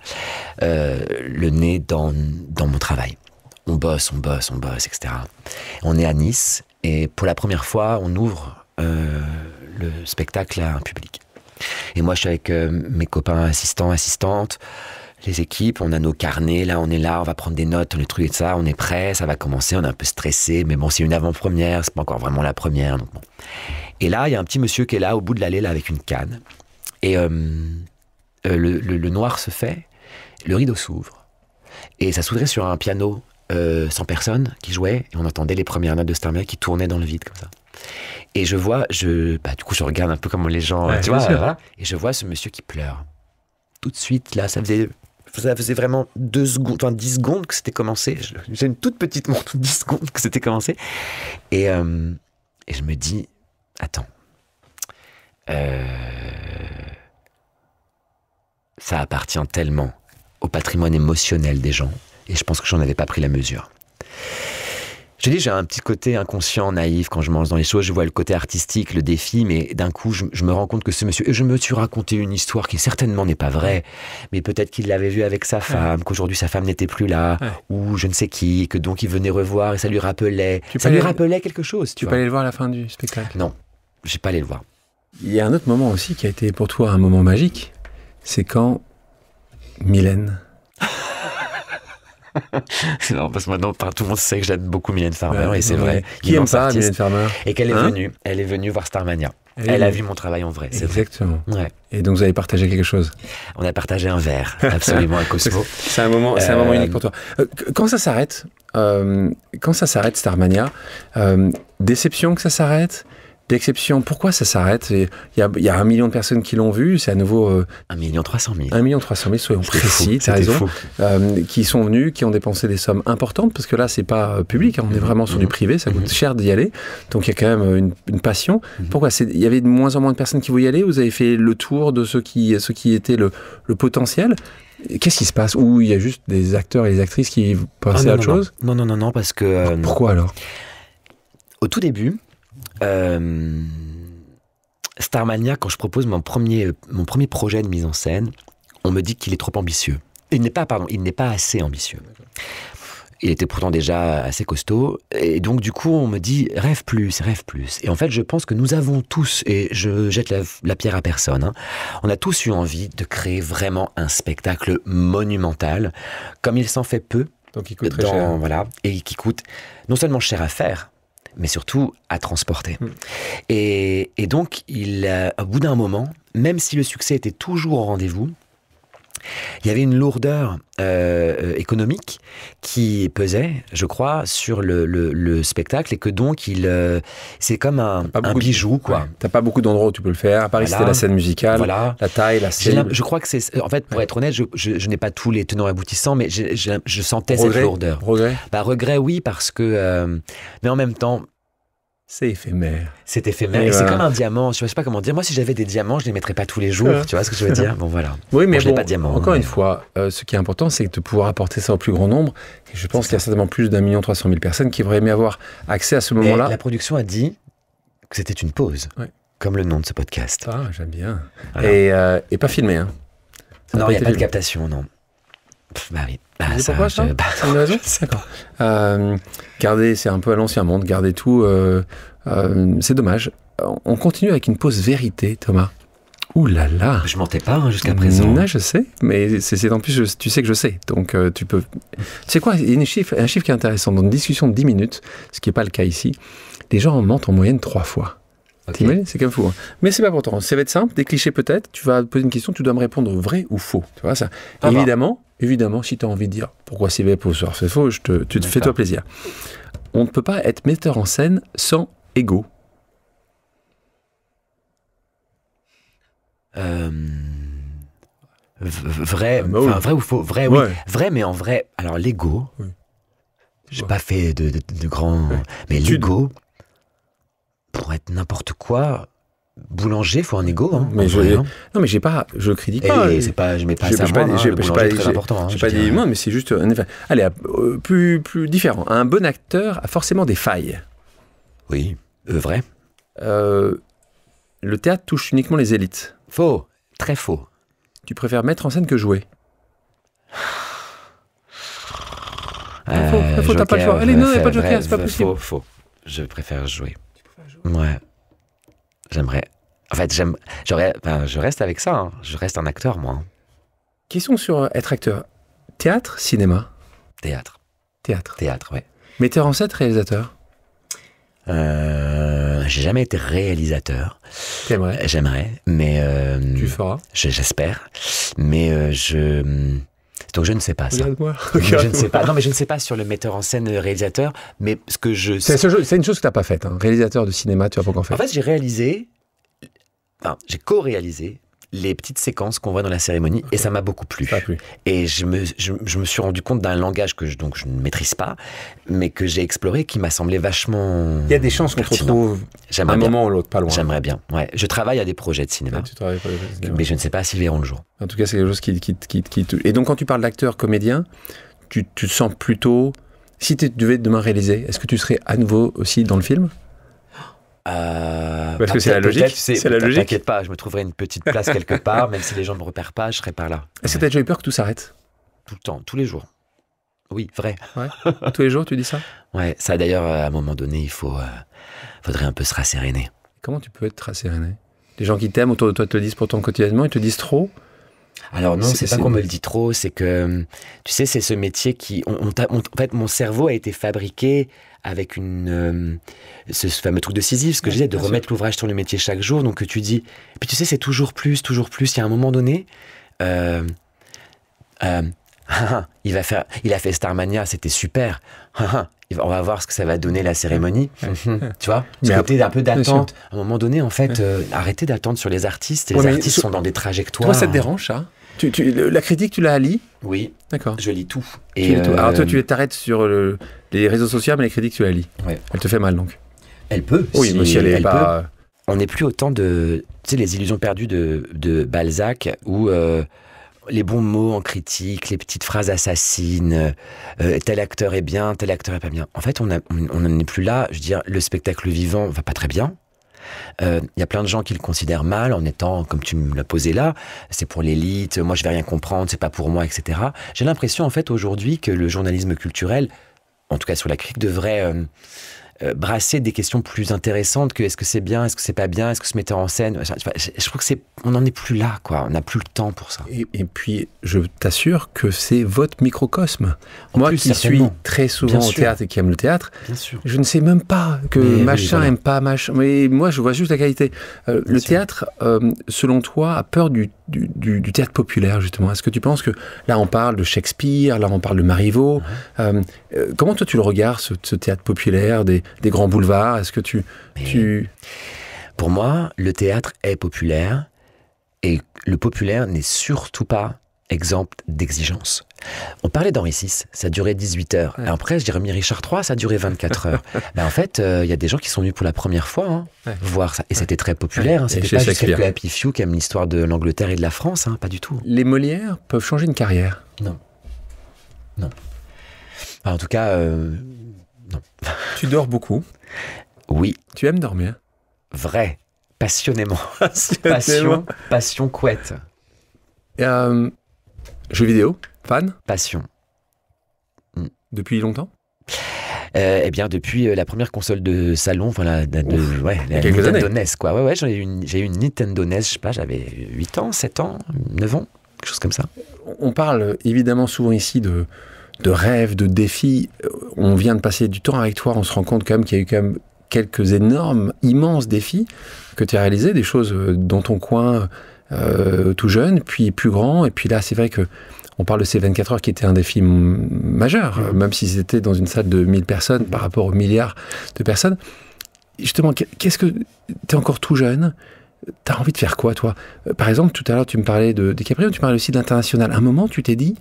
le nez dans mon travail. On bosse, etc. On est à Nice, et pour la première fois, on ouvre le spectacle à un public. Et moi, je suis avec mes copains assistants, assistantes, les équipes, on a nos carnets, là, on va prendre des notes, les trucs et ça, on est prêt, ça va commencer, on est un peu stressé, mais bon, c'est une avant-première, c'est pas encore vraiment la première, donc bon. Et là, il y a un petit monsieur qui est là, au bout de l'allée, là, avec une canne, et le noir se fait, le rideau s'ouvre, et ça s'ouvrait sur un piano sans personne qui jouait, et on entendait les premières notes de Starmania qui tournaient dans le vide comme ça. Et je vois, du coup je regarde un peu comment les gens, tu vois, voilà, et je vois ce monsieur qui pleure. Tout de suite, là, ça faisait vraiment 10 secondes que c'était commencé. J'ai une toute petite montre, 10 secondes que c'était commencé. Et je me dis, attends, ça appartient tellement au patrimoine émotionnel des gens. Et je pense que j'en avais pas pris la mesure. Je dis, j'ai un petit côté inconscient, naïf, quand je mange dans les choses, je vois le côté artistique, le défi, mais d'un coup, je me rends compte que ce monsieur, et je me suis raconté une histoire qui certainement n'est pas vraie, mais peut-être qu'il l'avait vu avec sa femme, qu'aujourd'hui sa femme n'était plus là, ou je ne sais qui, que donc il venait revoir et ça lui rappelait, rappelait quelque chose. Tu peux aller le voir à la fin du spectacle? Non, j'ai pas allé le voir. Il y a un autre moment aussi qui a été pour toi un moment magique, c'est quand Mylène... C'est marrant parce que maintenant tout le monde sait que j'aime beaucoup Mylène Farmer, et c'est vrai. Qui aime pas Mylène Farmer? Et qu'elle est venue voir Starmania. Elle a vu mon travail en vrai. Exactement. Vrai. Ouais. Et donc vous avez partagé quelque chose? On a partagé un verre, absolument, à Cosmo. C'est un moment unique pour toi. Quand ça s'arrête, Starmania, déception que ça s'arrête? D'exception, pourquoi ça s'arrête? Il y a 1 million de personnes qui l'ont vu, c'est à nouveau... 1 300 000. 1 300 000, soyons précis, tu as raison. Qui sont venus, qui ont dépensé des sommes importantes, parce que là, c'est pas public, on est vraiment sur du privé, ça coûte cher d'y aller, donc il y a quand même une passion. Pourquoi? Il y avait de moins en moins de personnes qui voulaient y aller? Vous avez fait le tour de ce qui était le potentiel? Qu'est-ce qui se passe? Ou il y a juste des acteurs et des actrices qui pensaient à autre chose? Non, parce que... Pourquoi alors? Au tout début... Starmania, quand je propose mon premier projet de mise en scène, on me dit qu'il est trop ambitieux. Il n'est pas assez ambitieux. Il était pourtant déjà assez costaud, et donc du coup on me dit rêve plus. Et en fait je pense que nous avons tous, et je jette la pierre à personne, on a tous eu envie de créer vraiment un spectacle monumental, comme il s'en fait peu, donc il coûte très cher. Voilà, et qui coûte non seulement cher à faire, mais surtout à transporter. Et donc, au bout d'un moment, même si le succès était toujours au rendez-vous, il y avait une lourdeur économique qui pesait, je crois, sur le spectacle, et que donc c'est comme un bijou, quoi. Ouais. T'as pas beaucoup d'endroits où tu peux le faire. À Paris, c'était la scène musicale, la taille, la scène. Je crois que c'est... En fait, pour être honnête, je n'ai pas tous les tenants aboutissants, mais je sentais cette lourdeur. Regret, oui, parce que... mais en même temps... C'est éphémère. C'est éphémère. Et c'est comme un diamant. Je ne sais pas comment dire. Moi, si j'avais des diamants, je ne les mettrais pas tous les jours. Tu vois ce que je veux dire? Bon, voilà. Oui, mais je n'ai pas de diamants. Encore une fois, ce qui est important, c'est de pouvoir apporter ça au plus grand nombre. Et je pense qu'il y a certainement plus d'1 300 000 personnes qui auraient aimé avoir accès à ce moment-là. La production a dit que c'était une pause. Ouais. comme le nom de ce podcast. Ah, j'aime bien. Voilà. Et pas filmé, hein. Ça Non, n'a il n'y a été pas de filmé. captation, non. Bah oui. Bah, Tu sais pourquoi ça C'est une raison. D'accord. Garder, c'est un peu à l'ancien monde, garder tout, c'est dommage. On continue avec une pause vérité, Thomas. Ouh là là. Je mentais pas hein, jusqu'à présent. Non, je sais, mais c'est en plus, tu sais que je sais. Donc, tu peux. Tu sais quoi, il y a un chiffre qui est intéressant. Dans une discussion de 10 minutes, ce qui n'est pas le cas ici, les gens en mentent en moyenne 3 fois. Ok. T'imagines, c'est quand même fou. Hein. Mais c'est pas pourtant. Ça va être simple, des clichés peut-être. Tu vas poser une question, tu dois me répondre vrai ou faux. Tu vois ça. Ah bah. Évidemment, si tu as envie de dire pourquoi c'est vrai, pourquoi c'est faux, tu te fais-toi plaisir. On ne peut pas être metteur en scène sans ego. Vrai, oui. vrai ou faux? Vrai, Ouais. oui. Vrai, mais en vrai, alors l'ego, Oui. j'ai Ouais. pas fait de grands... Ouais. Mais Tu- l'ego, pour être n'importe quoi, boulanger, faut un ego. Hein, Mais en vrai, hein. non, mais j'ai pas, je critique pas. Et c'est pas, je mets pas J'ai ça j'ai moi, pas dit- hein, j'ai- le j'ai boulanger, pas- très j'ai- important. Hein, j'ai je pas dirais. dit moi, mais c'est juste un effet. Allez, plus différent. Un bon acteur a forcément des failles. Oui, vrai. Le théâtre touche uniquement les élites. Faux, très faux. Tu préfères mettre en scène que jouer. Faux, t'as pas le choix. Allez, non, il n'y a pas de joker, c'est pas possible. Faux. Je préfère jouer. Ouais. J'aimerais. En fait, je reste avec ça. Hein. Je reste un acteur, moi. Hein. Question sur être acteur. Théâtre, cinéma. Théâtre. Théâtre. Ouais. Metteur en scène, réalisateur. J'ai jamais été réalisateur. T'aimerais. J'aimerais, mais Tu feras. j'espère. Mais donc je ne sais pas ça. Regarde-moi. Je ne sais pas. Non, mais je ne sais pas sur le metteur en scène réalisateur. Mais ce que je C'est une chose que t'as pas faite. Hein. Réalisateur de cinéma, tu as pas encore fait. En fait, j'ai co-réalisé les petites séquences qu'on voit dans la cérémonie et ça m'a beaucoup plu. Pas plus. Et je me suis rendu compte d'un langage que je ne maîtrise pas, mais que j'ai exploré, qui m'a semblé vachement. Il y a des chances qu'on te pertinent. retrouve à J'aimerais un bien. moment ou l'autre, pas loin. J'aimerais bien. Ouais. Je travaille à des projets de cinéma, Ouais, tu travailles pour les cinémas. mais je ne sais pas s'ils verront le jour. En tout cas, c'est quelque chose qui te... Et donc, quand tu parles d'acteur, comédien, tu te sens plutôt... Si tu devais demain réaliser, est-ce que tu serais à nouveau aussi dans le film ? Parce que c'est la logique. C'est la logique. T'inquiète pas, je me trouverai une petite place quelque part, même si les gens ne me repèrent pas, je serai par là. Est-ce que tu as déjà eu peur que tout s'arrête ? Tout le temps, tous les jours. Oui, vrai. Ouais. Tous les jours, tu dis ça ? Ouais, ça d'ailleurs, à un moment donné, faudrait un peu se rasséréner. Comment tu peux être rasséréné ? Les gens qui t'aiment autour de toi te le disent pourtant quotidiennement, ils te disent trop ? Alors non, c'est pas c'est- qu'on me le dit trop, c'est que, tu sais, c'est ce métier qui... en fait, mon cerveau a été fabriqué avec ce fameux truc de Sisyphe, ce que je disais, de bien remettre l'ouvrage sur le métier chaque jour, donc que tu dis... Et puis tu sais, c'est toujours plus. Il y a un moment donné... il a fait Starmania, c'était super. On va voir ce que ça va donner la cérémonie. Tu vois, ce Mais côté un peu bien d'attente. À un moment donné, en fait, arrêtez d'attendre sur les artistes. Les Ouais, mais artistes sont dans des trajectoires. Toi, ça te dérange, ça ? La critique, tu la lis ? Oui, D'accord. je lis tout. Tu lis tout. Alors toi, tu t'arrêtes sur les réseaux sociaux, mais les critiques, tu la lis. Ouais. Elle te fait mal, donc. Elle peut. Oui, mais si elle est pas... peut. On n'est plus autant de... Tu sais, les illusions perdues de Balzac, où les bons mots en critique, les petites phrases assassines, tel acteur est bien, tel acteur est pas bien. En fait, on n'en est plus là. Je veux dire, le spectacle vivant va pas très bien. Il y a plein de gens qui le considèrent mal en étant, comme tu me l'as posé là, c'est pour l'élite, moi je vais rien comprendre, c'est pas pour moi, etc. J'ai l'impression en fait aujourd'hui que le journalisme culturel, en tout cas sur la critique, devrait brasser des questions plus intéressantes que est-ce que c'est bien, est-ce que c'est pas bien, est-ce que ce metteur en scène, je trouve que on n'en est plus là, quoi. On n'a plus le temps pour ça. Et puis, je t'assure que c'est votre microcosme. En Moi plus, qui suis certainement. très souvent Bien au sûr. théâtre et qui aime le théâtre, Bien sûr. je ne sais même pas que Mais oui, machin voilà. aime pas machin. Mais moi, je vois juste la qualité. Le sûr. théâtre, selon toi, a peur du théâtre populaire, justement. Est-ce que tu penses que là, on parle de Shakespeare, là, on parle de Marivaux. Comment toi, tu le regardes, ce théâtre populaire des grands boulevards? Est-ce que Pour moi, le théâtre est populaire et le populaire n'est surtout pas exemple d'exigence. On parlait d'Henri VI, ça durait 18 heures. Ouais. Et après, j'ai remis Richard III, ça a duré 24 heures. Mais en fait, il y a des gens qui sont venus pour la première fois voir ça. Et c'était très populaire. Ouais. Et C'était chez pas juste Shakespeare. quelques happy few qui aiment l'histoire de l'Angleterre et de la France. Pas du tout. les Molières peuvent changer une carrière? Non. Enfin, en tout cas, non. Tu dors beaucoup. Oui, Tu aimes dormir? vrai. Passionnément. Passion couette. Jeux vidéo, fan? Passion. Depuis longtemps? Eh bien, depuis la première console de salon, enfin, la quelques Nintendo années. NES, quoi. Ouais, j'ai eu une Nintendo NES, je sais pas, j'avais 8 ans, 7 ans, 9 ans, quelque chose comme ça. On parle évidemment souvent ici de rêves, de défis. On vient de passer du temps avec toi, on se rend compte quand même qu'il y a eu quand même quelques énormes, immenses défis que tu as réalisés, des choses dans ton coin tout jeune, puis plus grand, et puis là, c'est vrai que on parle de ces 24 heures qui était un défi majeur, même si c'était dans une salle de 1000 personnes par rapport aux milliards de personnes. Justement, qu'est-ce que... T'es encore tout jeune, t'as envie de faire quoi, toi? Par exemple, tout à l'heure, tu me parlais de DiCaprio, tu parlais aussi de l'international. À un moment, tu t'es dit,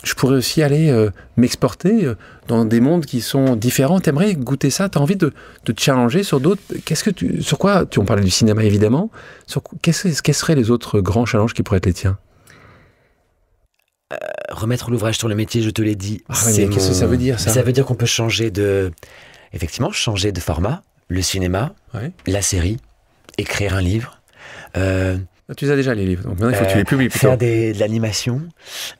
je pourrais aussi aller m'exporter dans des mondes qui sont différents. T'aimerais goûter ça? T'as envie de te challenger sur d'autres... Sur quoi? On parlait du cinéma, évidemment. Quels seraient les autres grands challenges qui pourraient être les tiens? Remettre l'ouvrage sur le métier, je te l'ai dit. Mais qu'est-ce que ça veut dire, ça? Ça veut dire qu'on peut changer de format, le cinéma, la série, écrire un livre. Tu les as déjà, les livres, donc maintenant il faut que tu les publies. Faire de l'animation.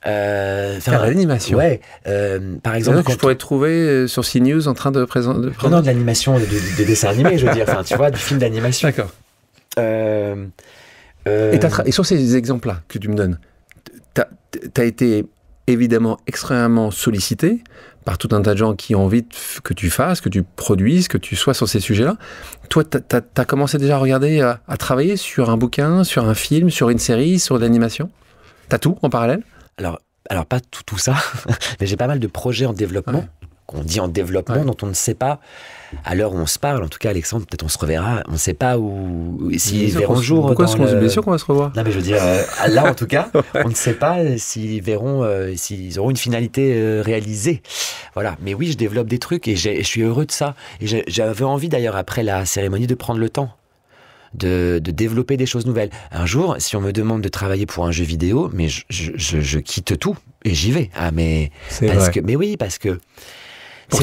Faire de l'animation? Ouais. Par exemple, que je pourrais te trouver sur CNews en train de présenter... Non, de l'animation, de dessin animé, je veux dire. Enfin, tu vois, du film d'animation. D'accord. Et sur ces exemples-là que tu me donnes, t'as été évidemment extrêmement sollicité par tout un tas de gens qui ont envie que tu fasses, que tu produises, que tu sois sur ces sujets-là. Toi, t'as commencé déjà à regarder, à travailler sur un bouquin, sur un film, sur une série, sur de l'animation? T'as tout en parallèle? Alors pas tout ça, mais j'ai pas mal de projets en développement, qu'on dit en développement, dont on ne sait pas, à l'heure où on se parle, en tout cas Alexandre, peut-être on se reverra, on ne sait pas s'ils verront le jour. Pourquoi bien sûr qu'on va se revoir? Non mais je veux dire, là en tout cas, on ne sait pas s'ils auront une finalité réalisée. Voilà, mais oui, je développe des trucs et je suis heureux de ça. Et j'avais envie d'ailleurs, après la cérémonie, de prendre le temps de développer des choses nouvelles. Un jour, si on me demande de travailler pour un jeu vidéo, mais je quitte tout et j'y vais. Mais oui, parce que pour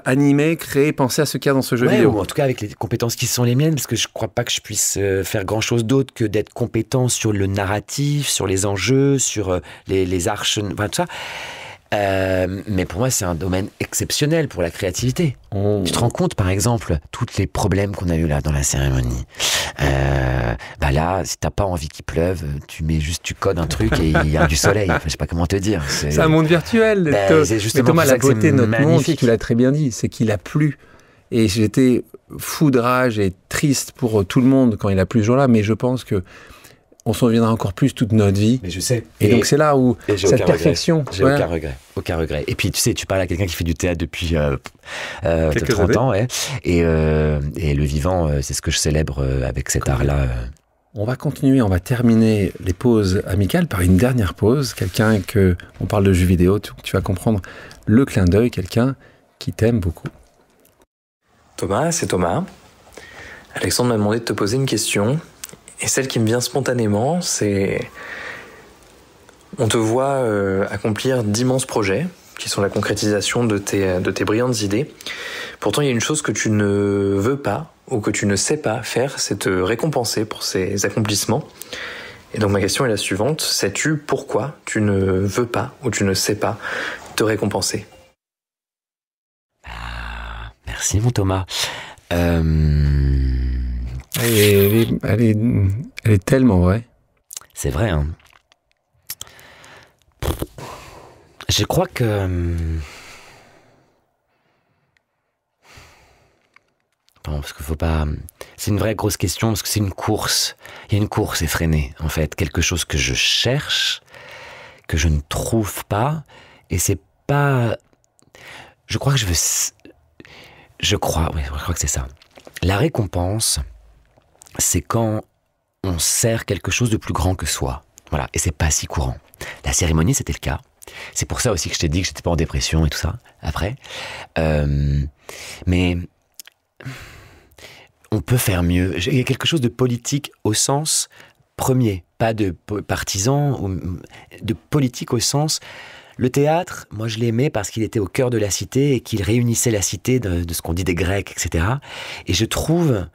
animer, créer, penser à ce qu'il y a dans ce jeu vidéo. Ou en tout cas avec les compétences qui sont les miennes, parce que je ne crois pas que je puisse faire grand-chose d'autre que d'être compétent sur le narratif, sur les enjeux, sur les arches, enfin tout ça. Mais pour moi, c'est un domaine exceptionnel pour la créativité. Tu te rends compte, par exemple, tous les problèmes qu'on a eu là dans la cérémonie. Là, si t'as pas envie qu'il pleuve, tu codes un truc et il y a du soleil. Enfin, je sais pas comment te dire. C'est un monde virtuel. C'est justement Thomas, la beauté de notre magnifique. monde, tu l'as très bien dit, c'est qu'il a plu. Et j'étais fou de rage et triste pour tout le monde quand il a plu ce jour-là, mais je pense que on s'en souviendra encore plus toute notre vie. Mais je sais. Et donc c'est là où cette perfection... J'ai aucun regret. Et puis tu sais, tu parles à quelqu'un qui fait du théâtre depuis 30 ans. Ouais. Et le vivant, c'est ce que je célèbre avec cet art-là. On va continuer, on va terminer les pauses amicales par une dernière pause. Quelqu'un on parle de jeux vidéo, tu vas comprendre le clin d'œil, quelqu'un qui t'aime beaucoup. Thomas, c'est Thomas. Alexandre m'a demandé de te poser une question. Et celle qui me vient spontanément, c'est... On te voit accomplir d'immenses projets, qui sont la concrétisation de tes brillantes idées. Pourtant, il y a une chose que tu ne veux pas, ou que tu ne sais pas faire, c'est te récompenser pour ces accomplissements. Et donc ma question est la suivante. Sais-tu pourquoi tu ne veux pas, ou tu ne sais pas, te récompenser? Merci mon Thomas. Elle est tellement vraie. C'est vrai, hein. Je crois que... parce qu'il faut pas... C'est une vraie grosse question, parce que c'est une course. Il y a une course effrénée, en fait. Quelque chose que je cherche, que je ne trouve pas, et c'est pas... Je crois que je crois que c'est ça. La récompense, c'est quand on sert quelque chose de plus grand que soi. Voilà, et c'est pas si courant. La cérémonie, c'était le cas. C'est pour ça aussi que je t'ai dit que j'étais pas en dépression et tout ça, après. Mais on peut faire mieux. Il y a quelque chose de politique au sens premier, pas de partisan, de politique au sens... Le théâtre, moi je l'aimais parce qu'il était au cœur de la cité et qu'il réunissait la cité de ce qu'on dit des Grecs, etc. Et je trouve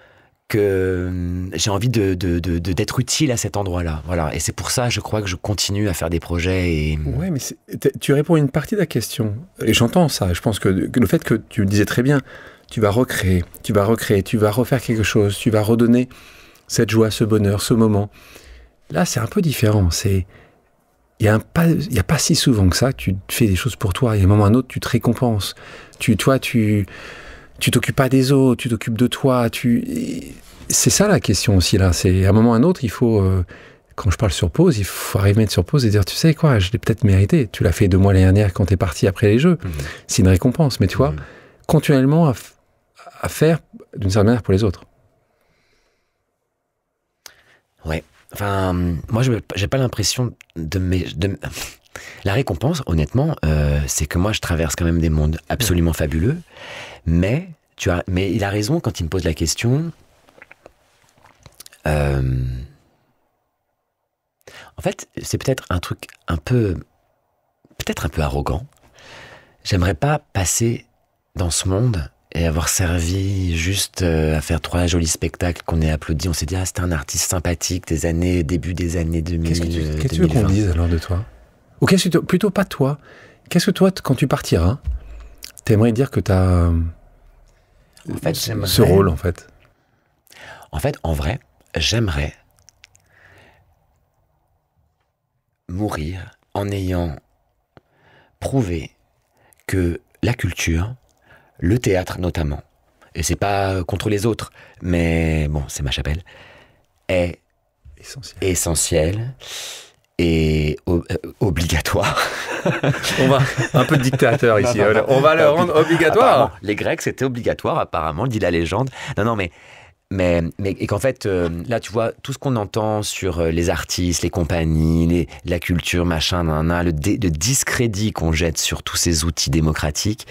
que j'ai envie d'être utile à cet endroit-là. Voilà. Et c'est pour ça, je crois, que je continue à faire des projets. Et... Ouais, mais tu réponds à une partie de la question. Et j'entends ça. Je pense que le fait que tu le disais très bien, tu vas recréer, tu vas refaire quelque chose, tu vas redonner cette joie, ce bonheur, ce moment. Là, c'est un peu différent. Il n'y a pas si souvent que ça que tu fais des choses pour toi. Et à un moment ou à un autre, tu te récompenses. Tu t'occupes pas des autres, tu t'occupes de toi. C'est ça la question aussi là. C'est à un moment ou à un autre, il faut, quand je parle sur pause, il faut arriver à mettre sur pause et dire, tu sais quoi, je l'ai peut-être mérité. Tu l'as fait 2 mois l'année dernière quand t'es parti après les Jeux. C'est une récompense. Mais tu vois, continuellement à faire d'une certaine manière pour les autres. Ouais. Enfin, moi, j'ai pas l'impression La récompense, honnêtement, c'est que moi, je traverse quand même des mondes absolument fabuleux. Mais il a raison quand il me pose la question. En fait, c'est peut-être un truc peut-être un peu arrogant. J'aimerais pas passer dans ce monde et avoir servi juste à faire 3 jolis spectacles qu'on ait applaudis. On s'est dit, c'était un artiste sympathique début des années 2000. Qu'est-ce que tu veux qu'on dise alors de toi? Ou plutôt pas toi. Qu'est-ce que toi, quand tu partiras, t'aimerais dire que t'as ce rôle, en fait? En fait, en vrai, j'aimerais mourir en ayant prouvé que la culture, le théâtre notamment, et c'est pas contre les autres, mais bon, c'est ma chapelle, est essentiel et obligatoire. On va un peu de dictateur ici. On va le rendre obligatoire. Apparemment, les Grecs, c'était obligatoire, apparemment, dit la légende. Non, mais et qu'en fait, là, tu vois, tout ce qu'on entend sur les artistes, les compagnies, la culture, machin, le discrédit qu'on jette sur tous ces outils démocratiques,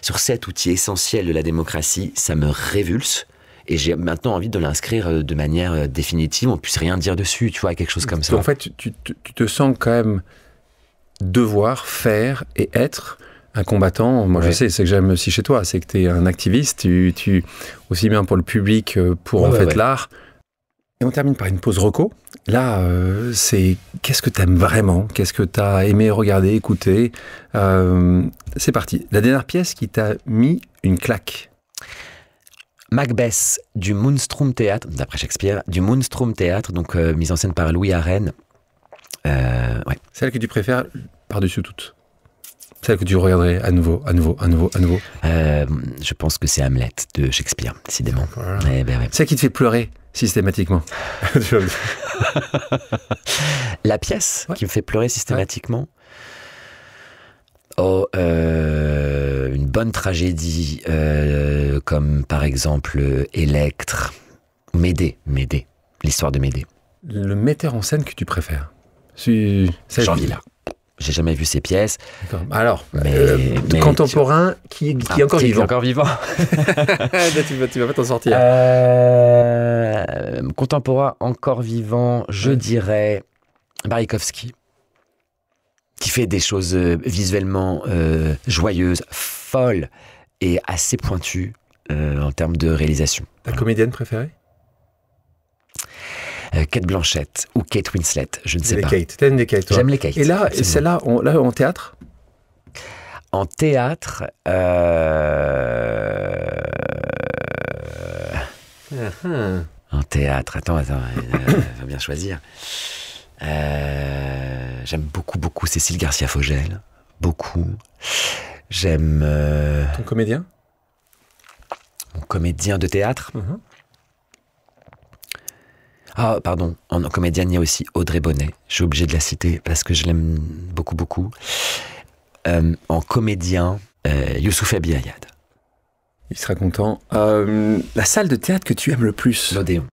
sur cet outil essentiel de la démocratie, ça me révulse. Et j'ai maintenant envie de l'inscrire de manière définitive, on ne puisse rien dire dessus, tu vois, quelque chose comme ça. En fait, tu te sens quand même devoir faire et être un combattant. Moi, je sais, c'est que j'aime aussi chez toi, c'est que tu es un activiste, tu aussi bien pour le public, pour l'art. Et on termine par une pause reco. Là, c'est qu'est-ce que tu aimes vraiment? Qu'est-ce que tu as aimé regarder, écouter? C'est parti. La dernière pièce qui t'a mis une claque. Macbeth du Moonstrom Théâtre, d'après Shakespeare, du Moonstrom Théâtre, donc mise en scène par Louis Arène. Ouais. Celle que tu préfères par-dessus toutes? Celle que tu regarderais à nouveau? Je pense que c'est Hamlet de Shakespeare, décidément. Voilà. Ouais. Celle qui te fait pleurer systématiquement? La pièce qui me fait pleurer systématiquement. Une bonne tragédie comme par exemple Électre, Médée, l'histoire de Médée. Le metteur en scène que tu préfères? Jean Vilar. J'ai jamais vu ses pièces. D'accord. Alors, contemporain qui est encore vivant. Qui est encore vivant. tu vas pas t'en sortir. Contemporain encore vivant, je dirais Barikowski, qui fait des choses visuellement joyeuses, folles et assez pointues en termes de réalisation. Ta comédienne préférée? Kate Blanchett ou Kate Winslet, je ne sais pas. T'aimes les Kate, toi? J'aime les Kate. Et là, celle-là, en théâtre? En théâtre, en théâtre, attends, va bien choisir. J'aime beaucoup Cécile Garcia-Fogel, beaucoup. J'aime... Ton comédien? Mon comédien de théâtre. Ah, pardon, en comédienne, il y a aussi Audrey Bonnet. Je suis obligé de la citer parce que je l'aime beaucoup. En comédien, Youssouf Abiyayad. Il sera content. La salle de théâtre que tu aimes le plus? L'Odéon.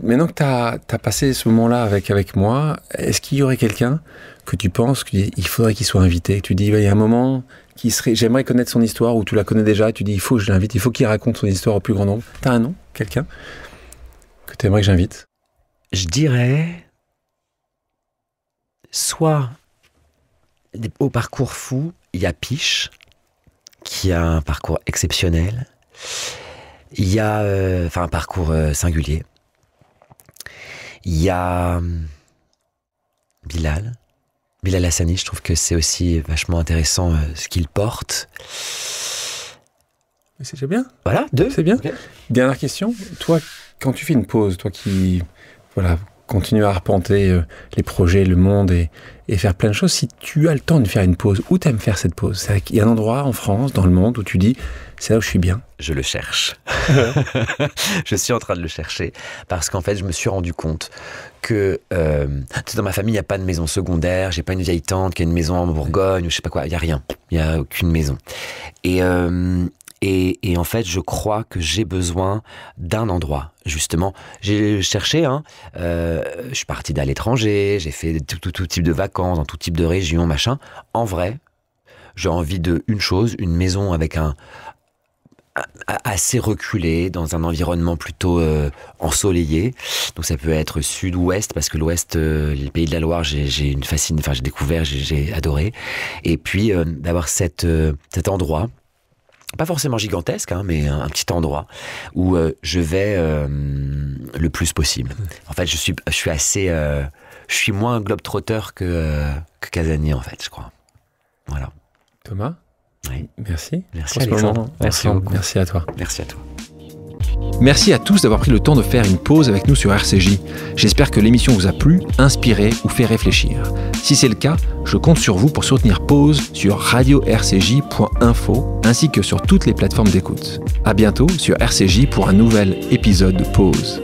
Maintenant que tu as passé ce moment-là avec moi, est-ce qu'il y aurait quelqu'un que tu penses qu'il faudrait qu'il soit invité? Tu dis, il y a un moment qui serait, j'aimerais connaître son histoire, ou tu la connais déjà, tu dis, il faut que je l'invite, il faut qu'il raconte son histoire au plus grand nombre. T'as un nom, quelqu'un que tu aimerais que j'invite? Je dirais soit au parcours fou, il y a Piche, qui a un parcours exceptionnel. Il y a un parcours singulier. Il y a Bilal Hassani, je trouve que c'est aussi vachement intéressant ce qu'il porte. Mais c'est déjà bien. Voilà, 2. C'est bien. Okay. Dernière question. Toi, quand tu fais une pause, toi qui continue à arpenter les projets, le monde et faire plein de choses, si tu as le temps de faire une pause, où tu aimes faire cette pause? Il y a un endroit en France, dans le monde, où tu dis, c'est là où je suis bien. Je le cherche. Je suis en train de le chercher parce qu'en fait, je me suis rendu compte que dans ma famille, il n'y a pas de maison secondaire. J'ai pas une vieille tante qui a une maison en Bourgogne ou je sais pas quoi. Il n'y a rien. Il n'y a aucune maison. Et en fait, je crois que j'ai besoin d'un endroit. Justement, j'ai cherché. Je suis parti à l'étranger. J'ai fait tout type de vacances, dans tout type de région, machin. En vrai, j'ai envie une chose, une maison avec assez reculé, dans un environnement plutôt ensoleillé. Donc ça peut être sud ou ouest, parce que l'ouest, les pays de la Loire, j'ai découvert, j'ai adoré. Et puis d'avoir cet endroit, pas forcément gigantesque, mais un petit endroit où je vais le plus possible. En fait, je suis moins globe-trotter que casanier, en fait, je crois. Voilà. Thomas, oui. Merci. Merci Alexandre. Merci beaucoup. Merci à toi. Merci à toi. Merci à tous d'avoir pris le temps de faire une pause avec nous sur RCJ. J'espère que l'émission vous a plu, inspiré ou fait réfléchir. Si c'est le cas, je compte sur vous pour soutenir Pause sur radio-rcj.info ainsi que sur toutes les plateformes d'écoute. À bientôt sur RCJ pour un nouvel épisode de Pause.